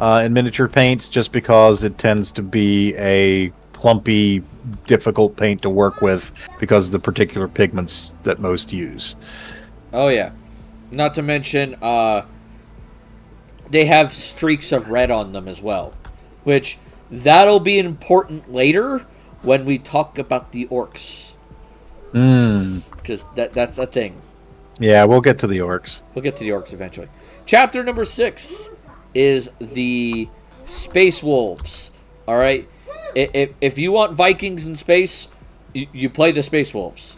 [SPEAKER 2] in miniature paints, just because it tends to be a clumpy, difficult paint to work with because of the particular pigments that most use.
[SPEAKER 1] Oh yeah. Not to mention, they have streaks of red on them as well, which that'll be important later when we talk about the orcs. Because that's a thing.
[SPEAKER 2] Yeah, we'll get to the orcs.
[SPEAKER 1] We'll get to the orcs eventually. Chapter number 6 is the Space Wolves. All right, if you want Vikings in space, you play the Space Wolves.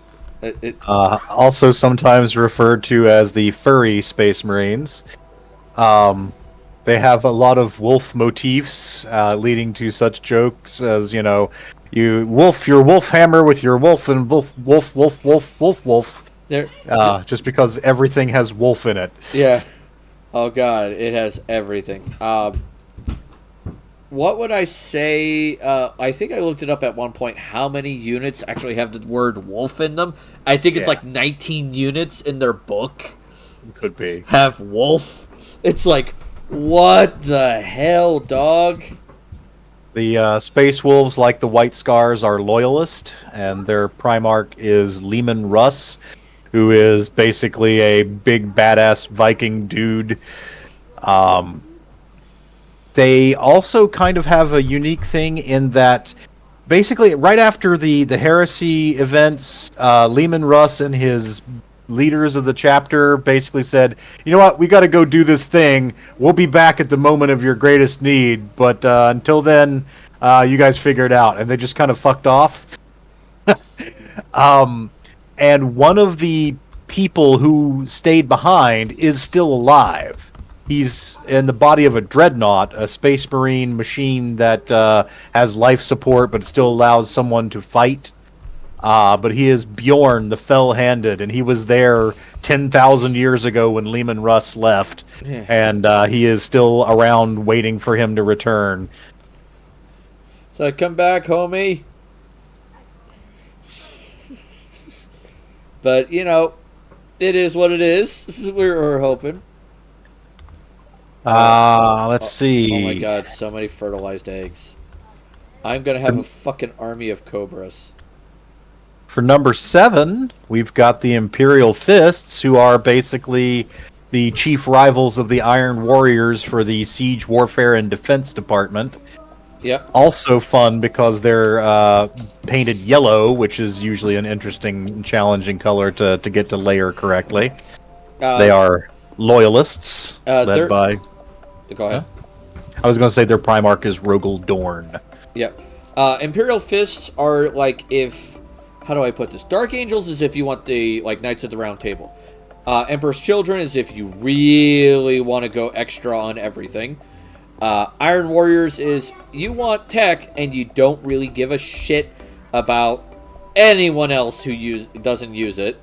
[SPEAKER 2] Also sometimes referred to as the furry Space Marines. They have a lot of wolf motifs, leading to such jokes as, you wolf your wolf hammer with your wolf and wolf. Just because everything has wolf in it.
[SPEAKER 1] Yeah. Oh god, it has everything. What would I say? I think I looked it up at one point. How many units actually have the word wolf in them? I think it's like 19 units in their book.
[SPEAKER 2] Could be.
[SPEAKER 1] Have wolf. It's like, what the hell, dog?
[SPEAKER 2] The Space Wolves, like the White Scars, are loyalist, and their Primarch is Leman Russ, who is basically a big badass Viking dude. They also kind of have a unique thing in that basically right after the Heresy events, Leman Russ and his leaders of the chapter basically said, you know what, we got to go do this thing. We'll be back at the moment of your greatest need, but until then, you guys figure it out. And they just kind of fucked off. And one of the people who stayed behind is still alive. He's in the body of a dreadnought, a space marine machine that has life support but still allows someone to fight. But he is Bjorn, the Fell-Handed, and he was there 10,000 years ago when Leman Russ left.
[SPEAKER 1] Yeah.
[SPEAKER 2] And he is still around waiting for him to return.
[SPEAKER 1] So come back, homie. But, you know, it is what it is. We're hoping.
[SPEAKER 2] Let's see.
[SPEAKER 1] Oh my god, so many fertilized eggs. I'm gonna have a fucking army of cobras.
[SPEAKER 2] For number 7, we've got the Imperial Fists, who are basically the chief rivals of the Iron Warriors for the Siege Warfare and Defense Department.
[SPEAKER 1] Yep.
[SPEAKER 2] Also fun because they're painted yellow, which is usually an interesting, challenging color to get to layer correctly. They are loyalists, led by...
[SPEAKER 1] Go ahead.
[SPEAKER 2] I was going to say their Primarch is Rogel Dorn.
[SPEAKER 1] Yep. Imperial Fists are like if... How do I put this? Dark Angels is if you want the like Knights of the Round Table. Emperor's Children is if you really want to go extra on everything. Iron Warriors is you want tech and you don't really give a shit about anyone else who doesn't use it.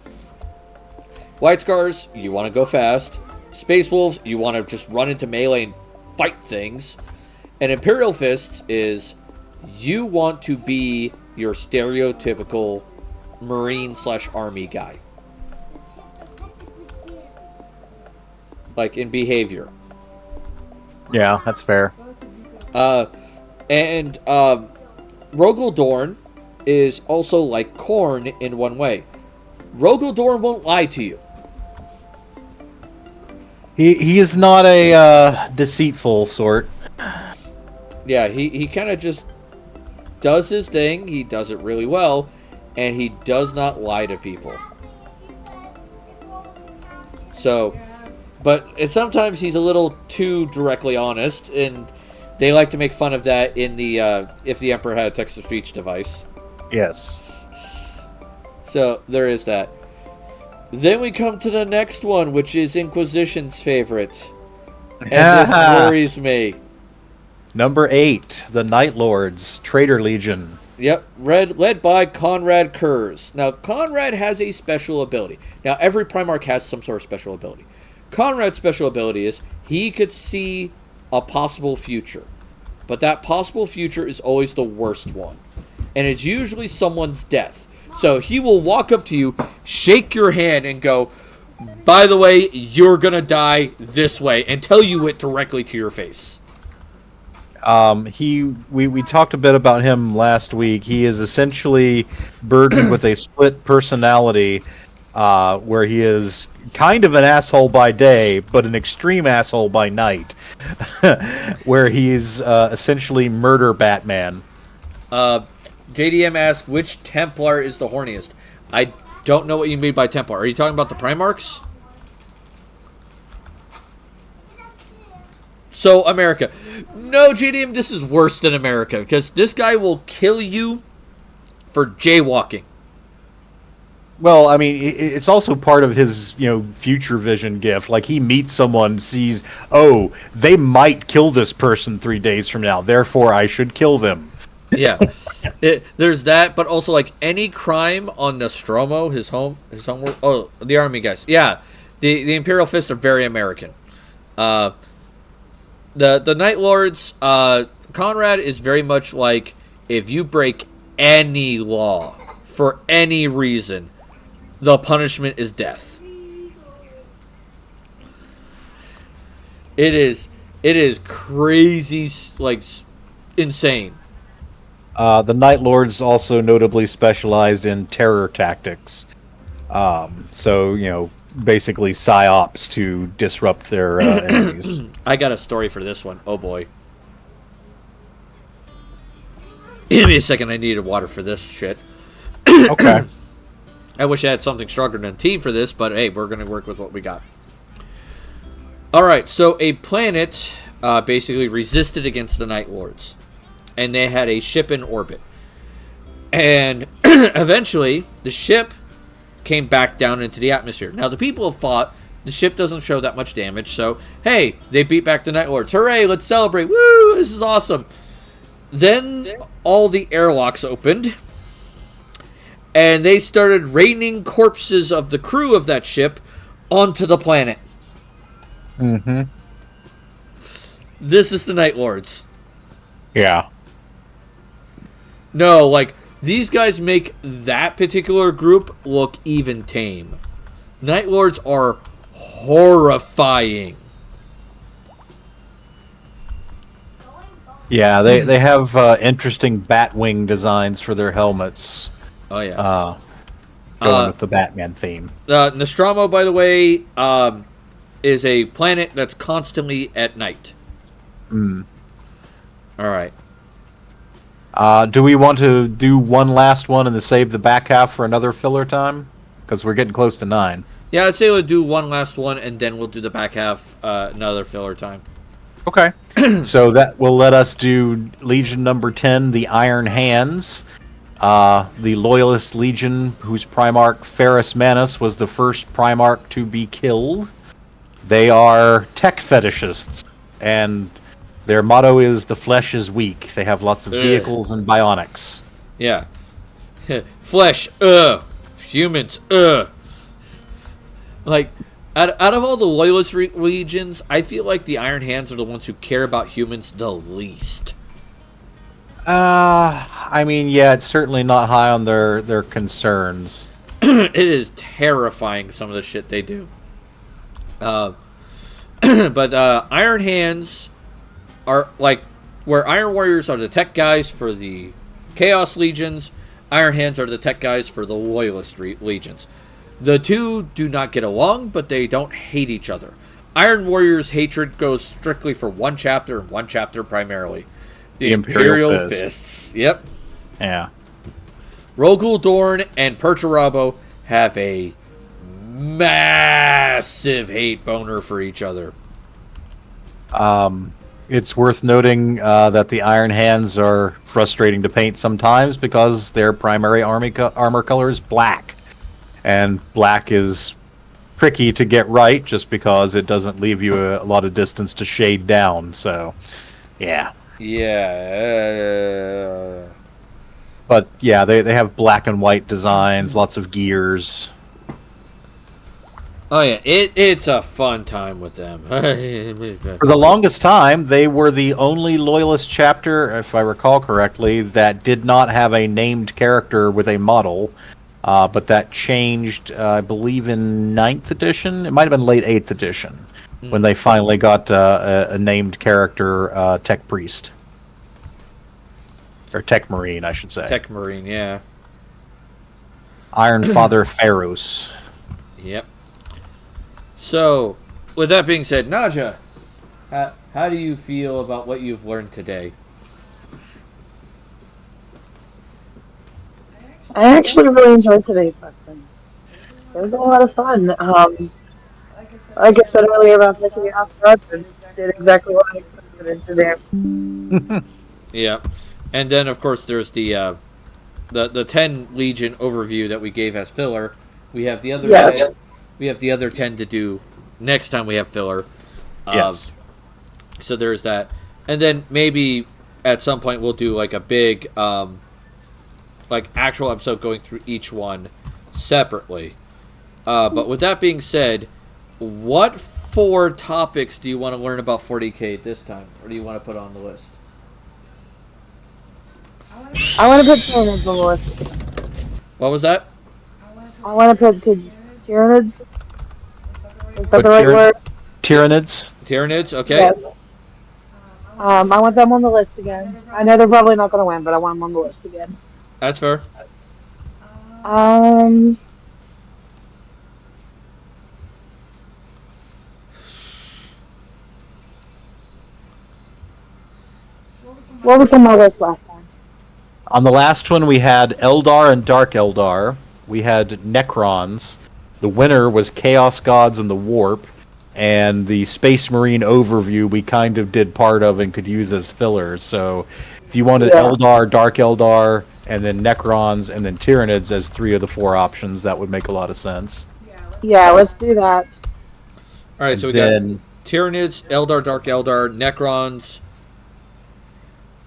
[SPEAKER 1] White Scars, you want to go fast. Space Wolves, you want to just run into melee and fight things. And Imperial Fists is you want to be your stereotypical Marine/Army guy. Like in behavior.
[SPEAKER 2] Yeah, that's fair.
[SPEAKER 1] And Rogel Dorn is also like Khorne in one way. Rogel Dorn won't lie to you.
[SPEAKER 2] He is not a deceitful sort.
[SPEAKER 1] Yeah, he kind of just does his thing. He does it really well, and he does not lie to people. So, but sometimes he's a little too directly honest, and they like to make fun of that in the if the Emperor had a text-to-speech device.
[SPEAKER 2] Yes.
[SPEAKER 1] So there is that. Then we come to the next one, which is Inquisition's favorite. And this worries me.
[SPEAKER 2] Number 8, the Night Lords, Traitor Legion.
[SPEAKER 1] Yep, led by Conrad Kurz. Now, Conrad has a special ability. Now, every Primarch has some sort of special ability. Conrad's special ability is he could see a possible future. But that possible future is always the worst one. And it's usually someone's death. So he will walk up to you, shake your hand, and go, by the way, you're going to die this way, and tell you it directly to your face.
[SPEAKER 2] We talked a bit about him last week. He is essentially burdened with a split personality, where he is kind of an asshole by day, but an extreme asshole by night, where he's essentially murder Batman.
[SPEAKER 1] JDM asks, which Templar is the horniest? I don't know what you mean by Templar. Are you talking about the Primarchs? So, America. No, JDM, this is worse than America, because this guy will kill you for jaywalking.
[SPEAKER 2] Well, I mean, it's also part of his, future vision gift. Like, he meets someone, sees, oh, they might kill this person 3 days from now, therefore I should kill them.
[SPEAKER 1] Yeah. There's that, but also, like, any crime on Nostromo, his home world. Oh, the army guys. Yeah. The Imperial Fist are very American. The Night Lords, Conrad is very much like, if you break any law for any reason, the punishment is death. It is crazy, like, insane.
[SPEAKER 2] The Night Lords also notably specialized in terror tactics. So, basically psyops to disrupt their enemies.
[SPEAKER 1] I got a story for this one. Oh boy. Give me a second, I needed water for this shit.
[SPEAKER 2] Okay.
[SPEAKER 1] I wish I had something stronger than tea for this, but hey, we're going to work with what we got. Alright, so a planet basically resisted against the Night Lords. And they had a ship in orbit. And eventually, the ship came back down into the atmosphere. Now, the people thought the ship doesn't show that much damage, so, hey, they beat back the Night Lords. Hooray, let's celebrate. Woo, this is awesome. Then, all the airlocks opened, and they started raining corpses of the crew of that ship onto the planet.
[SPEAKER 2] Mm-hmm.
[SPEAKER 1] This is the Night Lords.
[SPEAKER 2] Yeah.
[SPEAKER 1] No, like, these guys make that particular group look even tame. Night Lords are horrifying.
[SPEAKER 2] Yeah, they have interesting bat wing designs for their helmets.
[SPEAKER 1] Oh, yeah.
[SPEAKER 2] Going with the Batman theme.
[SPEAKER 1] Nostromo, by the way, is a planet that's constantly at night.
[SPEAKER 2] Mm.
[SPEAKER 1] All right.
[SPEAKER 2] Do we want to do one last one and then save the back half for another filler time? Because we're getting close to 9.
[SPEAKER 1] Yeah, I'd say we'll do one last one, and then we'll do the back half another filler time.
[SPEAKER 2] Okay. So that will let us do Legion number 10, the Iron Hands. The Loyalist Legion, whose Primarch Ferrus Manus was the first Primarch to be killed. They are tech fetishists, and their motto is, the flesh is weak. They have lots of vehicles and bionics.
[SPEAKER 1] Yeah. Flesh, humans, Like, out of all the Loyalist legions, I feel like the Iron Hands are the ones who care about humans the least.
[SPEAKER 2] I mean, yeah, it's certainly not high on their concerns.
[SPEAKER 1] It is terrifying, some of the shit they do. But Iron Hands are, like, where Iron Warriors are the tech guys for the Chaos Legions, Iron Hands are the tech guys for the Loyalist legions. The two do not get along, but they don't hate each other. Iron Warriors' hatred goes strictly for one chapter, and one chapter primarily. The Imperial Fists. Yep.
[SPEAKER 2] Yeah.
[SPEAKER 1] Rogul Dorn and Perturabo have a massive hate boner for each other.
[SPEAKER 2] It's worth noting that the Iron Hands are frustrating to paint sometimes because their primary armor color is black. And black is tricky to get right just because it doesn't leave you a lot of distance to shade down. So, yeah.
[SPEAKER 1] Yeah.
[SPEAKER 2] But, yeah, they have black and white designs, lots of gears.
[SPEAKER 1] Oh, yeah. It's a fun time with them.
[SPEAKER 2] For the longest time, they were the only Loyalist chapter, if I recall correctly, that did not have a named character with a model. But that changed, I believe, in 9th edition. It might have been late 8th edition when they finally got a named character, Tech Priest. Or Tech Marine, I should say.
[SPEAKER 1] Tech Marine, yeah.
[SPEAKER 2] Iron Father Pharos.
[SPEAKER 1] Yep. So, with that being said, Naja, how do you feel about what you've learned today?
[SPEAKER 4] I actually really enjoyed today's lesson. It was a lot of fun. Like I said earlier about picking Asteroid, did exactly what I expected it to do.
[SPEAKER 1] Yeah. And then, of course, there's the 10 Legion overview that we gave as filler. We have the other 10, we have the other 10 to do next time we have filler.
[SPEAKER 2] Yes.
[SPEAKER 1] So there's that. And then maybe at some point we'll do like a big like actual episode going through each one separately. But with that being said, what 4 topics do you want to learn about 40K this time? Or do you want to put on the list?
[SPEAKER 4] I want to put Tyranids on the list.
[SPEAKER 1] What was that?
[SPEAKER 4] I want to put Tyranids. Is that
[SPEAKER 2] Put
[SPEAKER 4] the right word?
[SPEAKER 2] Tyranids.
[SPEAKER 1] Tyranids, okay.
[SPEAKER 4] Yes. I want them on the list again. I know they're probably not going to win, but I want them on the list again.
[SPEAKER 1] That's fair.
[SPEAKER 4] What was on my list last time?
[SPEAKER 2] On the last one, we had Eldar and Dark Eldar. We had Necrons. The winner was Chaos Gods and the Warp. And the Space Marine overview we kind of did part of and could use as filler. So if you wanted Eldar, Dark Eldar, and then Necrons, and then Tyranids as 3 of the 4 options, that would make a lot of sense.
[SPEAKER 4] Yeah, let's do that.
[SPEAKER 1] All right, so we got Tyranids, Eldar, Dark Eldar, Necrons.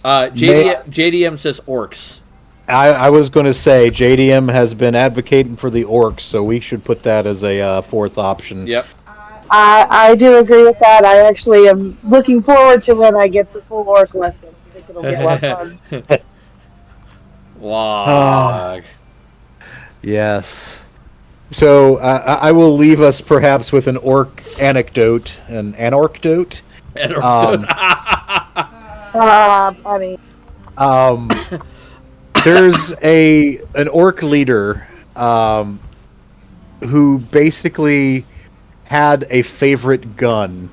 [SPEAKER 1] JDM says orcs.
[SPEAKER 2] I was going to say JDM has been advocating for the orcs, so we should put that as a 4th option.
[SPEAKER 1] Yep.
[SPEAKER 4] I do agree with that. I actually am looking forward to when I get the full orc lesson. I think it'll be a lot of fun.
[SPEAKER 1] Wow.
[SPEAKER 2] Yes. So I will leave us perhaps with an orc anecdote. An anecdote?
[SPEAKER 4] Funny.
[SPEAKER 2] There's an orc leader who basically had a favorite gun,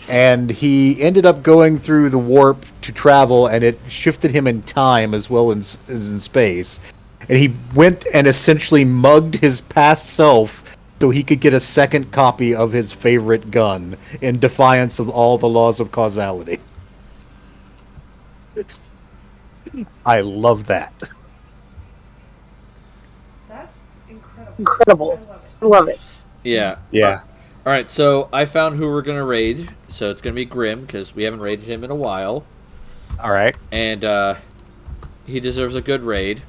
[SPEAKER 2] and he ended up going through the warp to travel, and it shifted him in time as well as in space. And he went and essentially mugged his past self so he could get a second copy of his favorite gun in defiance of all the laws of causality. I love that.
[SPEAKER 8] That's incredible.
[SPEAKER 4] Incredible. I love it.
[SPEAKER 1] Yeah.
[SPEAKER 2] Yeah.
[SPEAKER 1] All right, so I found who we're going to raid. So it's going to be Grim, because we haven't raided him in a while.
[SPEAKER 2] All right.
[SPEAKER 1] And he deserves a good raid.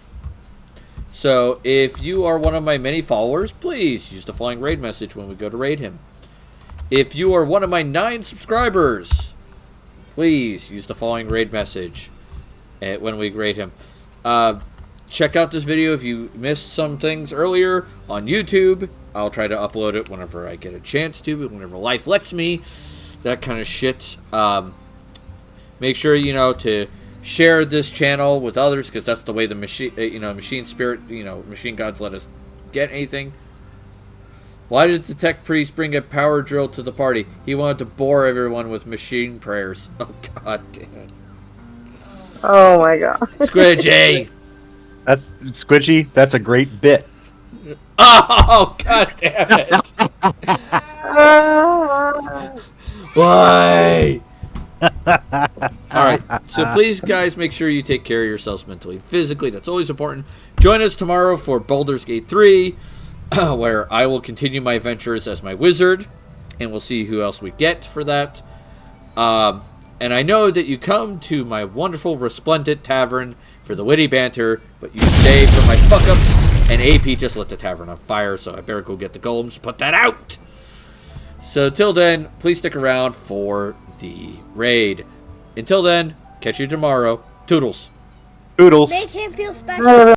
[SPEAKER 1] So if you are one of my many followers, please use the following raid message when we go to raid him. If you are one of my 9 subscribers, please use the following raid message when we raid him. Check out this video if you missed some things earlier on YouTube. I'll try to upload it whenever I get a chance to, whenever life lets me. That kind of shit. Make sure, to share this channel with others, because that's the way the machine spirit, machine gods let us get anything. Why did the tech priest bring a power drill to the party? He wanted to bore everyone with machine prayers. Oh, god damn it.
[SPEAKER 4] Oh my god.
[SPEAKER 1] Squidgy!
[SPEAKER 2] That's Squidgy. That's a great bit.
[SPEAKER 1] Oh, god damn it! Why? Alright, so please, guys, make sure you take care of yourselves mentally and physically. That's always important. Join us tomorrow for Baldur's Gate 3, where I will continue my adventures as my wizard, and we'll see who else we get for that. And I know that you come to my wonderful Resplendent Tavern for the witty banter, but you stay for my fuck-ups, and AP just lit the tavern on fire, so I better go get the golems to put that out. So till then, please stick around for the raid. Until then, catch you tomorrow. Toodles.
[SPEAKER 2] Toodles.
[SPEAKER 3] Make him feel special.